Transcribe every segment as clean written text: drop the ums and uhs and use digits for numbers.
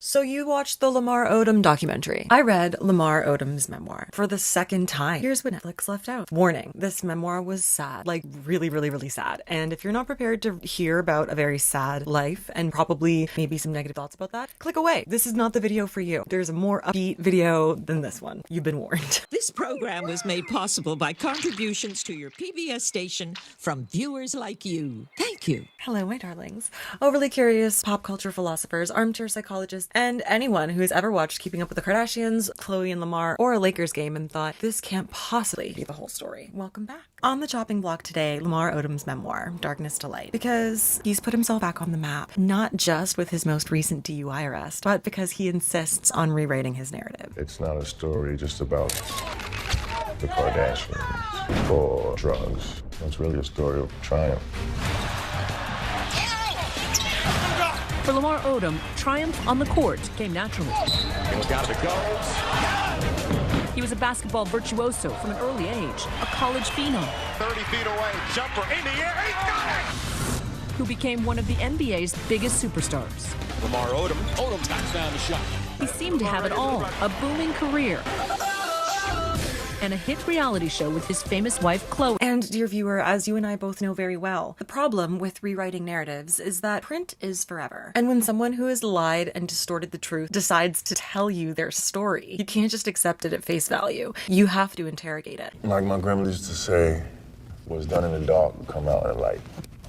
So you watched the Lamar Odom documentary. I read Lamar Odom's memoir for the second time. Here's what Netflix left out. Warning, this memoir was sad. Like really, really, really sad. And if you're not prepared to hear about a very sad life and probably maybe some negative thoughts about that, click away. This is not the video for you. There's a more upbeat video than this one. You've been warned. This program was made possible by contributions to your PBS station from viewers like you. Thank you. Hello, my darlings. Overly curious pop culture philosophers, armchair psychologists, and anyone who has ever watched Keeping Up with the Kardashians, Chloe and Lamar, or a Lakers game and thought, this can't possibly be the whole story. Welcome back. On the chopping block today, Lamar Odom's memoir, Darkness to Light, because he's put himself back on the map, not just with his most recent DUI arrest, but because he insists on rewriting his narrative. It's not a story just about the Kardashians or drugs. It's really a story of triumph. For Lamar Odom, triumph on the court came naturally. Look out if it goes. He was a basketball virtuoso from an early age, a college phenom. 30 feet away, jumper in the air, he got it! Who became one of the NBA's biggest superstars. Lamar Odom, taps down the shot. He seemed to have it all, a booming career, and a hit reality show with his famous wife, Chloe. And dear viewer, as you and I both know very well, the problem with rewriting narratives is that print is forever. And when someone who has lied and distorted the truth decides to tell you their story, you can't just accept it at face value. You have to interrogate it. Like my grandma used to say, what's done in the dark will come out in the light.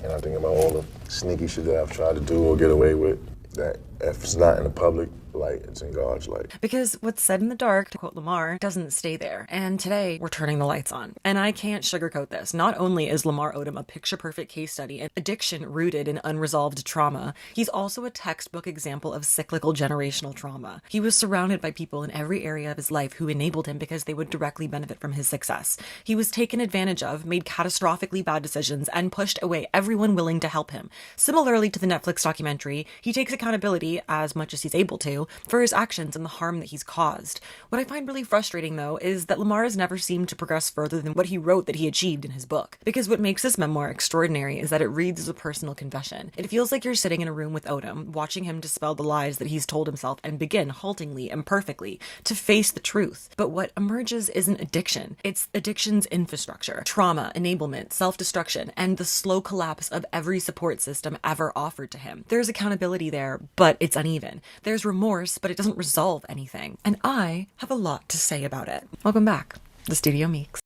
And I think about all the sneaky shit that I've tried to do or get away with, that if it's not in the public light, it's in God's light. Because what's said in the dark, to quote Lamar, doesn't stay there. And today, we're turning the lights on. And I can't sugarcoat this. Not only is Lamar Odom a picture-perfect case study in addiction rooted in unresolved trauma, he's also a textbook example of cyclical generational trauma. He was surrounded by people in every area of his life who enabled him because they would directly benefit from his success. He was taken advantage of, made catastrophically bad decisions, and pushed away everyone willing to help him. Similarly to the Netflix documentary, he takes accountability, as much as he's able to, for his actions and the harm that he's caused. What I find really frustrating, though, is that Lamar has never seemed to progress further than what he wrote that he achieved in his book. Because what makes this memoir extraordinary is that it reads as a personal confession. It feels like you're sitting in a room with Odom, watching him dispel the lies that he's told himself and begin, haltingly, imperfectly, to face the truth. But what emerges isn't addiction. It's addiction's infrastructure, trauma, enablement, self-destruction, and the slow collapse of every support system ever offered to him. There's accountability there, but it's uneven. There's remorse, but it doesn't resolve anything. And I have a lot to say about it. Welcome back. The Studio Meeks.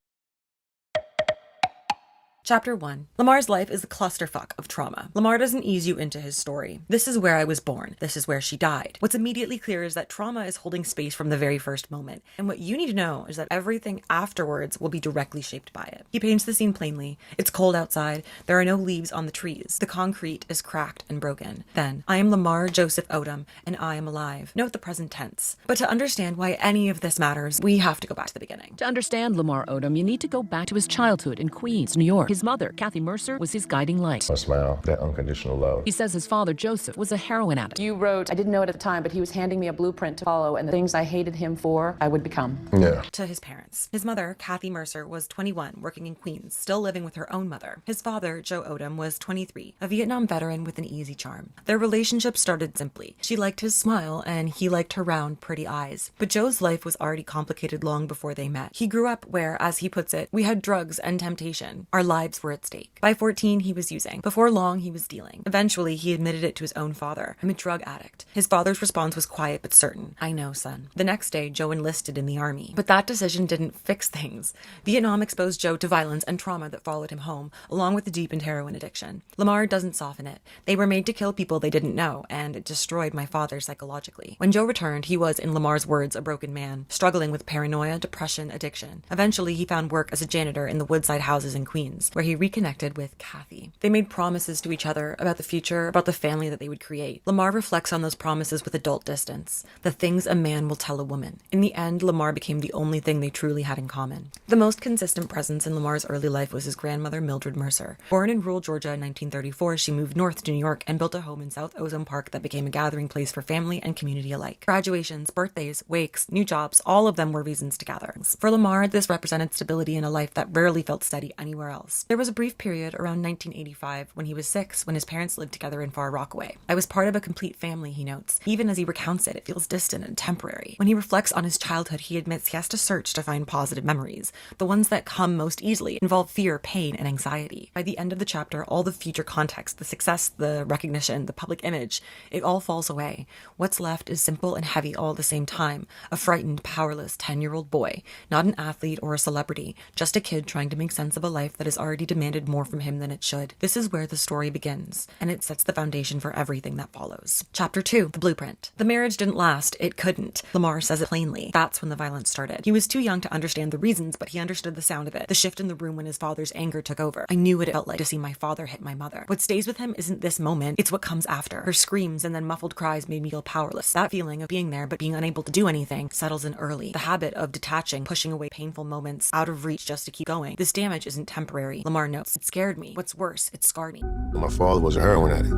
Chapter 1. Lamar's life is a clusterfuck of trauma. Lamar doesn't ease you into his story. This is where I was born. This is where she died. What's immediately clear is that trauma is holding space from the very first moment. And what you need to know is that everything afterwards will be directly shaped by it. He paints the scene plainly. It's cold outside. There are no leaves on the trees. The concrete is cracked and broken. Then, I am Lamar Joseph Odom, and I am alive. Note the present tense. But to understand why any of this matters, we have to go back to the beginning. To understand Lamar Odom, you need to go back to his childhood in Queens, New York. His mother, Kathy Mercer, was his guiding light. A smile, that unconditional love. He says his father, Joseph, was a heroin addict. You wrote, I didn't know it at the time, but he was handing me a blueprint to follow, and the things I hated him for, I would become. Yeah. To his parents. His mother, Kathy Mercer, was 21, working in Queens, still living with her own mother. His father, Joe Odom, was 23, a Vietnam veteran with an easy charm. Their relationship started simply. She liked his smile, and he liked her round, pretty eyes. But Joe's life was already complicated long before they met. He grew up where, as he puts it, we had drugs and temptation. Our lives were at stake. By 14, he was using. Before long, he was dealing. Eventually, he admitted it to his own father. I'm a drug addict. His father's response was quiet but certain. I know, son. The next day, Joe enlisted in the army. But that decision didn't fix things. Vietnam exposed Joe to violence and trauma that followed him home, along with the deepened heroin addiction. Lamar doesn't soften it. They were made to kill people they didn't know, and it destroyed my father psychologically. When Joe returned, he was, in Lamar's words, a broken man, struggling with paranoia, depression, addiction. Eventually, he found work as a janitor in the Woodside houses in Queens, where he reconnected with Kathy. They made promises to each other about the future, about the family that they would create. Lamar reflects on those promises with adult distance. The things a man will tell a woman. In the end, Lamar became the only thing they truly had in common. The most consistent presence in Lamar's early life was his grandmother, Mildred Mercer. Born in rural Georgia in 1934, she moved north to New York and built a home in South Ozone Park that became a gathering place for family and community alike. Graduations, birthdays, wakes, new jobs, all of them were reasons to gather. For Lamar, this represented stability in a life that rarely felt steady anywhere else. years. There was a brief period around 1985 when he was 6 when his parents lived together in Far Rockaway. I was part of a complete family, he notes. Even as he recounts it, it feels distant and temporary. When he reflects on his childhood, he admits he has to search to find positive memories. The ones that come most easily involve fear, pain, and anxiety. By the end of the chapter, all the future context, the success, the recognition, the public image, it all falls away. What's left is simple and heavy all at the same time. A frightened, powerless 10-year-old boy, not an athlete or a celebrity, just a kid trying to make sense of a life that has already demanded more from him than it should. This is where the story begins, and it sets the foundation for everything that follows. Chapter 2, The Blueprint. The marriage didn't last. It couldn't. Lamar says it plainly. That's when the violence started. He was too young to understand the reasons, but he understood the sound of it. The shift in the room when his father's anger took over. I knew what it felt like to see my father hit my mother. What stays with him isn't this moment, it's what comes after. Her screams and then muffled cries made me feel powerless. That feeling of being there but being unable to do anything settles in early. The habit of detaching, pushing away painful moments out of reach just to keep going. This damage isn't temporary. Lamar notes. It scared me. What's worse, it scarred me. My father was a heroin addict.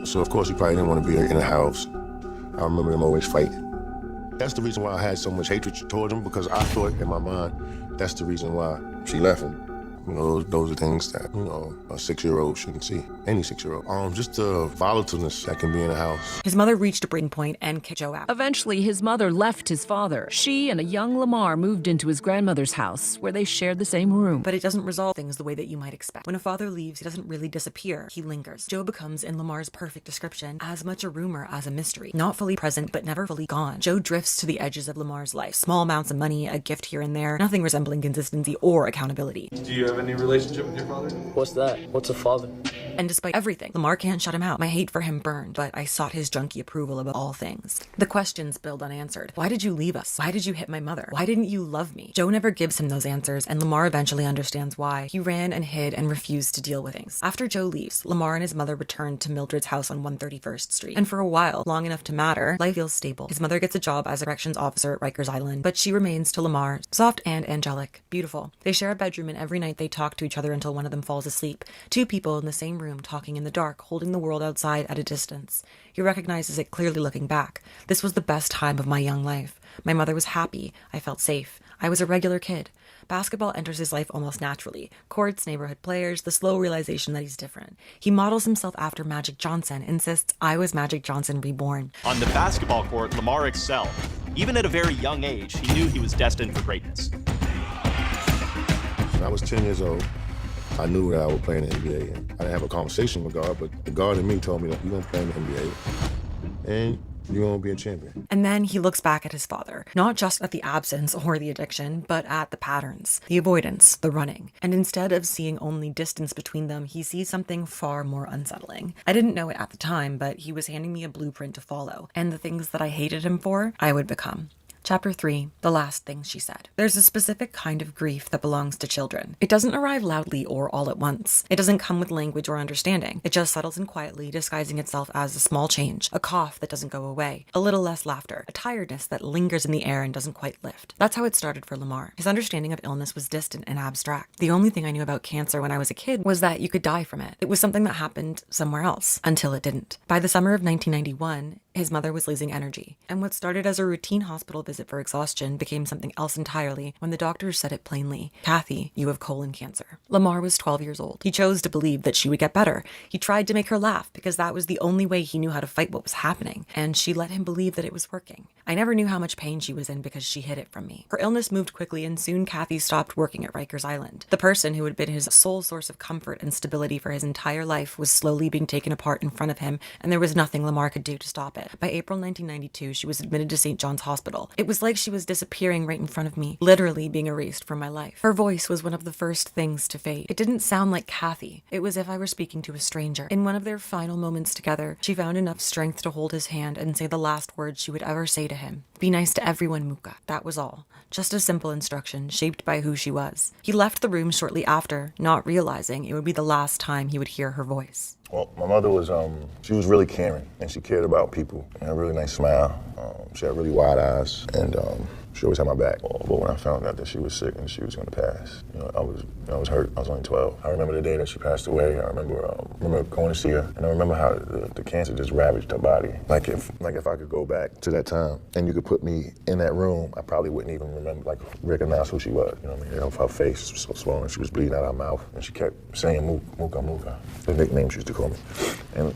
So of course he probably didn't want to be in the house. I remember them always fighting. That's the reason why I had so much hatred towards him, because I thought in my mind, that's the reason why she left him. You know, those are things that, you know, a 6-year-old shouldn't see. Any 6-year-old. Just the volatileness that can be in a house. His mother reached a breaking point and kicked Joe out. Eventually, his mother left his father. She and a young Lamar moved into his grandmother's house, where they shared the same room. But it doesn't resolve things the way that you might expect. When a father leaves, he doesn't really disappear. He lingers. Joe becomes, in Lamar's perfect description, as much a rumor as a mystery. Not fully present, but never fully gone. Joe drifts to the edges of Lamar's life. Small amounts of money, a gift here and there, nothing resembling consistency or accountability. Do you have any relationship with your father? What's that? What's a father? And despite everything, Lamar can't shut him out. My hate for him burned, but I sought his junkie approval above all things. The questions build unanswered. Why did you leave us? Why did you hit my mother? Why didn't you love me? Joe never gives him those answers, and Lamar eventually understands why. He ran and hid and refused to deal with things. After Joe leaves, Lamar and his mother return to Mildred's house on 131st Street. And for a while, long enough to matter, life feels stable. His mother gets a job as a corrections officer at Rikers Island, but she remains to Lamar soft and angelic, beautiful. They share a bedroom, and every night they talk to each other until one of them falls asleep. Two people in the same room talking in the dark, holding the world outside at a distance. He recognizes it clearly looking back. This was the best time of my young life. My mother was happy. I felt safe. I was a regular kid. Basketball enters his life almost naturally. Courts, neighborhood players, the slow realization that he's different. He models himself after Magic Johnson, insists I was Magic Johnson reborn. On the basketball court, Lamar excelled. Even at a very young age, he knew he was destined for greatness. When I was 10 years old, I knew that I would play in the NBA. I didn't have a conversation with God, but the God in me told me that you're going to play in the NBA and you're going to be a champion. And then he looks back at his father, not just at the absence or the addiction, but at the patterns, the avoidance, the running. And instead of seeing only distance between them, he sees something far more unsettling. I didn't know it at the time, but he was handing me a blueprint to follow. And the things that I hated him for, I would become. Chapter 3, The Last Thing She Said. There's a specific kind of grief that belongs to children. It doesn't arrive loudly or all at once. It doesn't come with language or understanding. It just settles in quietly, disguising itself as a small change, a cough that doesn't go away, a little less laughter, a tiredness that lingers in the air and doesn't quite lift. That's how it started for Lamar. His understanding of illness was distant and abstract. The only thing I knew about cancer when I was a kid was that you could die from it. It was something that happened somewhere else, until it didn't. By the summer of 1991, his mother was losing energy, and what started as a routine hospital visit for exhaustion became something else entirely when the doctors said it plainly. Kathy, you have colon cancer. Lamar was 12 years old. He chose to believe that she would get better. He tried to make her laugh because that was the only way he knew how to fight what was happening, and she let him believe that it was working. I never knew how much pain she was in because she hid it from me. Her illness moved quickly, and soon Kathy stopped working at Rikers Island. The person who had been his sole source of comfort and stability for his entire life was slowly being taken apart in front of him, and there was nothing Lamar could do to stop it. By April 1992, she was admitted to St. John's Hospital. It was like she was disappearing right in front of me, literally being erased from my life. Her voice was one of the first things to fade. It didn't sound like Kathy. It was as if I were speaking to a stranger. In one of their final moments together, she found enough strength to hold his hand and say the last words she would ever say to him. Be nice to everyone, Muka. That was all. Just a simple instruction, shaped by who she was. He left the room shortly after, not realizing it would be the last time he would hear her voice. Well, my mother was, she was really caring, and she cared about people, and a really nice smile. She had really wide eyes, and She always had my back. But when I found out that she was sick and she was gonna pass, I was hurt. I was only 12. I remember the day that she passed away. I remember going to see her, and I remember how the cancer just ravaged her body. Like if I could go back to that time and you could put me in that room, I probably wouldn't even recognize who she was. You know what I mean? Her face was so swollen, she was bleeding out of her mouth, and she kept saying Muka, Muka, the nickname she used to call me. And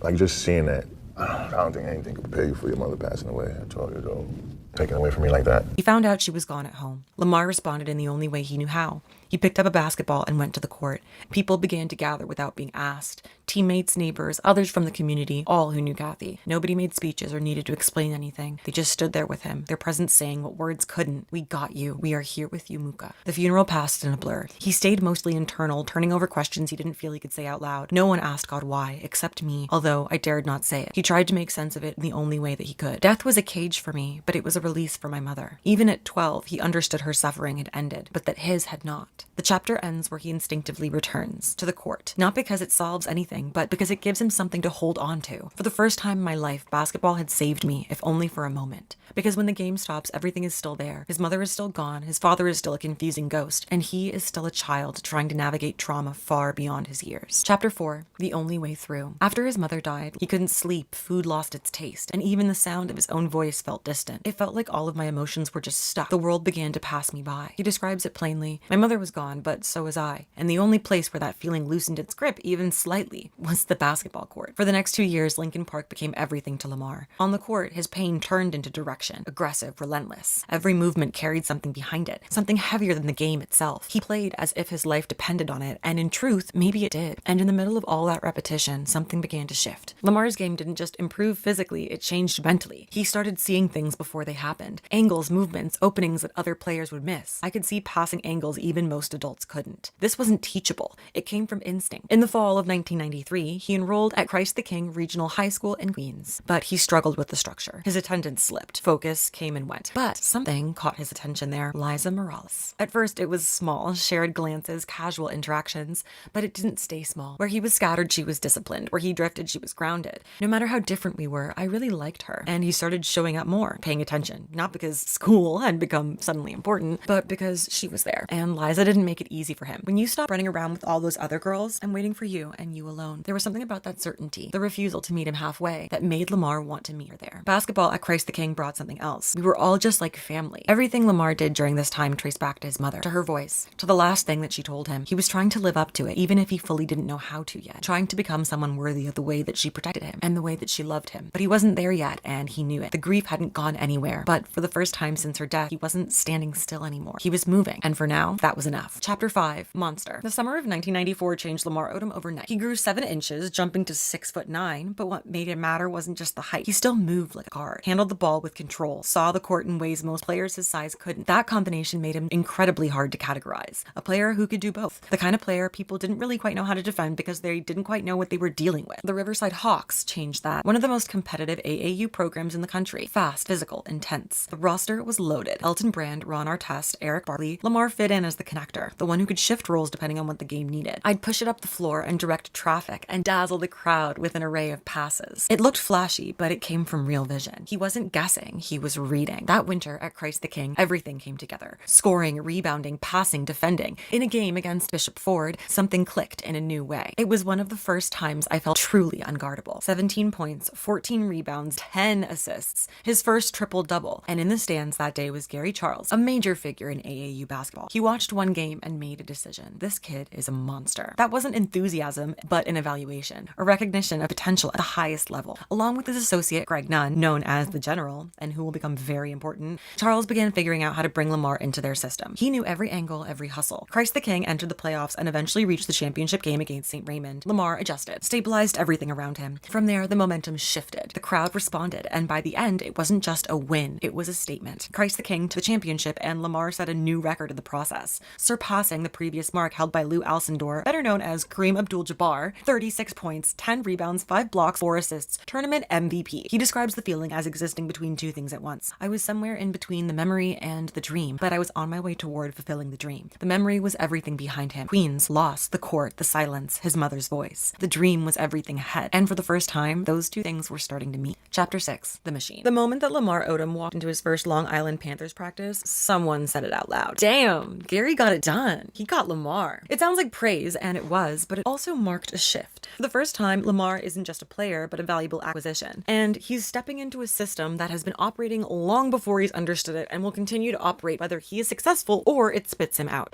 like just seeing that, I don't think anything could prepare you for your mother passing away at 12 years old. Taken away from me like that. He found out she was gone at home. Lamar responded in the only way he knew how. He picked up a basketball and went to the court. People began to gather without being asked. Teammates, neighbors, others from the community, all who knew Kathy. Nobody made speeches or needed to explain anything. They just stood there with him, their presence saying what words couldn't. We got you. We are here with you, Muka. The funeral passed in a blur. He stayed mostly internal, turning over questions he didn't feel he could say out loud. No one asked God why, except me, although I dared not say it. He tried to make sense of it in the only way that he could. Death was a cage for me, but it was a release for my mother. Even at 12, he understood her suffering had ended, but that his had not. The chapter ends where he instinctively returns to the court, not because it solves anything, but because it gives him something to hold on to. For the first time in my life, basketball had saved me, if only for a moment. Because when the game stops, everything is still there. His mother is still gone, his father is still a confusing ghost, and he is still a child trying to navigate trauma far beyond his years. Chapter 4, The Only Way Through. After his mother died, he couldn't sleep, food lost its taste, and even the sound of his own voice felt distant. It felt like all of my emotions were just stuck. The world began to pass me by. He describes it plainly. My mother was gone, but so was I, and the only place where that feeling loosened its grip, even slightly, was the basketball court. For the next 2 years, Lincoln Park became everything to Lamar. On the court, his pain turned into direction, aggressive, relentless. Every movement carried something behind it, something heavier than the game itself. He played as if his life depended on it, and in truth, maybe it did. And in the middle of all that repetition, something began to shift. Lamar's game didn't just improve physically, it changed mentally. He started seeing things before they happened. Angles, movements, openings that other players would miss. I could see passing angles even most adults couldn't. This wasn't teachable. It came from instinct. In the fall of 1993, he enrolled at Christ the King Regional High School in Queens, but he struggled with the structure. His attendance slipped. Focus came and went. But something caught his attention there. Liza Morales. At first, it was small, shared glances, casual interactions, but it didn't stay small. Where he was scattered, she was disciplined. Where he drifted, she was grounded. No matter how different we were, I really liked her. And he started showing up more, paying attention. Not because school had become suddenly important, but because she was there. And Liza didn't make it easy for him. When you stop running around with all those other girls, I'm waiting for you and you alone. There was something about that certainty, the refusal to meet him halfway, that made Lamar want to meet her there. Basketball at Christ the King brought something else. We were all just like family. Everything Lamar did during this time traced back to his mother, to her voice, to the last thing that she told him. He was trying to live up to it, even if he fully didn't know how to yet. Trying to become someone worthy of the way that she protected him and the way that she loved him. But he wasn't there yet, and he knew it. The grief hadn't gone anywhere, but for the first time since her death, he wasn't standing still anymore. He was moving, and for now, that was enough. Chapter 5, Monster. The summer of 1994 changed Lamar Odom overnight. He grew 7 inches, jumping to 6'9", but what made it matter wasn't just the height. He still moved like a guard, handled the ball with control, saw the court in ways most players his size couldn't. That combination made him incredibly hard to categorize. A player who could do both. The kind of player people didn't really quite know how to defend because they didn't quite know what they were dealing with. The Riverside Hawks changed that. One of the most competitive AAU programs in the country. Fast, physical, intense. The roster was loaded. Elton Brand, Ron Artest, Eric Barley. Lamar fit in as the connector, the one who could shift roles depending on what the game needed. I'd push it up the floor and direct traffic and dazzle the crowd with an array of passes. It looked flashy, but it came from real vision. He wasn't guessing, he was reading. That winter at Christ the King, everything came together. Scoring, rebounding, passing, defending. In a game against Bishop Ford, something clicked in a new way. It was one of the first times I felt truly unguardable. 17 points, 14 rebounds, 10 assists. His first triple-double. And in the stands that day was Gary Charles, a major figure in AAU basketball. He watched one game and made a decision. This kid is a monster. That wasn't enthusiasm, but an evaluation. A recognition of potential at the highest level. Along with his associate, Greg Nunn, known as the General, and who will become very important, Charles began figuring out how to bring Lamar into their system. He knew every angle, every hustle. Christ the King entered the playoffs and eventually reached the championship game against St. Raymond. Lamar adjusted, stabilized everything around him. From there, the momentum shifted. The crowd responded, and by the end, it wasn't just a win, it was a statement. Christ the King to the championship, and Lamar set a new record in the process, surpassing the previous mark held by Lou Alcindor, better known as Kareem Abdul-Jabbar. 36 points, 10 rebounds, 5 blocks, 4 assists, tournament MVP. He describes the feeling as existing between two things at once. I was somewhere in between the memory and the dream, but I was on my way toward fulfilling the dream. The memory was everything behind him. Queens, loss, the court, the silence, his mother's voice. The dream was everything ahead. And for the first time, those those two things were starting to meet. Chapter 6, The Machine. The moment that Lamar Odom walked into his first Long Island Panthers practice, someone said it out loud. Damn, Gary got it done. He got Lamar. It sounds like praise, and it was, but it also marked a shift. For the first time, Lamar isn't just a player, but a valuable acquisition. And he's stepping into a system that has been operating long before he's understood it and will continue to operate whether he is successful or it spits him out.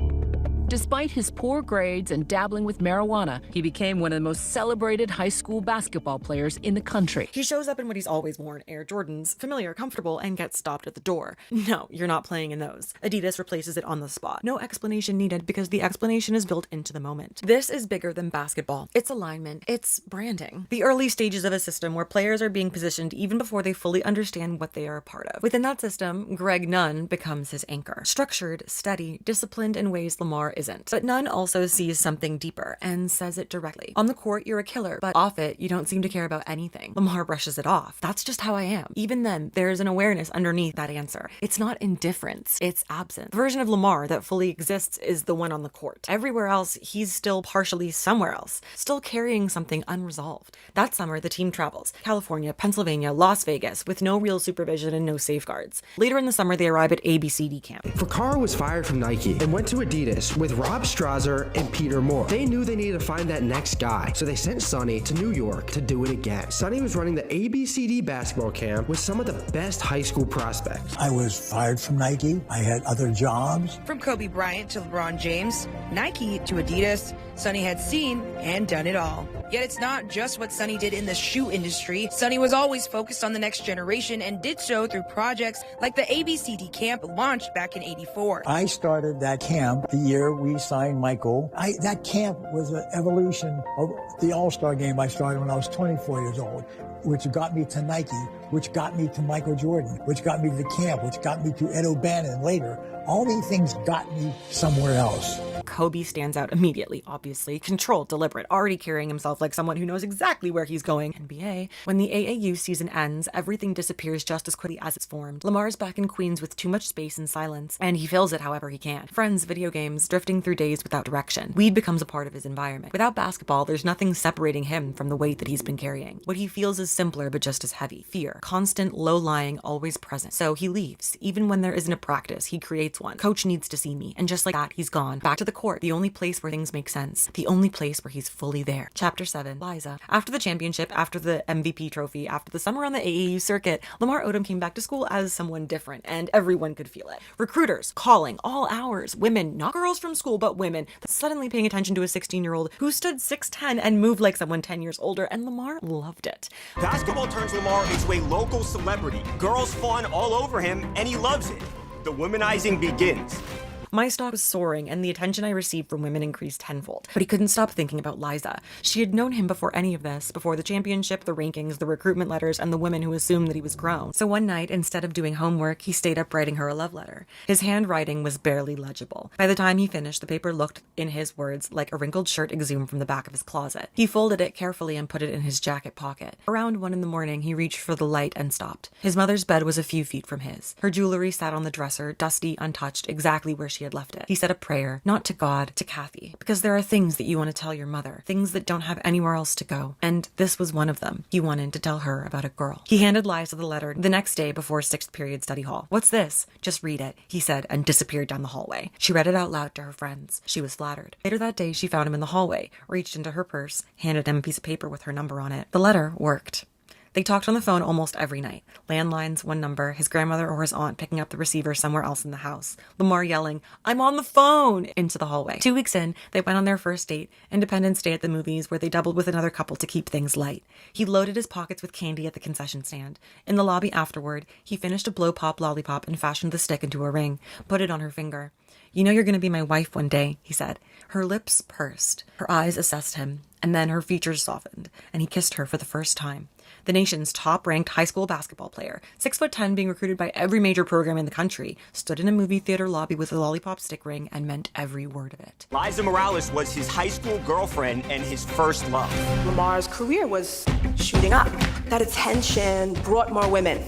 Despite his poor grades and dabbling with marijuana, he became one of the most celebrated high school basketball players in the country. He shows up in what he's always worn, Air Jordans, familiar, comfortable, and gets stopped at the door. No, you're not playing in those. Adidas replaces it on the spot. No explanation needed because the explanation is built into the moment. This is bigger than basketball. It's alignment. It's branding. The early stages of a system where players are being positioned even before they fully understand what they are a part of. Within that system, Greg Nunn becomes his anchor. Structured, steady, disciplined in ways Lamar isn't. But Nunn also sees something deeper and says it directly. On the court, you're a killer, but off it, you don't seem to care about anything. Lamar brushes it off. That's just how I am. Even then, there's an awareness underneath that answer. It's not indifference, it's absence. The version of Lamar that fully exists is the one on the court. Everywhere else, he's still partially somewhere else, still carrying something unresolved. That summer, the team travels. California, Pennsylvania, Las Vegas, with no real supervision and no safeguards. Later in the summer, they arrive at ABCD camp. Vaccaro was fired from Nike and went to Adidas with Rob Strasser and Peter Moore. They knew they needed to find that next guy, so they sent Sonny to New York to do it again. Sonny was running the ABCD basketball camp with some of the best high school prospects. I was fired from Nike. I had other jobs. From Kobe Bryant to LeBron James, Nike to Adidas, Sonny had seen and done it all. Yet it's not just what Sonny did in the shoe industry. Sonny was always focused on the next generation and did so through projects like the ABCD camp launched back in '84. I started that camp the year we signed Michael. That camp was an evolution of the All-Star game I started when I was 24 years old, which got me to Nike, which got me to Michael Jordan, which got me to the camp, which got me to Ed O'Bannon later. All these things got me somewhere else. Kobe stands out immediately, obviously. Controlled, deliberate, already carrying himself like someone who knows exactly where he's going. NBA. When the AAU season ends, everything disappears just as quickly as it's formed. Lamar's back in Queens with too much space and silence, and he fills it however he can. Friends, video games, drifting through days without direction. Weed becomes a part of his environment. Without basketball, there's nothing separating him from the weight that he's been carrying. What he feels is simpler, but just as heavy. Fear. Constant, low-lying, always present. So he leaves. Even when there isn't a practice, he creates one. Coach needs to see me. And just like that, he's gone. Back to the court, the only place where things make sense. The only place where he's fully there. Chapter 7, Liza. After the championship, after the MVP trophy, after the summer on the AAU circuit, Lamar Odom came back to school as someone different, and everyone could feel it. Recruiters calling all hours. Women, not girls from school, but women, suddenly paying attention to a 16-year-old who stood 6'10" and moved like someone 10 years older, and Lamar loved it. Basketball turns Lamar into a local celebrity. Girls fawn all over him, and he loves it. The womanizing begins. My stock was soaring, and the attention I received from women increased tenfold. But he couldn't stop thinking about Liza. She had known him before any of this, before the championship, the rankings, the recruitment letters, and the women who assumed that he was grown. So one night, instead of doing homework, he stayed up writing her a love letter. His handwriting was barely legible. By the time he finished, the paper looked, in his words, like a wrinkled shirt exhumed from the back of his closet. He folded it carefully and put it in his jacket pocket. Around 1 a.m, he reached for the light and stopped. His mother's bed was a few feet from his. Her jewelry sat on the dresser, dusty, untouched, exactly where she had left it. He said a prayer, not to God, to Kathy, because there are things that you want to tell your mother, things that don't have anywhere else to go, and this was one of them. He wanted to tell her about a girl. He handed Liza the letter the next day before 6th period study hall. "What's this?" "Just read it," he said, and disappeared down the hallway. She read it out loud to her friends. She was flattered. Later that day, she found him in the hallway, reached into her purse, handed him a piece of paper with her number on it. The letter worked. They talked on the phone almost every night. Landlines, one number, his grandmother or his aunt picking up the receiver somewhere else in the house. Lamar yelling, "I'm on the phone!" into the hallway. 2 weeks in, they went on their first date, Independence Day at the movies, where they doubled with another couple to keep things light. He loaded his pockets with candy at the concession stand. In the lobby afterward, he finished a blow-pop lollipop and fashioned the stick into a ring, put it on her finger. "You know you're going to be my wife one day," he said. Her lips pursed. Her eyes assessed him, and then her features softened, and he kissed her for the first time. The nation's top-ranked high school basketball player, 6'10", being recruited by every major program in the country, stood in a movie theater lobby with a lollipop stick ring and meant every word of it. Liza Morales was his high school girlfriend and his first love. Lamar's career was shooting up. That attention brought more women,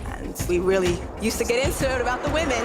and we really used to get into it about the women.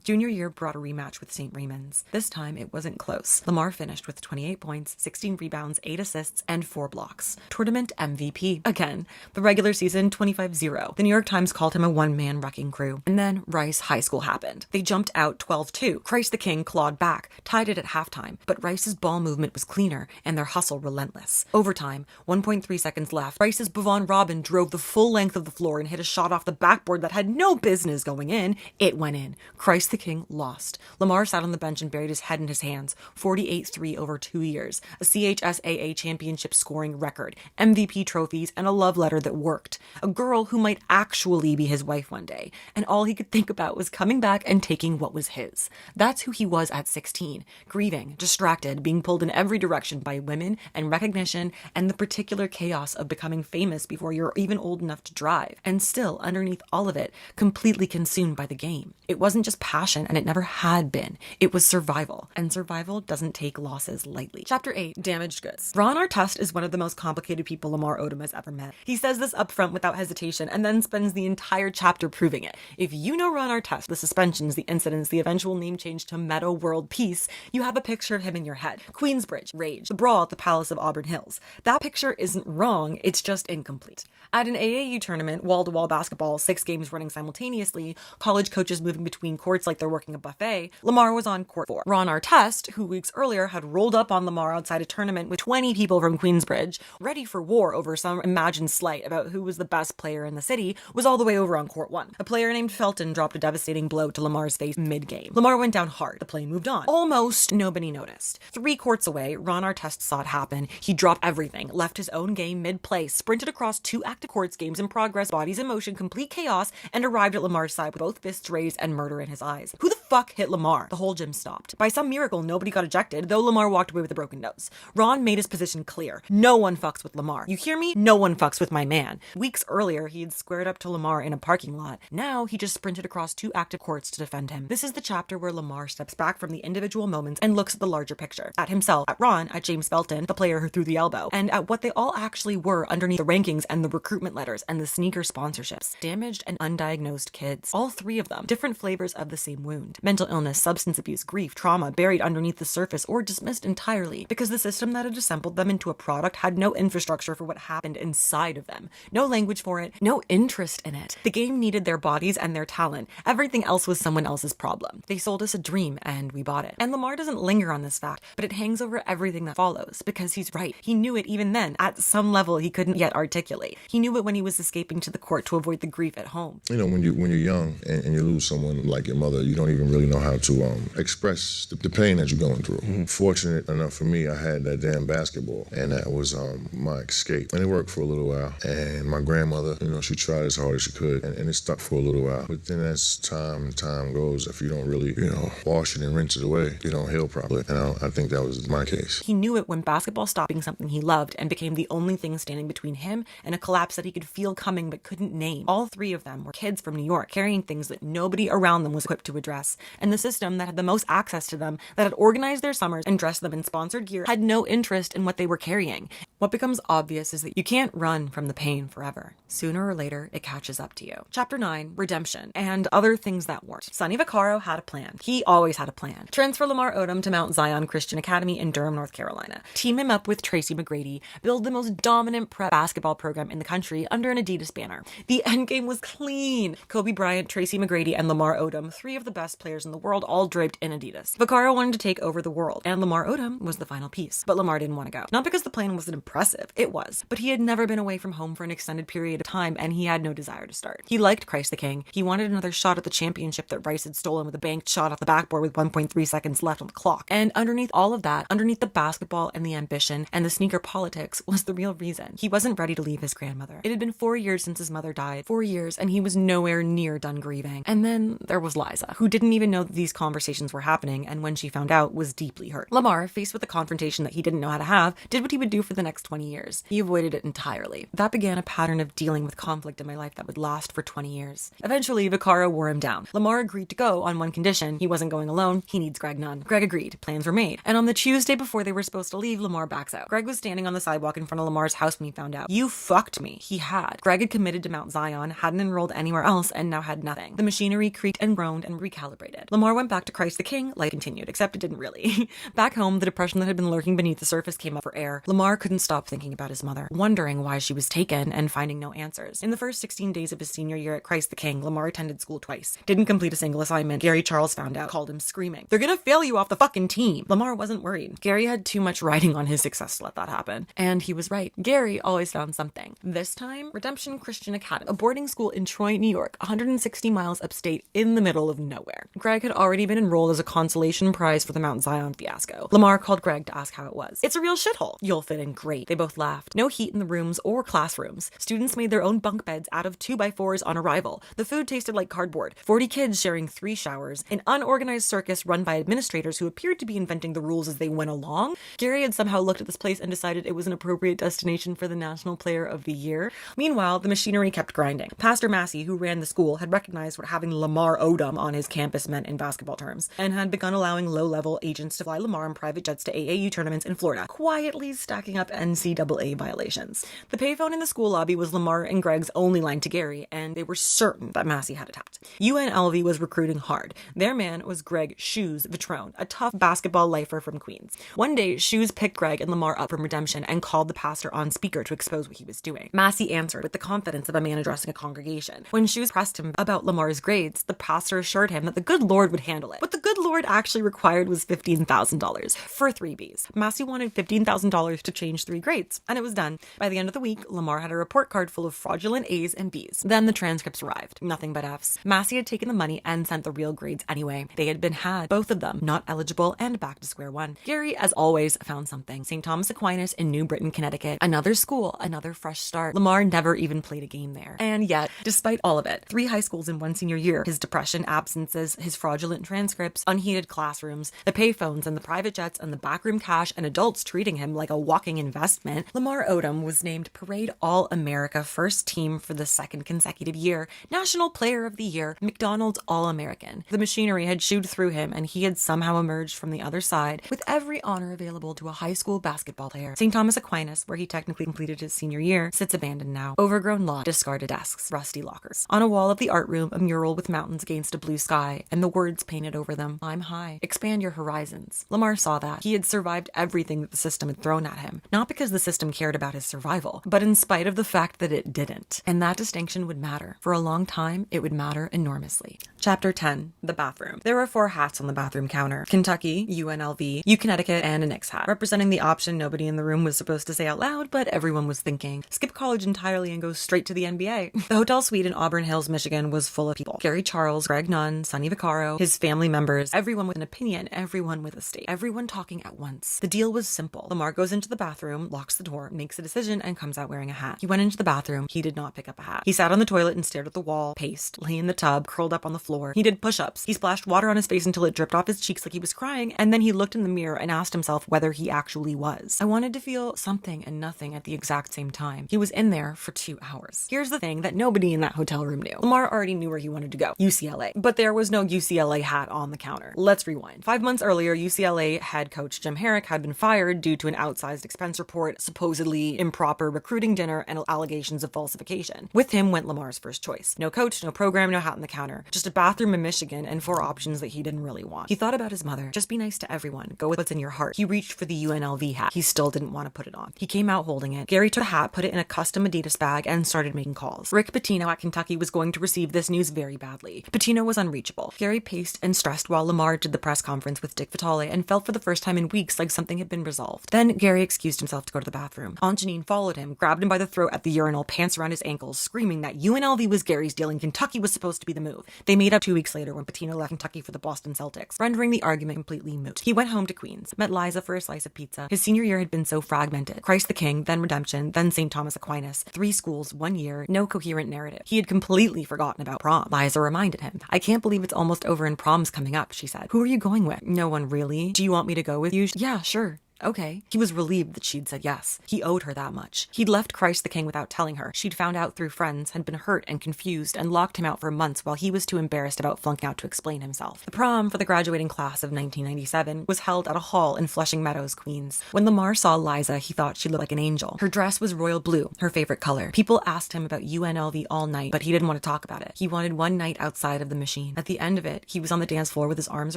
Junior year brought a rematch with St. Raymond's. This time, it wasn't close. Lamar finished with 28 points, 16 rebounds, 8 assists, and 4 blocks. Tournament MVP. Again, the regular season 25-0. The New York Times called him a one-man wrecking crew. And then Rice High School happened. They jumped out 12-2. Christ the King clawed back, tied it at halftime, but Rice's ball movement was cleaner and their hustle relentless. Overtime, 1.3 seconds left. Rice's Bavon Robin drove the full length of the floor and hit a shot off the backboard that had no business going in. It went in. Christ the King lost. Lamar sat on the bench and buried his head in his hands. 48-3 over 2 years. A CHSAA championship scoring record. MVP trophies and a love letter that worked. A girl who might actually be his wife one day. And all he could think about was coming back and taking what was his. That's who he was at 16. Grieving, distracted, being pulled in every direction by women and recognition and the particular chaos of becoming famous before you're even old enough to drive. And still, underneath all of it, completely consumed by the game. It wasn't just passion, and it never had been. It was survival. And survival doesn't take losses lightly. Chapter 8, Damaged Goods. Ron Artest is one of the most complicated people Lamar Odom has ever met. He says this up front without hesitation and then spends the entire chapter proving it. If you know Ron Artest, the suspensions, the incidents, the eventual name change to Meadow World Peace, you have a picture of him in your head. Queensbridge, rage, the brawl at the Palace of Auburn Hills. That picture isn't wrong, it's just incomplete. At an AAU tournament, wall-to-wall basketball, 6 games running simultaneously, college coaches moving between courts like they're working a buffet, Lamar was on court 4. Ron Artest, who weeks earlier had rolled up on Lamar outside a tournament with 20 people from Queensbridge, ready for war over some imagined slight about who was the best player in the city, was all the way over on court 1. A player named Felton dropped a devastating blow to Lamar's face mid-game. Lamar went down hard. The play moved on. Almost nobody noticed. 3 courts away, Ron Artest saw it happen. He dropped everything, left his own game mid-play, sprinted across 2 active courts, games in progress, bodies in motion, complete chaos, and arrived at Lamar's side with both fists raised and murder in his eyes. Who the fuck hit Lamar? The whole gym stopped. By some miracle, nobody got ejected, though Lamar walked away with a broken nose. Ron made his position clear. No one fucks with Lamar. You hear me? No one fucks with my man. Weeks earlier, he had squared up to Lamar in a parking lot. Now, he just sprinted across 2 active courts to defend him. This is the chapter where Lamar steps back from the individual moments and looks at the larger picture. At himself, at Ron, at James Felton, the player who threw the elbow, and at what they all actually were underneath the rankings and the recruitment letters and the sneaker sponsorships. Damaged and undiagnosed kids. All 3 of them. Different flavors of the same wound. Mental illness, substance abuse, grief, trauma buried underneath the surface or dismissed entirely because the system that had assembled them into a product had no infrastructure for what happened inside of them. No language for it, no interest in it. The game needed their bodies and their talent. Everything else was someone else's problem. They sold us a dream and we bought it. And Lamar doesn't linger on this fact, but it hangs over everything that follows because he's right. He knew it even then, at some level he couldn't yet articulate. He knew it when he was escaping to the court to avoid the grief at home. You know, when you're young and you lose someone like your mother, you don't even really know how to express the pain that you're going through. Fortunate enough for me, I had that damn basketball, and that was my escape. And it worked for a little while. And my grandmother, you know, she tried as hard as she could, and it stuck for a little while. But then as time goes, if you don't really, you know, wash it and rinse it away, you don't heal properly. And I think that was my case. He knew it when basketball stopped being something he loved and became the only thing standing between him and a collapse that he could feel coming but couldn't name. All 3 of them were kids from New York, carrying things that nobody around them was equipped to address. And the system that had the most access to them, that had organized their summers and dressed them in sponsored gear, had no interest in what they were carrying. What becomes obvious is that you can't run from the pain forever. Sooner or later, it catches up to you. Chapter 9, Redemption, and other things that weren't. Sonny Vaccaro had a plan. He always had a plan. Transfer Lamar Odom to Mount Zion Christian Academy in Durham, North Carolina. Team him up with Tracy McGrady. Build the most dominant prep basketball program in the country under an Adidas banner. The endgame was clean. Kobe Bryant, Tracy McGrady, and Lamar Odom, 3 of the best players in the world, all draped in Adidas. Vaccaro wanted to take over the world, and Lamar Odom was the final piece. But Lamar didn't want to go. Not because the plan wasn't impressive. It was. But he had never been away from home for an extended period of time, and he had no desire to start. He liked Christ the King. He wanted another shot at the championship that Rice had stolen with a banked shot off the backboard with 1.3 seconds left on the clock. And underneath all of that, underneath the basketball and the ambition and the sneaker politics was the real reason. He wasn't ready to leave his grandmother. It had been 4 years since his mother died. 4 years, and he was nowhere near done grieving. And then there was Liza, who didn't even know that these conversations were happening, and when she found out, was deeply hurt. Lamar, faced with a confrontation that he didn't know how to have, did what he would do for the next next 20 years. He avoided it entirely. That began a pattern of dealing with conflict in my life that would last for 20 years. Eventually, Vaccaro wore him down. Lamar agreed to go on one condition. He wasn't going alone. He needs Greg none. Greg agreed. Plans were made. And on the Tuesday before they were supposed to leave, Lamar backs out. Greg was standing on the sidewalk in front of Lamar's house when he found out. You fucked me. He had. Greg had committed to Mount Zion, hadn't enrolled anywhere else, and now had nothing. The machinery creaked and groaned and recalibrated. Lamar went back to Christ the King. Life continued, except it didn't really. Back home, the depression that had been lurking beneath the surface came up for air. Lamar couldn't stop thinking about his mother, wondering why she was taken and finding no answers. In the first 16 days of his senior year at Christ the King, Lamar attended school twice. Didn't complete a single assignment. Gary Charles found out, called him screaming. They're gonna fail you off the fucking team. Lamar wasn't worried. Gary had too much riding on his success to let that happen. And he was right. Gary always found something. This time, Redemption Christian Academy, a boarding school in Troy, New York, 160 miles upstate in the middle of nowhere. Greg had already been enrolled as a consolation prize for the Mount Zion fiasco. Lamar called Greg to ask how it was. It's a real shithole. You'll fit in great. They both laughed. No heat in the rooms or classrooms. Students made their own bunk beds out of 2x4s on arrival. The food tasted like cardboard. 40 kids sharing 3 showers. An unorganized circus run by administrators who appeared to be inventing the rules as they went along. Gary had somehow looked at this place and decided it was an appropriate destination for the National Player of the Year. Meanwhile, the machinery kept grinding. Pastor Massey, who ran the school, had recognized what having Lamar Odom on his campus meant in basketball terms, and had begun allowing low-level agents to fly Lamar on private jets to AAU tournaments in Florida, quietly stacking up NCAA violations. The payphone in the school lobby was Lamar and Greg's only line to Gary, and they were certain that Massey had it tapped. UNLV was recruiting hard. Their man was Greg Shoes Vitrone, a tough basketball lifer from Queens. One day, Shoes picked Greg and Lamar up from Redemption and called the pastor on speaker to expose what he was doing. Massey answered with the confidence of a man addressing a congregation. When Shoes pressed him about Lamar's grades, the pastor assured him that the good Lord would handle it. What the good Lord actually required was $15,000 for 3 Bs. Massey wanted $15,000 to change 3 grades, and it was done. By the end of the week, Lamar had a report card full of fraudulent A's and B's. Then the transcripts arrived. Nothing but F's. Massey had taken the money and sent the real grades anyway. They had been had, both of them, not eligible and back to square one. Gary, as always, found something. St. Thomas Aquinas in New Britain, Connecticut. Another school, another fresh start. Lamar never even played a game there. And yet, despite all of it, 3 high schools in one senior year, his depression, absences, his fraudulent transcripts, unheated classrooms, the payphones and the private jets and the backroom cash and adults treating him like a walking investment, Lamar Odom was named Parade All-America First Team for the 2nd consecutive year, National Player of the Year, McDonald's All-American. The machinery had chewed through him and he had somehow emerged from the other side with every honor available to a high school basketball player. St. Thomas Aquinas, where he technically completed his senior year, sits abandoned now. Overgrown lawn, discarded desks, rusty lockers. On a wall of the art room, a mural with mountains against a blue sky and the words painted over them, "Climb high, expand your horizons." Lamar saw that. He had survived everything that the system had thrown at him. Not because the system cared about his survival, but in spite of the fact that it didn't. And that distinction would matter. For a long time, it would matter enormously. Chapter 10. The bathroom. There were 4 hats on the bathroom counter. Kentucky, UNLV, Connecticut, and a Knicks hat, representing the option nobody in the room was supposed to say out loud, but everyone was thinking. Skip college entirely and go straight to the NBA. The hotel suite in Auburn Hills, Michigan was full of people. Gary Charles, Greg Nunn, Sonny Vaccaro, his family members, everyone with an opinion, everyone with a stake, everyone talking at once. The deal was simple. Lamar goes into the bathroom, locks the door, makes a decision, and comes out wearing a hat. He went into the bathroom. He did not pick up a hat. He sat on the toilet and stared at the wall, paced, lay in the tub, curled up on the floor. He did push-ups. He splashed water on his face until it dripped off his cheeks like he was crying, and then he looked in the mirror and asked himself whether he actually was. I wanted to feel something and nothing at the exact same time. He was in there for 2 hours. Here's the thing that nobody in that hotel room knew. Lamar already knew where he wanted to go. UCLA. But there was no UCLA hat on the counter. Let's rewind. 5 months earlier, UCLA head coach Jim Herrick had been fired due to an outsized expense report, supposedly improper recruiting dinner, and allegations of falsification. With him went Lamar's first choice. No coach, no program, no hat on the counter. Just a bathroom in Michigan and 4 options that he didn't really want. He thought about his mother. Just be nice to everyone. Go with what's in your heart. He reached for the UNLV hat. He still didn't want to put it on. He came out holding it. Gary took the hat, put it in a custom Adidas bag, and started making calls. Rick Pitino at Kentucky was going to receive this news very badly. Pitino was unreachable. Gary paced and stressed while Lamar did the press conference with Dick Vitale and felt for the first time in weeks like something had been resolved. Then Gary excused himself to go to the bathroom. Aunt Janine followed him, grabbed him by the throat at the urinal, pants around his ankles, screaming that UNLV was Gary's deal and Kentucky was supposed to be the move. They made up 2 weeks later when Pitino left Kentucky for the Boston Celtics, rendering the argument completely moot. He went home to Queens, met Liza for a slice of pizza. His senior year had been so fragmented. Christ the King, then Redemption, then St. Thomas Aquinas. 3 schools, 1 year, no coherent narrative. He had completely forgotten about prom. Liza reminded him. "I can't believe it's almost over and prom's coming up," she said. "Who are you going with?" "No one really." "Do you want me to go with you?" "Yeah, sure." Okay. He was relieved that she'd said yes. He owed her that much. He'd left Christ the King without telling her. She'd found out through friends, had been hurt and confused, and locked him out for months while he was too embarrassed about flunking out to explain himself. The prom for the graduating class of 1997 was held at a hall in Flushing Meadows, Queens. When Lamar saw Liza, he thought she looked like an angel. Her dress was royal blue, her favorite color. People asked him about UNLV all night, but he didn't want to talk about it. He wanted one night outside of the machine. At the end of it, he was on the dance floor with his arms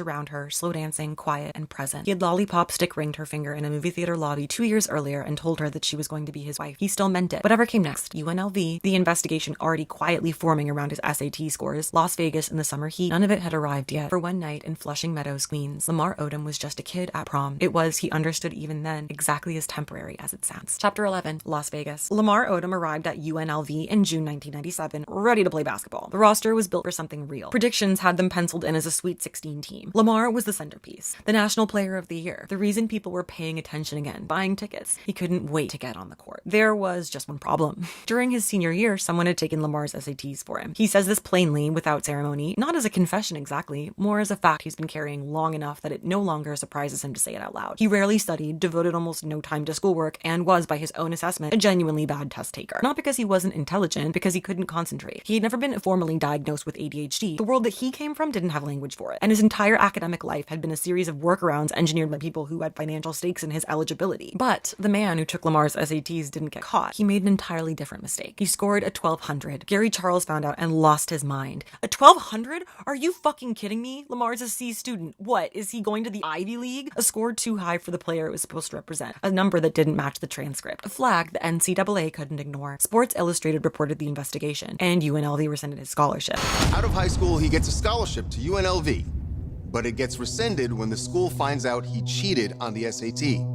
around her, slow dancing, quiet, and present. He had lollipop stick ringed her finger in a movie theater lobby 2 years earlier and told her that she was going to be his wife. He still meant it. Whatever came next, UNLV, the investigation already quietly forming around his SAT scores, Las Vegas in the summer heat, none of it had arrived yet. For one night in Flushing Meadows, Queens, Lamar Odom was just a kid at prom. It was, he understood even then, exactly as temporary as it sounds. Chapter 11, Las Vegas. Lamar Odom arrived at UNLV in June 1997, ready to play basketball. The roster was built for something real. Predictions had them penciled in as a Sweet 16 team. Lamar was the centerpiece, the National Player of the Year, the reason people were paying attention again, buying tickets. He couldn't wait to get on the court. There was just one problem. During his senior year, someone had taken Lamar's SATs for him. He says this plainly, without ceremony, not as a confession exactly, more as a fact he's been carrying long enough that it no longer surprises him to say it out loud. He rarely studied, devoted almost no time to schoolwork, and was, by his own assessment, a genuinely bad test taker. Not because he wasn't intelligent, because he couldn't concentrate. He had never been formally diagnosed with ADHD. The world that he came from didn't have language for it, and his entire academic life had been a series of workarounds engineered by people who had financial stakes in his eligibility. But the man who took Lamar's SATs didn't get caught. He made an entirely different mistake. He scored a 1200. Gary Charles found out and lost his mind. A 1200? Are you fucking kidding me? Lamar's a C student. What, is he going to the Ivy League? A score too high for the player it was supposed to represent. A number that didn't match the transcript. A flag the NCAA couldn't ignore. Sports Illustrated reported the investigation, and UNLV rescinded his scholarship. Out of high school, he gets a scholarship to UNLV, but it gets rescinded when the school finds out he cheated on the SAT.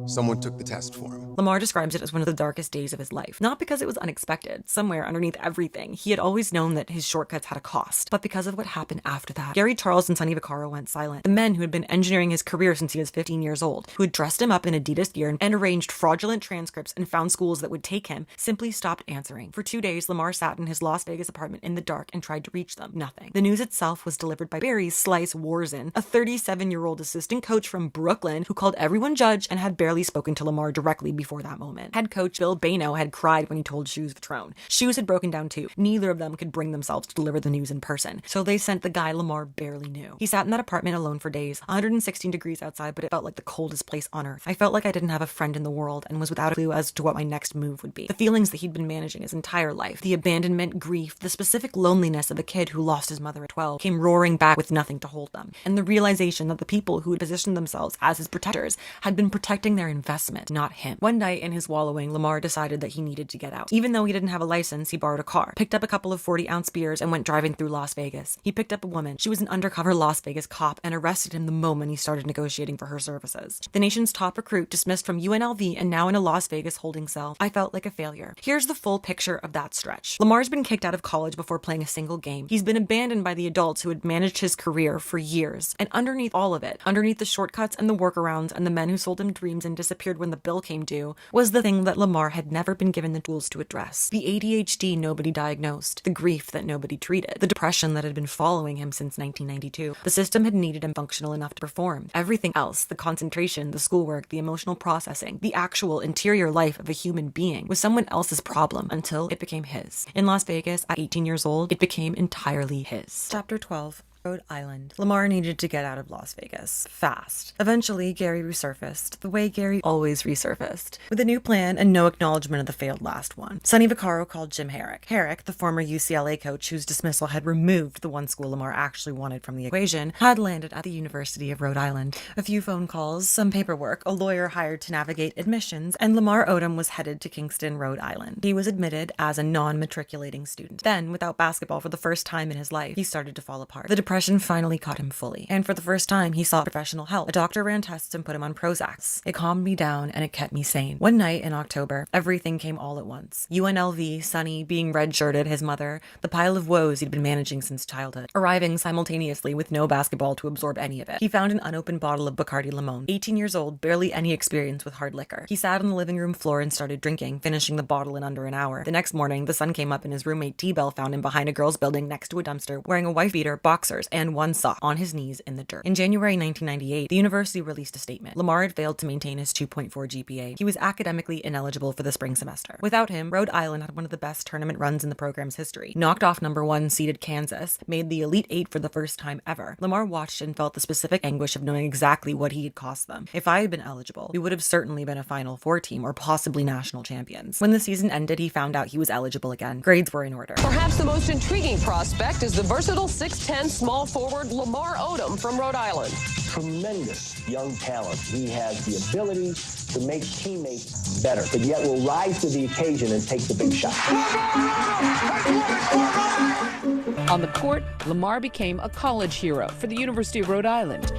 Someone took the test for him. Lamar describes it as one of the darkest days of his life. Not because it was unexpected. Somewhere underneath everything, he had always known that his shortcuts had a cost, but because of what happened after that. Gary Charles and Sonny Vaccaro went silent. The men who had been engineering his career since he was 15 years old, who had dressed him up in Adidas gear and arranged fraudulent transcripts and found schools that would take him, simply stopped answering. For 2 days, Lamar sat in his Las Vegas apartment in the dark and tried to reach them. Nothing. The news itself was delivered by Barry Slice Warzin, a 37-year-old assistant coach from Brooklyn who called everyone judge and had barely spoken to Lamar directly before that moment. Head coach Bill Bano had cried when he told Shoes Vitrone. Shoes had broken down too. Neither of them could bring themselves to deliver the news in person, so they sent the guy Lamar barely knew. He sat in that apartment alone for days, 116 degrees outside, but it felt like the coldest place on earth. I felt like I didn't have a friend in the world and was without a clue as to what my next move would be. The feelings that he'd been managing his entire life, the abandonment, grief, the specific loneliness of a kid who lost his mother at 12, came roaring back with nothing to hold them. And the realization that the people who had positioned themselves as his protectors had been protecting their investment, not him. One night in his wallowing, Lamar decided that he needed to get out. Even though he didn't have a license, he borrowed a car, picked up a couple of 40-ounce beers, and went driving through Las Vegas. He picked up a woman. She was an undercover Las Vegas cop and arrested him the moment he started negotiating for her services. The nation's top recruit, dismissed from UNLV and now in a Las Vegas holding cell. I felt like a failure. Here's the full picture of that stretch. Lamar's been kicked out of college before playing a single game. He's been abandoned by the adults who had managed his career for years. And underneath all of it, underneath the shortcuts and the workarounds and the men who sold him dreams and disappeared when the bill came due, was the thing that Lamar had never been given the tools to address. The ADHD nobody diagnosed, the grief that nobody treated, the depression that had been following him since 1992. The system had needed him functional enough to perform. Everything else, the concentration, the schoolwork, the emotional processing, the actual interior life of a human being, was someone else's problem until it became his. In Las Vegas, at 18 years old, it became entirely his. Chapter 12. Rhode Island. Lamar needed to get out of Las Vegas. Fast. Eventually, Gary resurfaced, the way Gary always resurfaced, with a new plan and no acknowledgement of the failed last one. Sonny Vaccaro called Jim Herrick. Herrick, the former UCLA coach whose dismissal had removed the one school Lamar actually wanted from the equation, had landed at the University of Rhode Island. A few phone calls, some paperwork, a lawyer hired to navigate admissions, and Lamar Odom was headed to Kingston, Rhode Island. He was admitted as a non-matriculating student. Then, without basketball for the first time in his life, he started to fall apart. The depression finally caught him fully, and for the first time he sought professional help. A doctor ran tests and put him on Prozac. It calmed me down and it kept me sane. One night in October, everything came all at once. UNLV, Sonny being red-shirted, his mother, the pile of woes he'd been managing since childhood, arriving simultaneously with no basketball to absorb any of it. He found an unopened bottle of Bacardi Limon. 18 years old, barely any experience with hard liquor. He sat on the living room floor and started drinking, finishing the bottle in under an hour. The next morning, the sun came up and his roommate T-Bell found him behind a girl's building next to a dumpster, wearing a wife beater, boxers, sneakers and one sock on his knees in the dirt. In January 1998, the university released a statement. Lamar had failed to maintain his 2.4 GPA. He was academically ineligible for the spring semester. Without him, Rhode Island had one of the best tournament runs in the program's history. Knocked off number 1 seeded Kansas, made the Elite Eight for the first time ever. Lamar watched and felt the specific anguish of knowing exactly what he had cost them. If I had been eligible, we would have certainly been a Final Four team or possibly national champions. When the season ended, he found out he was eligible again. Grades were in order. Perhaps the most intriguing prospect is the versatile 6'10" small forward Lamar Odom from Rhode Island. Tremendous young talent. He has the ability to make teammates better, but yet will rise to the occasion and take the big shot. On the court, Lamar became a college hero for the University of Rhode Island,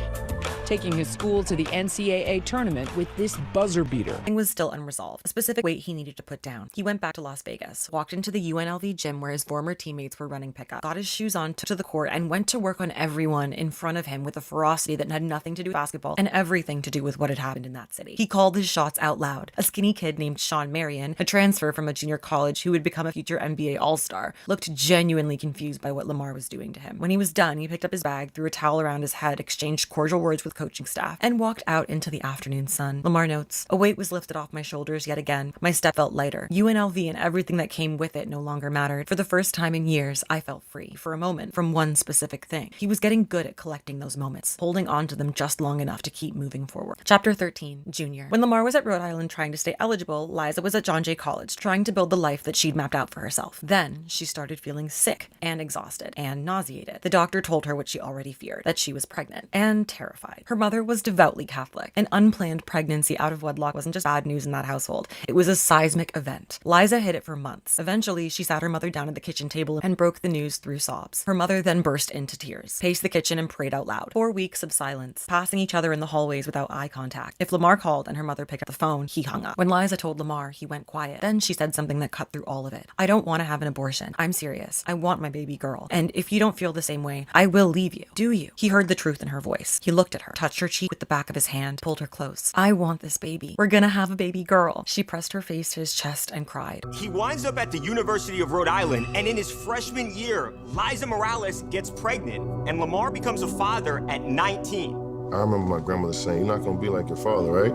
taking his school to the NCAA tournament with this buzzer beater. Thing was still unresolved. A specific weight he needed to put down. He went back to Las Vegas, walked into the UNLV gym where his former teammates were running pickup, got his shoes on, took to the court, and went to work on everyone in front of him with a ferocity that had nothing to do with basketball and everything to do with what had happened in that city. He called his shots out loud. A skinny kid named Sean Marion, a transfer from a junior college who would become a future NBA All-Star, looked genuinely confused by what Lamar was doing to him. When he was done, he picked up his bag, threw a towel around his head, exchanged cordial words with coaching staff, and walked out into the afternoon sun. Lamar notes, a weight was lifted off my shoulders yet again. My step felt lighter. UNLV and everything that came with it no longer mattered. For the first time in years, I felt free, for a moment, from one specific thing. He was getting good at collecting those moments, holding on to them just long enough to keep moving forward. Chapter 13, Junior. When Lamar was at Rhode Island trying to stay eligible, Liza was at John Jay College trying to build the life that she'd mapped out for herself. Then, she started feeling sick and exhausted and nauseated. The doctor told her what she already feared, that she was pregnant and terrified. Her mother was devoutly Catholic. An unplanned pregnancy out of wedlock wasn't just bad news in that household. It was a seismic event. Liza hid it for months. Eventually, she sat her mother down at the kitchen table and broke the news through sobs. Her mother then burst into tears, paced the kitchen and prayed out loud. 4 weeks of silence, passing each other in the hallways without eye contact. If Lamar called and her mother picked up the phone, he hung up. When Liza told Lamar, he went quiet. Then she said something that cut through all of it. I don't want to have an abortion. I'm serious. I want my baby girl. And if you don't feel the same way, I will leave you. Do you? He heard the truth in her voice. He looked at her, touched her cheek with the back of his hand, pulled her close. I want this baby. We're gonna have a baby girl. She pressed her face to his chest and cried. He winds up at the University of Rhode Island, and in his freshman year, Liza Morales gets pregnant, and Lamar becomes a father at 19. I remember my grandmother saying, you're not gonna be like your father, right?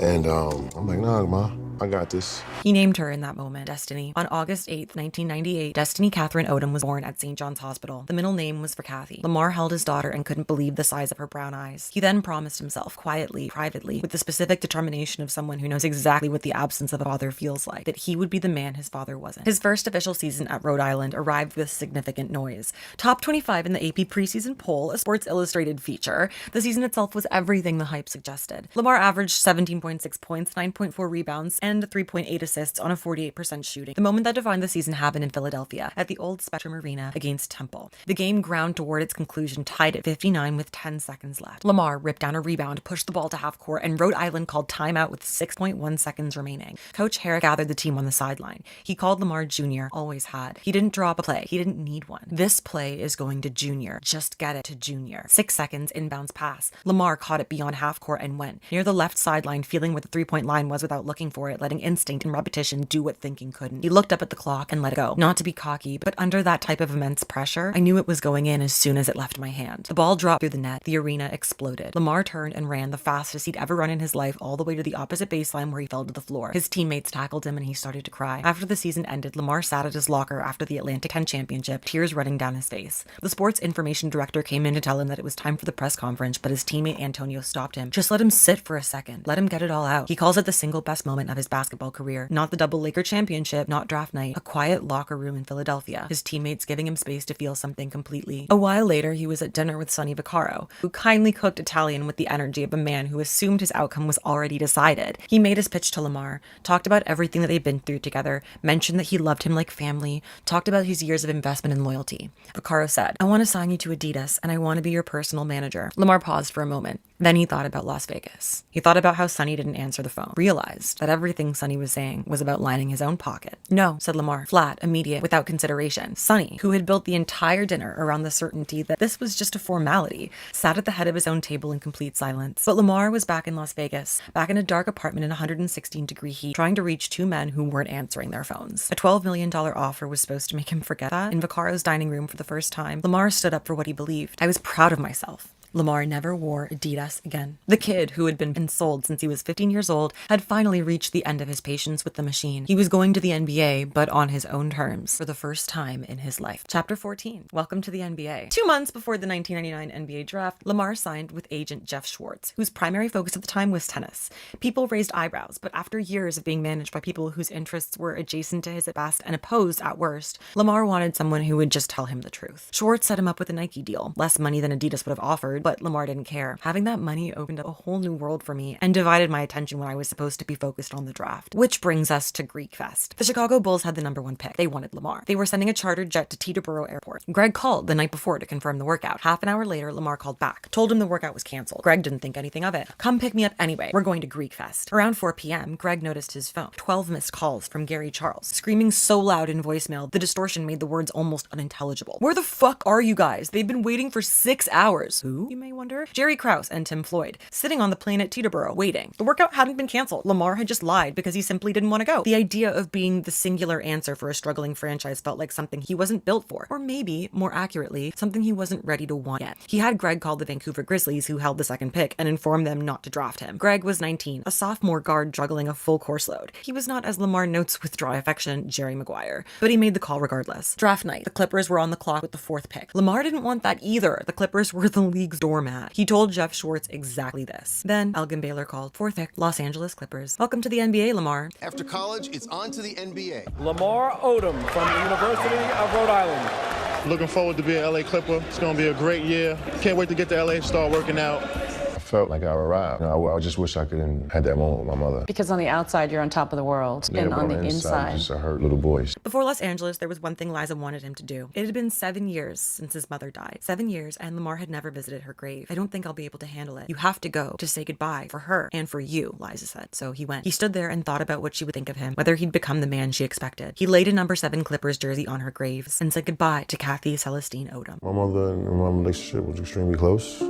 And I'm like, nah, Ma, I got this. He named her in that moment Destiny. On August 8th, 1998, Destiny Catherine Odom was born at St. John's Hospital. The middle name was for Kathy. Lamar held his daughter and couldn't believe the size of her brown eyes. He then promised himself, quietly, privately, with the specific determination of someone who knows exactly what the absence of a father feels like, that he would be the man his father wasn't. His first official season at Rhode Island arrived with significant noise. Top 25 in the AP preseason poll, a Sports Illustrated feature. The season itself was everything the hype suggested. Lamar averaged 17.6 points, 9.4 rebounds, and 3.8 assists on a 48% shooting. The moment that defined the season happened in Philadelphia at the Old Spectrum Arena against Temple. The game ground toward its conclusion, tied at 59 with 10 seconds left. Lamar ripped down a rebound, pushed the ball to half court, and Rhode Island called timeout with 6.1 seconds remaining. Coach Herrick gathered the team on the sideline. He called Lamar Jr., always had. He didn't drop a play. He didn't need one. This play is going to Junior. Just get it to Junior. 6 seconds, inbounds pass. Lamar caught it beyond half court and went near the left sideline, feeling where the three-point line was without looking for it, letting instinct and repetition do what thinking couldn't. He looked up at the clock and let it go. Not to be cocky, but under that type of immense pressure, I knew it was going in as soon as it left my hand. The ball dropped through the net. The arena exploded. Lamar turned and ran the fastest he'd ever run in his life all the way to the opposite baseline where he fell to the floor. His teammates tackled him and he started to cry. After the season ended, Lamar sat at his locker after the Atlantic 10 championship, tears running down his face. The sports information director came in to tell him that it was time for the press conference, but his teammate Antonio stopped him. Just let him sit for a second. Let him get it all out. He calls it the single best moment of his basketball career. Not the double Laker championship, not draft night, a quiet locker room in Philadelphia, his teammates giving him space to feel something completely. A while later, he was at dinner with Sonny Vaccaro, who kindly cooked Italian with the energy of a man who assumed his outcome was already decided. He made his pitch to Lamar, talked about everything that they'd been through together, mentioned that he loved him like family, talked about his years of investment and loyalty. Vaccaro said, I want to sign you to Adidas, and I want to be your personal manager. Lamar paused for a moment. Then he thought about Las Vegas. He thought about how Sonny didn't answer the phone, realized that everything everything Sonny was saying was about lining his own pocket. No, said Lamar, flat, immediate, without consideration. Sonny, who had built the entire dinner around the certainty that this was just a formality, sat at the head of his own table in complete silence. But Lamar was back in Las Vegas, back in a dark apartment in 116-degree heat, trying to reach two men who weren't answering their phones. A $12 million offer was supposed to make him forget that. In Vaccaro's dining room for the first time, Lamar stood up for what he believed. I was proud of myself. Lamar never wore Adidas again. The kid, who had been sold since he was 15 years old, had finally reached the end of his patience with the machine. He was going to the NBA, but on his own terms, for the first time in his life. Chapter 14. Welcome to the NBA. 2 months before the 1999 NBA draft, Lamar signed with agent Jeff Schwartz, whose primary focus at the time was tennis. People raised eyebrows, but after years of being managed by people whose interests were adjacent to his at best and opposed at worst, Lamar wanted someone who would just tell him the truth. Schwartz set him up with a Nike deal, less money than Adidas would have offered, but Lamar didn't care. Having that money opened up a whole new world for me and divided my attention when I was supposed to be focused on the draft. Which brings us to Greek Fest. The Chicago Bulls had the #1 pick. They wanted Lamar. They were sending a chartered jet to Teterboro Airport. Greg called the night before to confirm the workout. Half an hour later, Lamar called back, told him the workout was canceled. Greg didn't think anything of it. Come pick me up anyway. We're going to Greek Fest. Around 4 p.m., Greg noticed his phone. 12 missed calls from Gary Charles, screaming so loud in voicemail, the distortion made the words almost unintelligible. Where the fuck are you guys? They've been waiting for 6 hours. Who, you may wonder? Jerry Krause and Tim Floyd, sitting on the plane at Teterboro, waiting. The workout hadn't been canceled. Lamar had just lied because he simply didn't want to go. The idea of being the singular answer for a struggling franchise felt like something he wasn't built for. Or maybe, more accurately, something he wasn't ready to want yet. He had Greg call the Vancouver Grizzlies, who held the second pick, and inform them not to draft him. Greg was 19, a sophomore guard juggling a full course load. He was not, as Lamar notes with dry affection, Jerry Maguire. But he made the call regardless. Draft night. The Clippers were on the clock with the 4th pick. Lamar didn't want that either. The Clippers were the league's doormat. He told Jeff Schwartz exactly this. Then Elgin Baylor called. 4th pick, Los Angeles Clippers. Welcome to the NBA, Lamar. After college, it's on to the NBA. Lamar Odom from the University of Rhode Island. Looking forward to being an LA Clipper. It's going to be a great year. Can't wait to get to LA and start working out. I felt like I arrived. I just wish I could have had that moment with my mother. Because on the outside, you're on top of the world, Yeah, and but on the inside. just a hurt little boy. Before Los Angeles, there was one thing Liza wanted him to do. It had been 7 years since his mother died. 7 years, and Lamar had never visited her grave. I don't think I'll be able to handle it. You have to go to say goodbye for her and for you, Liza said. So he went. He stood there and thought about what she would think of him, whether he'd become the man she expected. He laid a #7 Clippers jersey on her graves and said goodbye to Kathy Celestine Odom. My mother and my relationship was extremely close.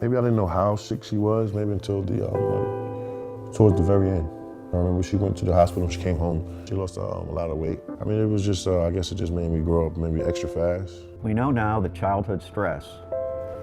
Maybe I didn't know how sick she was, maybe until towards the very end. I remember she went to the hospital, she came home. She lost a lot of weight. I mean, it was just, I guess it just made me grow up maybe extra fast. We know now that childhood stress,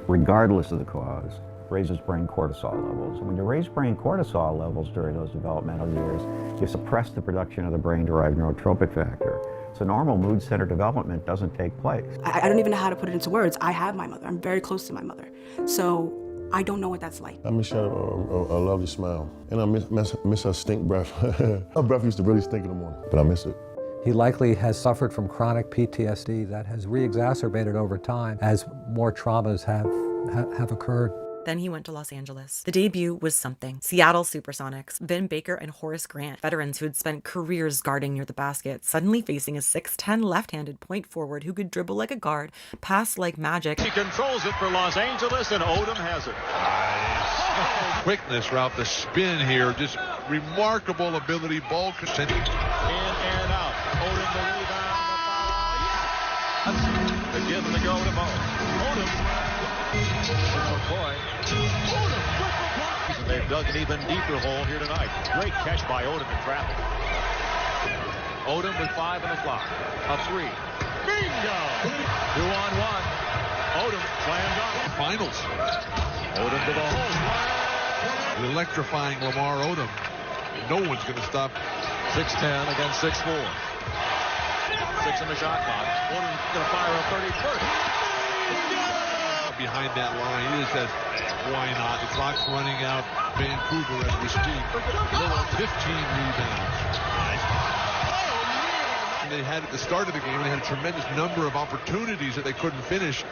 regardless of the cause, raises brain cortisol levels. And when you raise brain cortisol levels during those developmental years, you suppress the production of the brain-derived neurotrophic factor. So normal mood center development doesn't take place. I don't even know how to put it into words. I have my mother. I'm very close to my mother. So I don't know what that's like. I miss her a lovely smile. And I miss her stink breath. Her breath used to really stink in the morning, but I miss it. He likely has suffered from chronic PTSD that has re-exacerbated over time as more traumas have occurred. Then he went to Los Angeles. The debut was something. Seattle Supersonics, Vin Baker and Horace Grant, veterans who had spent careers guarding near the basket, suddenly facing a 6'10" left-handed point forward who could dribble like a guard, pass like magic. He controls it for Los Angeles, and Odom has it. Quickness throughout the spin here, just remarkable ability, ball consent. In and out. Odom the rebound. The give and the go to Mo. Odom. Oh boy. And they've dug an even deeper hole here tonight. Great catch by Odom in traffic. Odom with 5 on the clock. A 3. Bingo! 2-on-1. Odom slammed up. Finals. Odom to the hole. The electrifying Lamar Odom. No one's going to stop. 6'10" against 6'4". 6 in the shot clock. Odom's going to fire a 30-30. Behind that line, he just says, why not? The clock's running out. Vancouver as we speak. 15 rebounds. And they had at the start of the game, they had a tremendous number of opportunities that they couldn't finish.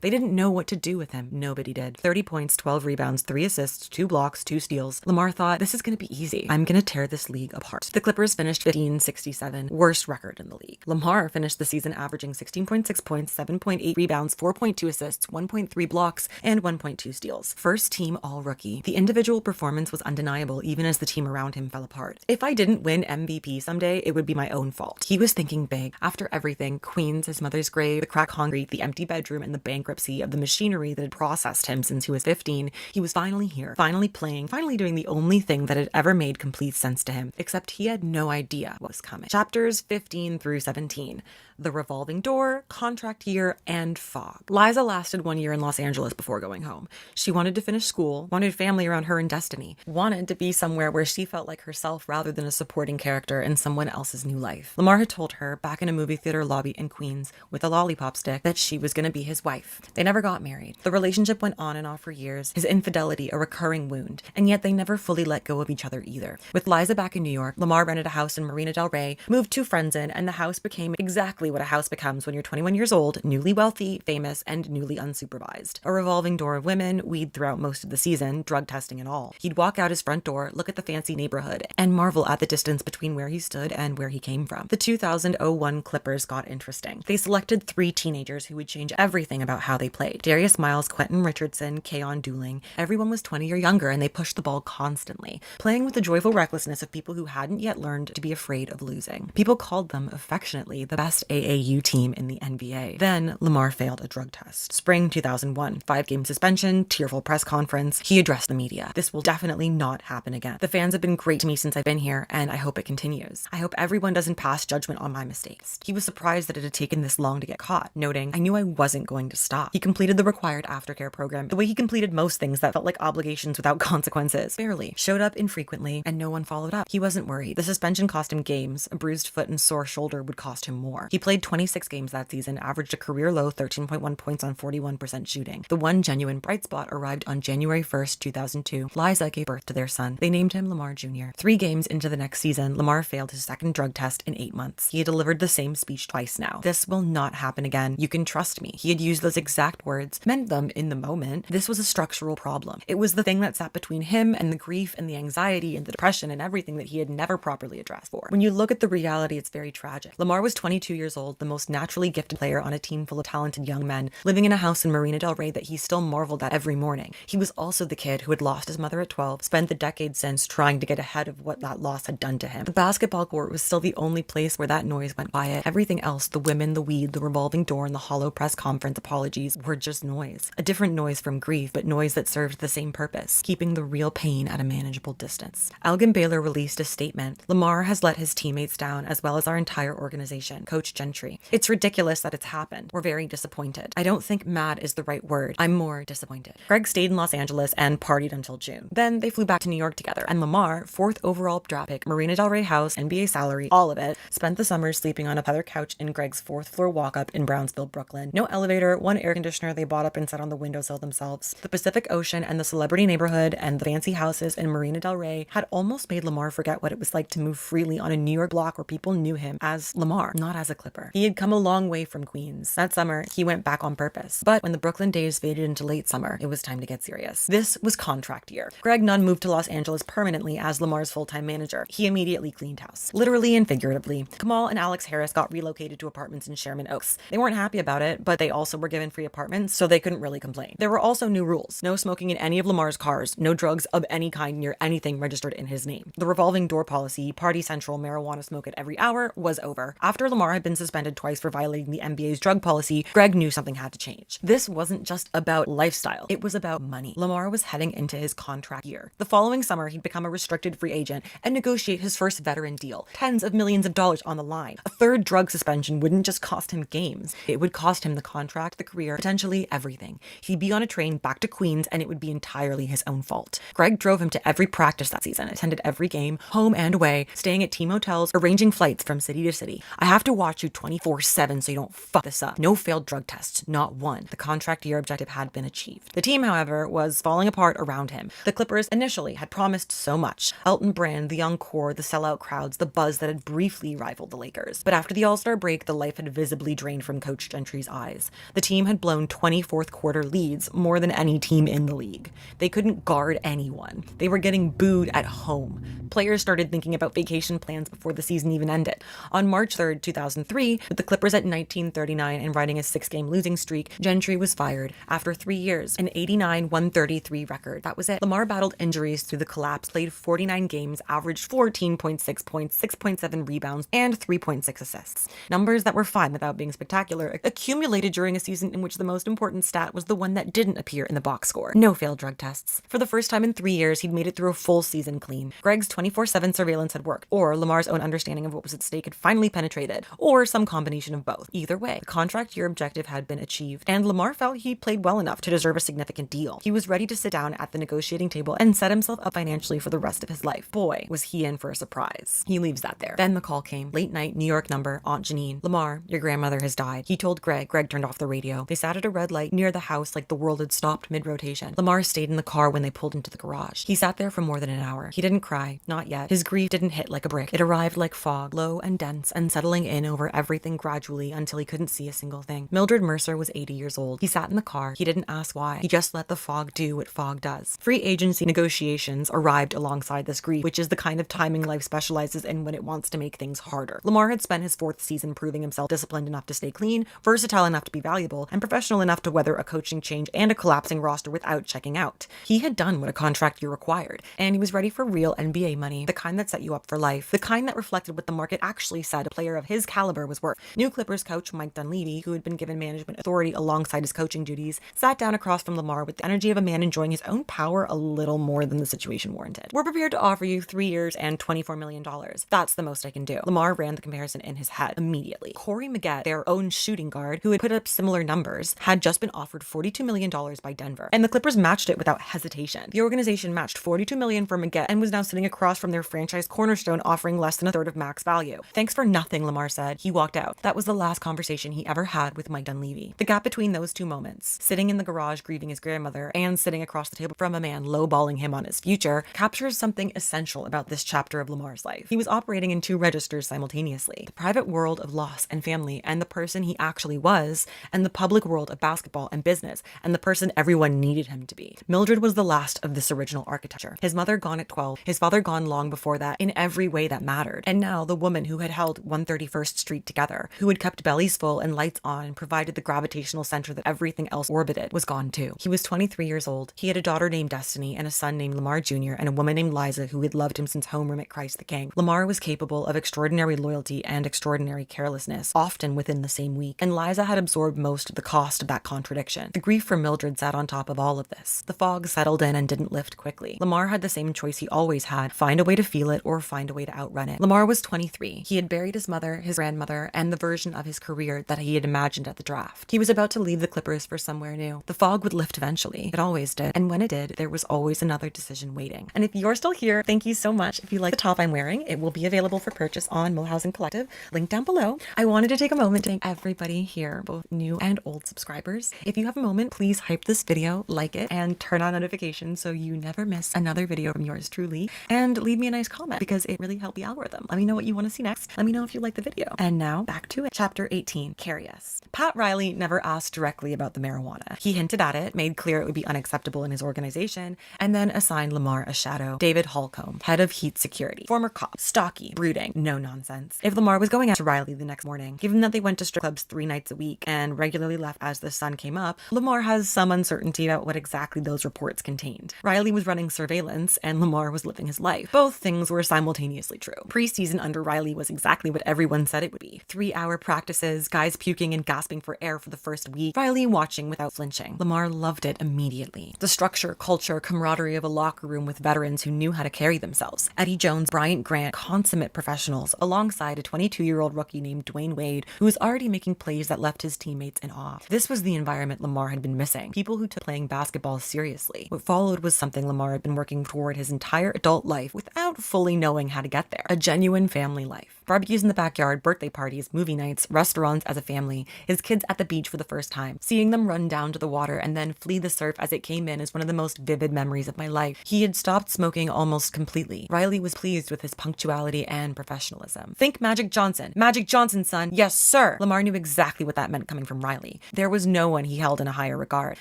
They didn't know what to do with him. Nobody did. 30 points, 12 rebounds, 3 assists, 2 blocks, 2 steals. Lamar thought, this is going to be easy. I'm going to tear this league apart. The Clippers finished 15-67, worst record in the league. Lamar finished the season averaging 16.6 points, 7.8 rebounds, 4.2 assists, 1.3 blocks, and 1.2 steals. First team all-rookie. The individual performance was undeniable even as the team around him fell apart. If I didn't win MVP someday, it would be my own fault. He was thinking big. After everything, Queens, his mother's grave, the crack concrete, the empty bedroom, and the bankruptcy of the machinery that had processed him since he was 15, he was finally here, finally playing, finally doing the only thing that had ever made complete sense to him, except he had no idea what was coming. Chapters 15 through 17. The revolving door, contract year, and fog. Liza lasted 1 year in Los Angeles before going home. She wanted to finish school, wanted family around her and Destiny, wanted to be somewhere where she felt like herself rather than a supporting character in someone else's new life. Lamar had told her, back in a movie theater lobby in Queens with a lollipop stick, that she was going to be his wife. They never got married. The relationship went on and off for years, his infidelity a recurring wound, and yet they never fully let go of each other either. With Liza back in New York, Lamar rented a house in Marina del Rey, moved 2 friends in, and the house became exactly what a house becomes when you're 21 years old, newly wealthy, famous, and newly unsupervised. A revolving door of women, weed throughout most of the season, drug testing and all. He'd walk out his front door, look at the fancy neighborhood, and marvel at the distance between where he stood and where he came from. The 2001 Clippers got interesting. They selected 3 teenagers who would change everything about how they played. Darius Miles, Quentin Richardson, Keon Dooling. Everyone was 20 or younger, and they pushed the ball constantly, playing with the joyful recklessness of people who hadn't yet learned to be afraid of losing. People called them, affectionately, the best AAU team in the NBA. Then Lamar failed a drug test. Spring 2001, 5-game suspension, tearful press conference. He addressed the media. This will definitely not happen again. The fans have been great to me since I've been here, and I hope it continues. I hope everyone doesn't pass judgment on my mistakes. He was surprised that it had taken this long to get caught, noting, I knew I wasn't going to stop. He completed the required aftercare program the way he completed most things that felt like obligations without consequences. Barely. Showed up infrequently, and no one followed up. He wasn't worried. The suspension cost him games. A bruised foot and sore shoulder would cost him more. He played 26 games that season, averaged a career-low 13.1 points on 41% shooting. The one genuine bright spot arrived on January 1st, 2002. Liza gave birth to their son. They named him Lamar Jr. 3 games into the next season, Lamar failed his second drug test in 8 months. He had delivered the same speech twice now. This will not happen again. You can trust me. He had used those exact words, meant them in the moment. This was a structural problem. It was the thing that sat between him and the grief and the anxiety and the depression and everything that he had never properly addressed for. When you look at the reality, it's very tragic. Lamar was 22 years old, the most naturally gifted player on a team full of talented young men, living in a house in Marina del Rey that he still marveled at every morning. He was also the kid who had lost his mother at 12, spent the decade since trying to get ahead of what that loss had done to him. The basketball court was still the only place where that noise went quiet. Everything else, the women, the weed, the revolving door, and the hollow press conference apologies, were just noise. A different noise from grief, but noise that served the same purpose, keeping the real pain at a manageable distance. Elgin Baylor released a statement. Lamar has let his teammates down, as well as our entire organization, Coach Gentry. It's ridiculous that it's happened. We're very disappointed. I don't think mad is the right word. I'm more disappointed. Greg stayed in Los Angeles and partied until June. Then they flew back to New York together, and Lamar, 4th overall draft pick, Marina del Rey house, NBA salary, all of it, spent the summer sleeping on a leather couch in Greg's 4th floor walk-up in Brownsville, Brooklyn. No elevator, 1 air conditioner they bought up and set on the windowsill themselves. The Pacific Ocean and the celebrity neighborhood and the fancy houses in Marina del Rey had almost made Lamar forget what it was like to move freely on a New York block where people knew him as Lamar, not as a Clipper. He had come a long way from Queens. That summer, he went back on purpose. But when the Brooklyn days faded into late summer, it was time to get serious. This was contract year. Greg Nunn moved to Los Angeles permanently as Lamar's full-time manager. He immediately cleaned house, literally and figuratively. Kamal and Alex Harris got relocated to apartments in Sherman Oaks. They weren't happy about it, but they also were given free apartments, so they couldn't really complain. There were also new rules. No smoking in any of Lamar's cars, no drugs of any kind near anything registered in his name. The revolving door policy, party central, marijuana smoke at every hour, was over. After Lamar had been suspended twice for violating the NBA's drug policy, Greg knew something had to change. This wasn't just about lifestyle. It was about money. Lamar was heading into his contract year. The following summer, he'd become a restricted free agent and negotiate his first veteran deal. Tens of millions of dollars on the line. A 3rd drug suspension wouldn't just cost him games. It would cost him the contract, the career, potentially everything. He'd be on a train back to Queens, and it would be entirely his own fault. Greg drove him to every practice that season, attended every game, home and away, staying at team hotels, arranging flights from city to city. I have to watch you to 24/7 so you don't fuck this up. No failed drug tests, not one. The contract year objective had been achieved. The team, however, was falling apart around him. The Clippers initially had promised so much. Elton Brand, the young core, the sellout crowds, the buzz that had briefly rivaled the Lakers. But after the All-Star break, the life had visibly drained from Coach Gentry's eyes. The team had blown 24th quarter leads, more than any team in the league. They couldn't guard anyone. They were getting booed at home. Players started thinking about vacation plans before the season even ended. On March 3rd, 2003, with the Clippers at 1939 and riding a 6-game losing streak, Gentry was fired. After 3 years, an 89-133 record. That was it. Lamar battled injuries through the collapse, played 49 games, averaged 14.6 points, 6.7 rebounds, and 3.6 assists. Numbers that were fine without being spectacular, accumulated during a season in which the most important stat was the one that didn't appear in the box score. No failed drug tests. For the first time in 3 years, he'd made it through a full season clean. Greg's 24/7 surveillance had worked, or Lamar's own understanding of what was at stake had finally penetrated, or some combination of both. Either way, the contract year objective had been achieved, and Lamar felt he played well enough to deserve a significant deal. He was ready to sit down at the negotiating table and set himself up financially for the rest of his life. Boy, was he in for a surprise. He leaves that there. Then the call came. Late night, New York number, Aunt Janine. Lamar, your grandmother has died. He told Greg. Greg turned off the radio. They sat at a red light near the house like the world had stopped mid-rotation. Lamar stayed in the car when they pulled into the garage. He sat there for more than an hour. He didn't cry. Not yet. His grief didn't hit like a brick. It arrived like fog, low and dense, and settling in over everything gradually until he couldn't see a single thing. Mildred Mercer was 80 years old. He sat in the car. He didn't ask why. He just let the fog do what fog does. Free agency negotiations arrived alongside this grief, which is the kind of timing life specializes in when it wants to make things harder. Lamar had spent his 4th season proving himself disciplined enough to stay clean, versatile enough to be valuable, and professional enough to weather a coaching change and a collapsing roster without checking out. He had done what a contract year required, and he was ready for real NBA money, the kind that set you up for life, the kind that reflected what the market actually said a player of his caliber was worth. New Clippers coach Mike Dunleavy, who had been given management authority alongside his coaching duties, sat down across from Lamar with the energy of a man enjoying his own power a little more than the situation warranted. We're prepared to offer you 3 years and $24 million. That's the most I can do. Lamar ran the comparison in his head immediately. Corey Maggette, their own shooting guard, who had put up similar numbers, had just been offered $42 million by Denver, and the Clippers matched it without hesitation. The organization matched $42 million for Maggette and was now sitting across from their franchise cornerstone offering less than a third of max value. Thanks for nothing, Lamar said. He walked out. That was the last conversation he ever had with Mike Dunleavy. The gap between those two moments, sitting in the garage grieving his grandmother and sitting across the table from a man lowballing him on his future, captures something essential about this chapter of Lamar's life. He was operating in 2 registers simultaneously: the private world of loss and family and the person he actually was, and the public world of basketball and business and the person everyone needed him to be. Mildred was the last of this original architecture. His mother gone at 12, his father gone long before that in every way that mattered, and now the woman who had held 131st Street together, who had kept bellies full and lights on and provided the gravitational center that everything else orbited, was gone too. He was 23 years old. He had a daughter named Destiny and a son named Lamar Jr. and a woman named Liza who had loved him since homeroom at Christ the King. Lamar was capable of extraordinary loyalty and extraordinary carelessness, often within the same week, and Liza had absorbed most of the cost of that contradiction. The grief for Mildred sat on top of all of this. The fog settled in and didn't lift quickly. Lamar had the same choice he always had: find a way to feel it or find a way to outrun it. Lamar was 23. He had buried his mother, his grandmother, and the version of his career that he had imagined at the draft. He was about to leave the Clippers for somewhere new. The fog would lift eventually. It always did. And when it did, there was always another decision waiting. And if you're still here, thank you so much. If you like the top I'm wearing, it will be available for purchase on Mulhausen Collective. Link down below. I wanted to take a moment to thank everybody here, both new and old subscribers. If you have a moment, please hype this video, like it, and turn on notifications so you never miss another video from yours truly. And leave me a nice comment because it really helped the algorithm. Let me know what you want to see next. Let me know if you like the video. And now back to it. Chapter 18, Carry Us. Pat Riley never asked directly about the marijuana. He hinted at it, made clear it would be unacceptable in his organization, and then assigned Lamar a shadow. David Holcomb, head of Heat Security. Former cop, stocky, brooding, no nonsense. If Lamar was going out to Riley the next morning, given that they went to strip clubs 3 nights a week and regularly left as the sun came up, Lamar has some uncertainty about what exactly those reports contained. Riley was running surveillance and Lamar was living his life. Both things were simultaneously true. Preseason under Riley was exactly what everyone said it would be. 3-hour practices, guys puking and gasping for air for the first week, Riley watching without flinching. Lamar loved it immediately. The structure, culture, camaraderie of a locker room with veterans who knew how to carry themselves. Eddie Jones, Bryant Grant, consummate professionals, alongside a 22-year-old rookie named Dwayne Wade, who was already making plays that left his teammates in awe. This was the environment Lamar had been missing. People who took playing basketball seriously. What followed was something Lamar had been working toward his entire adult life without fully knowing how to get there. A genuine family life. Barbecues in the backyard, birthday parties, movie nights, restaurants as a family, his kids at the beach for the first time. Seeing them run down to the water and then flee the surf as it came in is one of the most vivid memories of my life. He had stopped smoking almost completely. Riley was pleased with his punctuality and professionalism. Think Magic Johnson. Magic Johnson, son. Yes, sir. Lamar knew exactly what that meant coming from Riley. There was no one he held in a higher regard.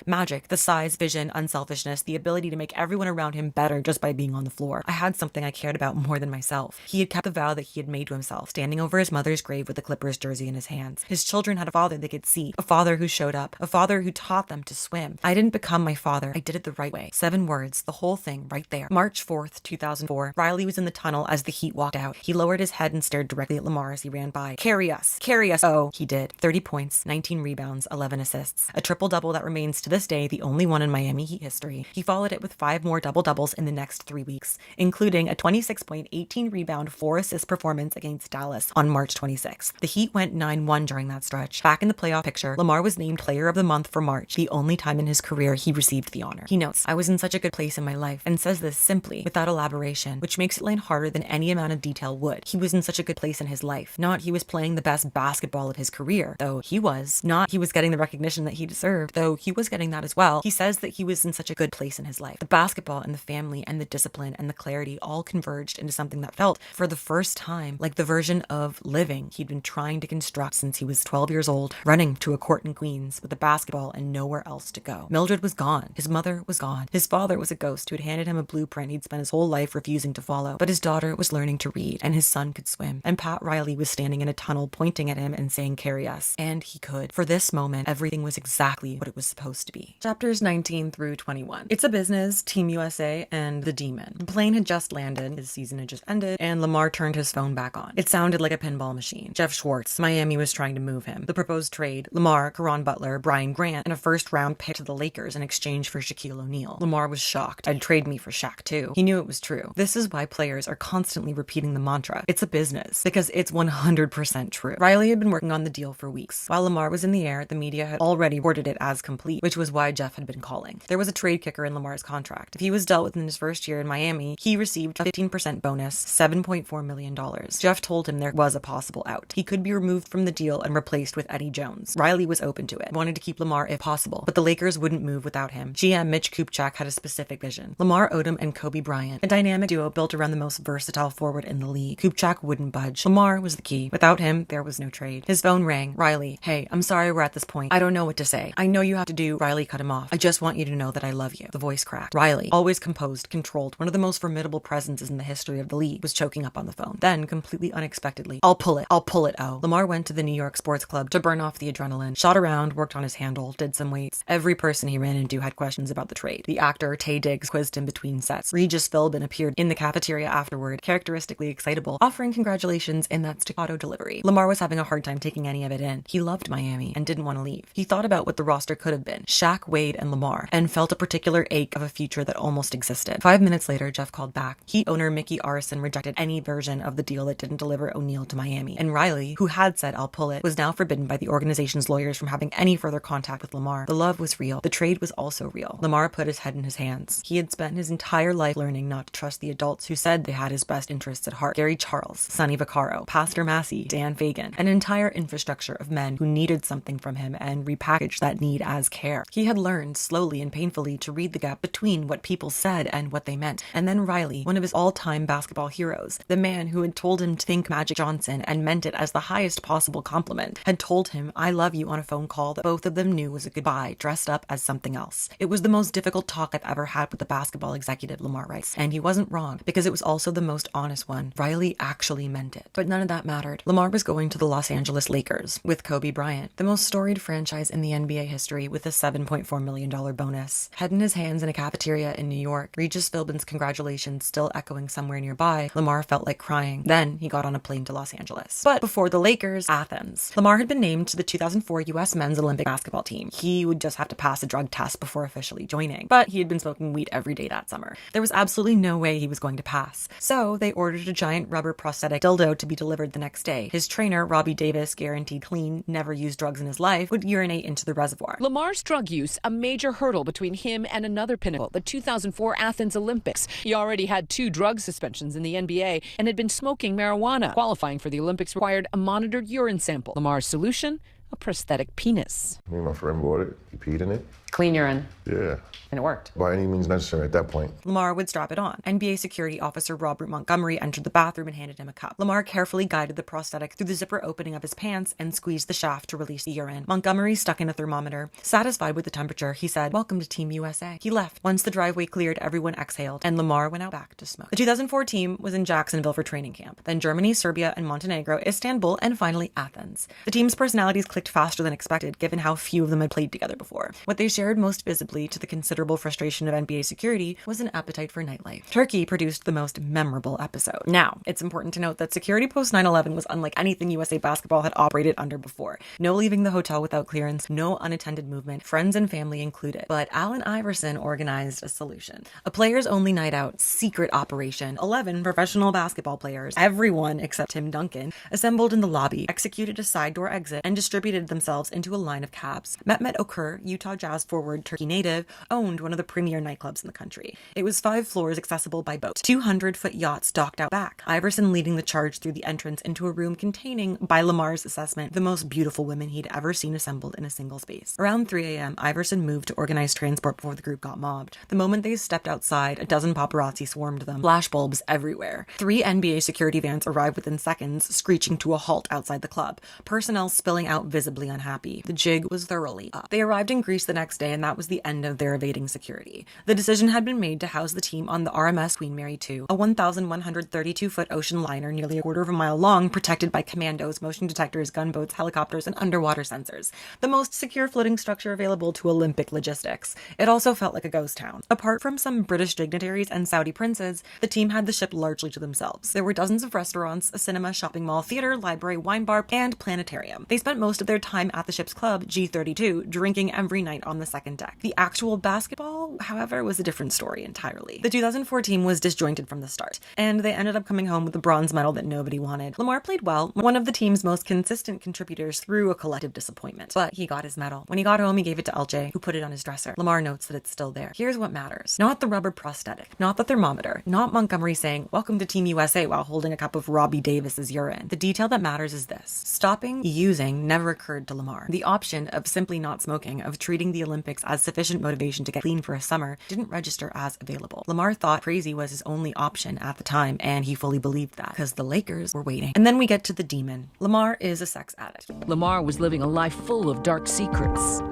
Magic, the size, vision, unselfishness, the ability to make everyone around him better just by being on the floor. I had something I cared about more than myself. He had kept the vow that he had made to himself, standing over his mother's grave with the Clippers jersey in his hands. His children had a father they could see, a father who showed up, a father who taught them to swim. I didn't become my father. I did it the right way. 7 words, the whole thing right there. March 4th, 2004. Riley was in the tunnel as the Heat walked out. He lowered his head and stared directly at Lamar as he ran by. Carry us. Carry us. Oh, he did. 30 points, 19 rebounds, 11 assists. A triple-double that remains to this day the only one in Miami Heat history. He followed it with 5 more double-doubles in the next 3 weeks, including a 26-point, 18-rebound, 4-assist performance against Dallas on March 26th. The Heat went 9-1 during that stretch. Back in the playoff picture, Lamar was named Player of the Month for March, the only time in his career he received the honor. He notes, "I was in such a good place in my life," and says this simply, without elaboration, which makes it land harder than any amount of detail would. He was in such a good place in his life. Not he was playing the best basketball of his career, though he was. Not he was getting the recognition that he deserved, though he was getting that as well. He says that he was in such a good place in his life. The basketball and the family and the discipline and the clarity all converged into something that felt, for the first time, like the version of living he'd been trying to construct since he was 12 years old, running to a court in Queens with a basketball and nowhere else to go. Mildred was gone. His mother was gone. His father was a ghost who had handed him a blueprint he'd spent his whole life refusing to follow. But his daughter was learning to read, and his son could swim. And Pat Riley was standing in a tunnel pointing at him and saying, "Carry us." And he could. For this moment, everything was exactly what it was supposed to be. Chapters 19 through 21. It's a business, Team USA, and the Demon. The plane had just landed, his season had just ended, and Lamar turned his phone back on. It sounded like a pinball machine. Jeff Schwartz, Miami was trying to move him. The proposed trade, Lamar, Caron Butler, Brian Grant, and a first-round pick to the Lakers in exchange for Shaquille O'Neal. Lamar was shocked. I'd trade me for Shaq too. He knew it was true. This is why players are constantly repeating the mantra, "It's a business," because it's 100% true. Riley had been working on the deal for weeks. While Lamar was in the air, the media had already reported it as complete, which was why Jeff had been calling. There was a trade kicker in Lamar's contract. If he was dealt with in his first year in Miami, he received a 15% bonus, $7.4 million. Jeff told him there was a possible out. He could be removed from the deal and replaced with Eddie Jones. Riley was open to it, wanted to keep Lamar if possible, but the Lakers wouldn't move without him. GM Mitch Kupchak had a specific vision. Lamar Odom and Kobe Bryant, a dynamic duo built around the most versatile forward in the league. Kupchak wouldn't budge. Lamar was the key. Without him, there was no trade. His phone rang. "Riley, hey, I'm sorry we're at this point. I don't know what to say. I know you have to do." Riley cut him off. "I just want you to know that I love you." The voice cracked. Riley, always composed, controlled, one of the most formidable presences in the history of the league, was choking up on the phone. Then, completely unexpectedly, I'll pull it, oh." Lamar went to the New York Sports Club to burn off the adrenaline, shot around, worked on his handle, did some weights. Every person he ran into had questions about the trade. The actor, Taye Diggs, quizzed him between sets. Regis Philbin appeared in the cafeteria afterward, characteristically excitable, offering congratulations in that staccato delivery. Lamar was having a hard time taking any of it in. He loved Miami and didn't want to leave. He thought about what the roster could have been, Shaq, Wade, and Lamar, and felt a particular ache of a future that almost existed. 5 minutes later, Jeff called back. Heat owner Mickey Arison rejected any version of the deal that didn't deliver O'Neal to Miami, and Riley, who had said "I'll pull it," was now forbidden by the organization's lawyers from having any further contact with Lamar. The love was real. The trade was also real. Lamar put his head in his hands. He had spent his entire life learning not to trust the adults who said they had his best interests at heart. Gary Charles, Sonny Vaccaro, Pastor Massey, Dan Fagan, an entire infrastructure of men who needed something from him and repackaged that need as care. He had learned, slowly and painfully, to read the gap between what people said and what they meant. And then Riley, one of his all-time basketball heroes, the man who had told him to think Magic Johnson and meant it as the highest possible compliment, had told him "I love you" on a phone call that both of them knew was a goodbye dressed up as something else. It was the most difficult talk I've ever had with a basketball executive, Lamar writes, and he wasn't wrong, because it was also the most honest one. Riley actually meant it. But none of that mattered. Lamar was going to the Los Angeles Lakers with Kobe Bryant, the most storied franchise in the NBA history, with a $7.4 million bonus. Head in his hands in a cafeteria in New York, Regis Philbin's congratulations still echoing somewhere nearby, Lamar felt like crying. Then he got on a plane to Los Angeles. But before the Lakers, Athens. Lamar had been named to the 2004 U.S. men's Olympic basketball team. He would just have to pass a drug test before officially joining, but he had been smoking weed every day that summer. There was absolutely no way he was going to pass. So they ordered a giant rubber prosthetic dildo to be delivered the next day. His trainer, Robbie Davis, guaranteed clean, never used drugs in his life, would urinate into the reservoir. Lamar's drug use, a major hurdle between him and another pinnacle, the 2004 Athens Olympics. He already had 2 drug suspensions in the NBA and had been smoking marijuana. Qualifying for the Olympics required required a monitored urine sample. Lamar's solution? A prosthetic penis. Me and my friend bought it. He peed in it. Clean urine. Yeah. And it worked. By any means necessary at that point. Lamar would strap it on. NBA security officer Robert Montgomery entered the bathroom and handed him a cup. Lamar carefully guided the prosthetic through the zipper opening of his pants and squeezed the shaft to release the urine. Montgomery stuck in a thermometer. Satisfied with the temperature, he said, "Welcome to Team USA." He left. Once the driveway cleared, everyone exhaled, and Lamar went out back to smoke. The 2004 team was in Jacksonville for training camp, then Germany, Serbia, and Montenegro, Istanbul, and finally Athens. The team's personalities clicked faster than expected, given how few of them had played together before. What they shared most visibly, to the considerable frustration of NBA security, was an appetite for nightlife. Turkey produced the most memorable episode. Now, it's important to note that security post 9/11 was unlike anything USA basketball had operated under before. No leaving the hotel without clearance, no unattended movement, friends and family included. But Allen Iverson organized a solution. A players-only night out, secret operation. 11 professional basketball players, everyone except Tim Duncan, assembled in the lobby, executed a side door exit, and distributed themselves into a line of cabs. Mehmet Okur, Utah Jazz forward, Turkey native, owned one of the premier nightclubs in the country. It was 5 floors accessible by boat. 200-foot yachts docked out back. Iverson leading the charge through the entrance into a room containing, by Lamar's assessment, the most beautiful women he'd ever seen assembled in a single space. Around 3 a.m., Iverson moved to organize transport before the group got mobbed. The moment they stepped outside, a dozen paparazzi swarmed them. Flashbulbs everywhere. 3 NBA security vans arrived within seconds, screeching to a halt outside the club. Personnel spilling out visibly unhappy. The jig was thoroughly up. They arrived in Greece the next day, and that was the end of their evading security. The decision had been made to house the team on the RMS Queen Mary 2, a 1,132-foot ocean liner nearly a quarter of a mile long, protected by commandos, motion detectors, gunboats, helicopters, and underwater sensors. The most secure floating structure available to Olympic logistics. It also felt like a ghost town. Apart from some British dignitaries and Saudi princes, the team had the ship largely to themselves. There were dozens of restaurants, a cinema, shopping mall, theater, library, wine bar, and planetarium. They spent most of their time at the ship's club, G32, drinking every night on the second deck. The actual basketball, however, was a different story entirely. The 2004 team was disjointed from the start, and they ended up coming home with a bronze medal that nobody wanted. Lamar played well, one of the team's most consistent contributors through a collective disappointment, but he got his medal. When he got home, he gave it to LJ, who put it on his dresser. Lamar notes that it's still there. Here's what matters. Not the rubber prosthetic, not the thermometer, not Montgomery saying, "Welcome to Team USA," while holding a cup of Robbie Davis's urine. The detail that matters is this. Stopping using never occurred to Lamar. The option of simply not smoking, of treating the Olympics as sufficient motivation to get clean for a summer, didn't register as available. Lamar thought crazy was his only option at the time, and he fully believed that, because the Lakers were waiting. And then we get to the demon. Lamar is a sex addict. Lamar was living a life full of dark secrets.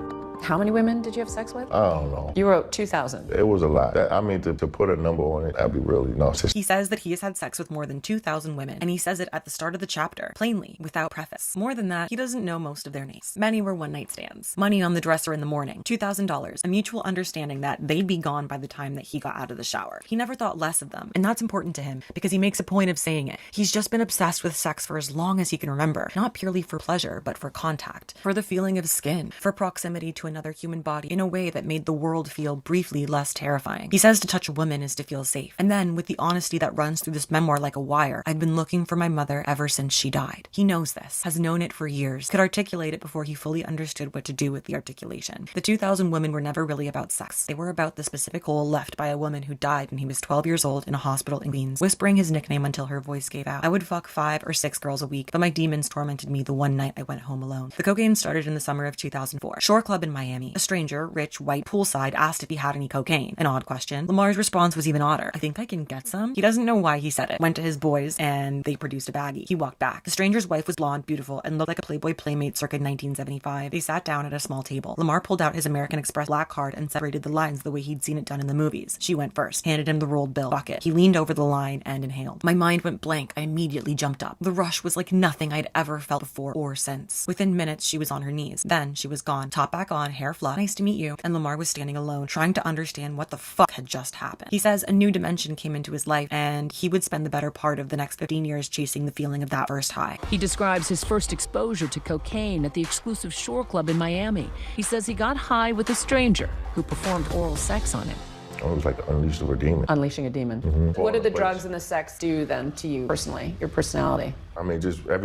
How many women did you have sex with? I don't know. You wrote 2,000. It was a lot. To put a number on it, that'd be really narcissistic. He says that he has had sex with more than 2,000 women, and he says it at the start of the chapter, plainly, without preface. More than that, he doesn't know most of their names. Many were one-night stands. Money on the dresser in the morning, $2,000, a mutual understanding that they'd be gone by the time that he got out of the shower. He never thought less of them, and that's important to him, because he makes a point of saying it. He's just been obsessed with sex for as long as he can remember, not purely for pleasure, but for contact, for the feeling of skin, for proximity to another human body in a way that made the world feel briefly less terrifying. He says to touch a woman is to feel safe. And then, with the honesty that runs through this memoir like a wire, I've been looking for my mother ever since she died. He knows this, has known it for years, could articulate it before he fully understood what to do with the articulation. The 2,000 women were never really about sex. They were about the specific hole left by a woman who died when he was 12 years old in a hospital in Queens, whispering his nickname until her voice gave out. I would fuck 5 or 6 girls a week, but my demons tormented me the one night I went home alone. The cocaine started in the summer of 2004. Shore Club in Miami. A stranger, rich, white, poolside, asked if he had any cocaine. An odd question. Lamar's response was even odder. I think I can get some? He doesn't know why he said it. Went to his boys, and they produced a baggie. He walked back. The stranger's wife was blonde, beautiful, and looked like a Playboy playmate circa 1975. They sat down at a small table. Lamar pulled out his American Express black card and separated the lines the way he'd seen it done in the movies. She went first, handed him the rolled bill bucket. He leaned over the line and inhaled. My mind went blank. I immediately jumped up. The rush was like nothing I'd ever felt before or since. Within minutes, she was on her knees. Then she was gone. Top back on, hair fluff. Nice to meet you. And Lamar was standing alone, trying to understand what the fuck had just happened. He says a new dimension came into his life, and he would spend the better part of the next 15 years chasing the feeling of that first high. He describes his first exposure to cocaine at the exclusive Shore Club in Miami. He says he got high with a stranger who performed oral sex on him. It was like unleashing a demon. Unleashing a demon. Mm-hmm. What did the drugs and the sex do then to you personally, your personality? I mean,